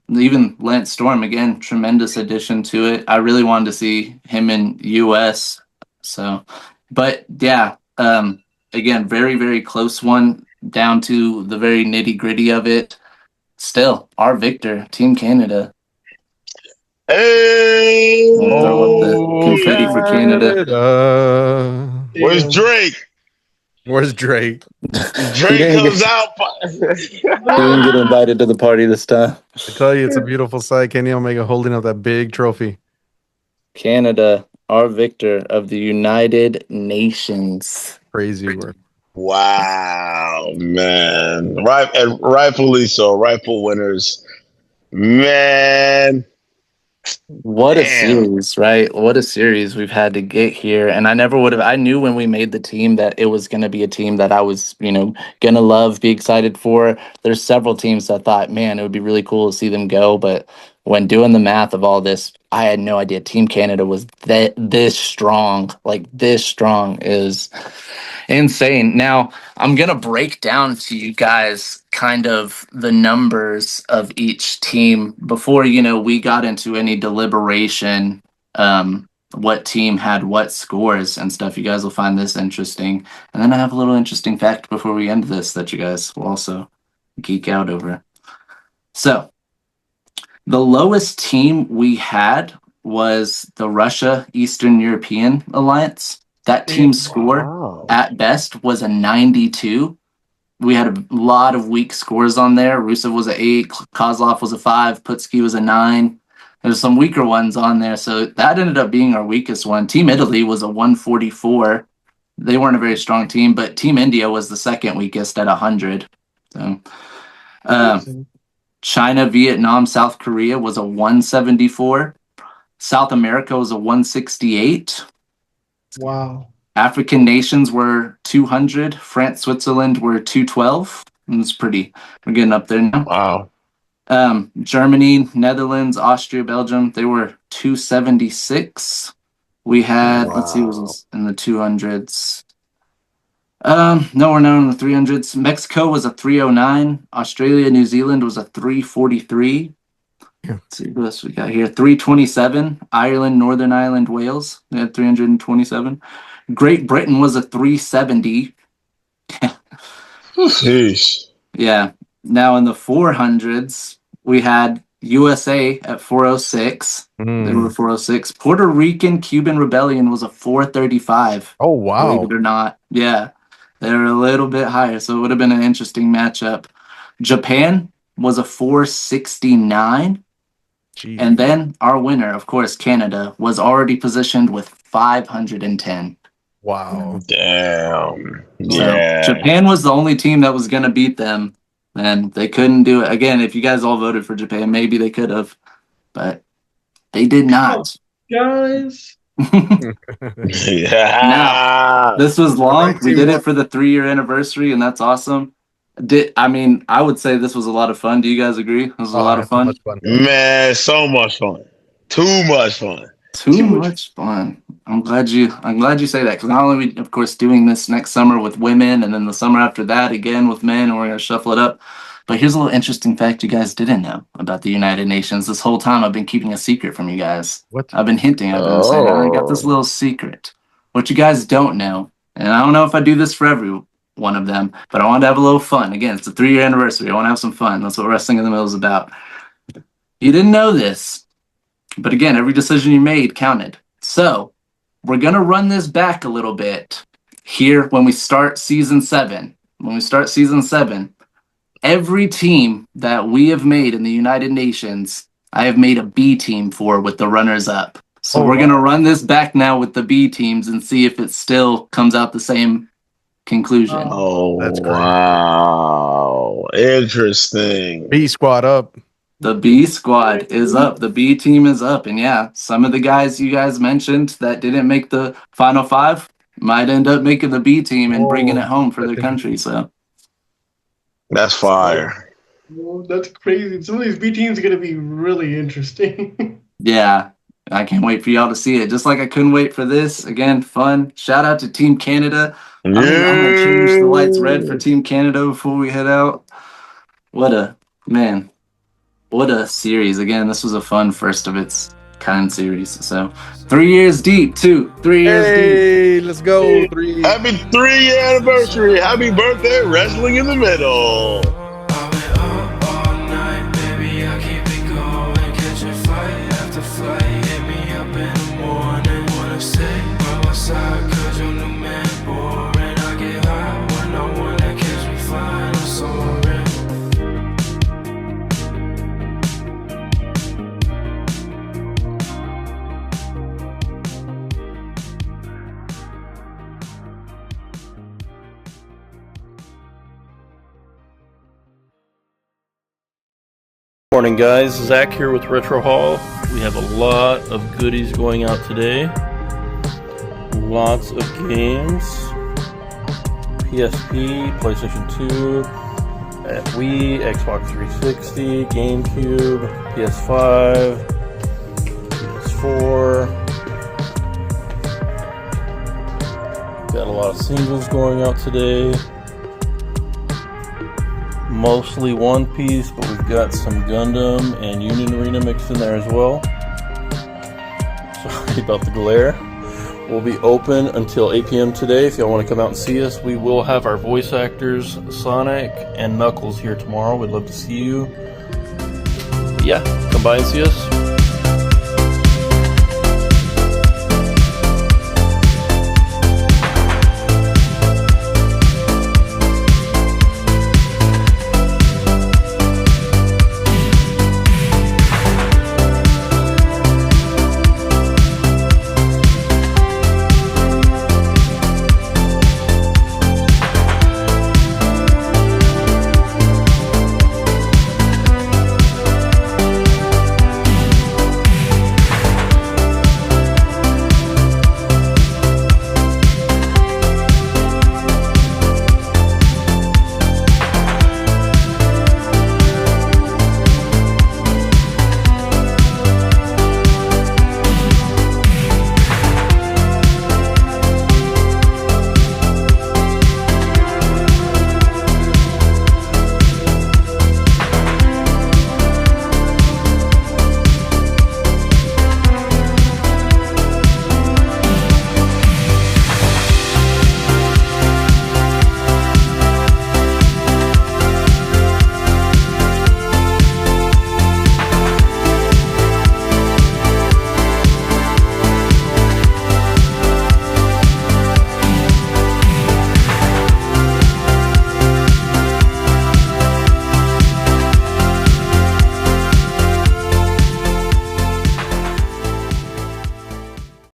A: Even Lance Storm, again, tremendous addition to it. I really wanted to see him in US. So, but yeah, again, very, very close one down to the very nitty gritty of it. Still, our victor, Team Canada.
B: Hey!
A: Throw up the confetti for Canada.
B: Where's Drake?
C: Where's Drake?
B: Drake comes out.
A: He didn't get invited to the party this time.
C: I tell you, it's a beautiful sight. Kenny Omega holding up that big trophy.
A: Canada, our victor of the United Nations.
C: Crazy work.
B: Wow, man. Right, and rightfully so. Rightful winners. Man.
A: What a series, right? What a series we've had to get here. And I never would have, I knew when we made the team that it was going to be a team that I was, going to love, be excited for. There's several teams that thought, man, it would be really cool to see them go. But when doing the math of all this, I had no idea Team Canada was this strong. Like, this strong is insane. Now, I'm going to break down to you guys kind of the numbers of each team before, we got into any deliberation, what team had what scores and stuff. You guys will find this interesting. And then I have a little interesting fact before we end this that you guys will also geek out over. So, the lowest team we had was the Russia Eastern European Alliance. That team's score at best was a 92. We had a lot of weak scores on there. Rusev was an 8, Kozlov was a 5, Putski was a 9. There's some weaker ones on there, so that ended up being our weakest one. Team Italy was a 144. They weren't a very strong team, but Team India was the second weakest at 100. So, China, Vietnam, South Korea was a 174. South America was a 168.
D: Wow.
A: African nations were 200. France, Switzerland were 212. We're getting up there now.
B: Wow.
A: Germany, Netherlands, Austria, Belgium, they were 276. We had, let's see, what was in the 200s. Nowhere known in the 300s. Mexico was a 309. Australia, New Zealand was a 343. Let's see what else we got here. 327. Ireland, Northern Ireland, Wales. They had 327. Great Britain was a 370.
B: Jeez.
A: Yeah. Now in the 400s, we had USA at 406. They were 406. Puerto Rican Cuban Rebellion was a 435.
C: Oh, wow.
A: Believe it or not. Yeah. They're a little bit higher, so it would have been an interesting matchup. Japan was a 469.
C: Jeez.
A: And then our winner, of course, Canada, was already positioned with 510.
C: Wow.
B: Damn.
A: So
B: Yeah.
A: Japan was the only team that was going to beat them, and they couldn't do it. Again, if you guys all voted for Japan, maybe they could have, but they did not.
D: Guys.
B: Yeah.
A: Now, this was long. We did it for the 3-year anniversary, and that's awesome. I would say this was a lot of fun. Do you guys agree? It was a lot of fun.
B: Man, so much fun. Too much fun.
A: Too much fun. I'm glad you say that, because not only are we, of course, doing this next summer with women, and then the summer after that again with men, and we're going to shuffle it up. But here's a little interesting fact you guys didn't know about the United Nations. This whole time I've been keeping a secret from you guys.
C: What?
A: I've been hinting. I've been saying, I got this little secret. What you guys don't know, and I don't know if I do this for every one of them, but I wanted to have a little fun. Again, it's a 3-year anniversary. I want to have some fun. That's what Wrestling in the Middle is about. You didn't know this, but again, every decision you made counted. So we're going to run this back a little bit here when we start season 7. Every team that we have made in the United Nations, I have made a B team for with the runners up. So we're going to run this back now with the B teams and see if it still comes out the same conclusion.
B: Oh,
C: That's crazy.
B: wow. Interesting.
C: B squad up.
A: The B squad is up. The B team is up. And yeah, some of the guys you guys mentioned that didn't make the final 5 might end up making the B team and bringing it home for their country. So
B: That's fire.
D: Oh, that's crazy. Some of these B teams are going to be really interesting.
A: yeah, I can't wait for y'all to see it. Just like I couldn't wait for this. Again, fun. Shout out to Team Canada. I'm going to change the lights red for Team Canada before we head out. What a series. Again, this was a fun first of its kind series. So 3 years deep, too. 3 years deep.
C: Hey, let's go. 3.
B: Happy 3-year anniversary. Happy birthday, Wrestling in the Middle.
I: Morning guys, Zach here with Retro Hall. We have a lot of goodies going out today. Lots of games. PSP, PlayStation 2, Wii, Xbox 360, GameCube, PS5, PS4. Got a lot of singles going out today. Mostly One Piece, but we've got some Gundam and Union Arena mixed in there as well. Sorry about the glare. We'll be open until 8 p.m. today. If y'all want to come out and see us, we will have our voice actors, Sonic and Knuckles, here tomorrow. We'd love to see you. Yeah, come by and see us.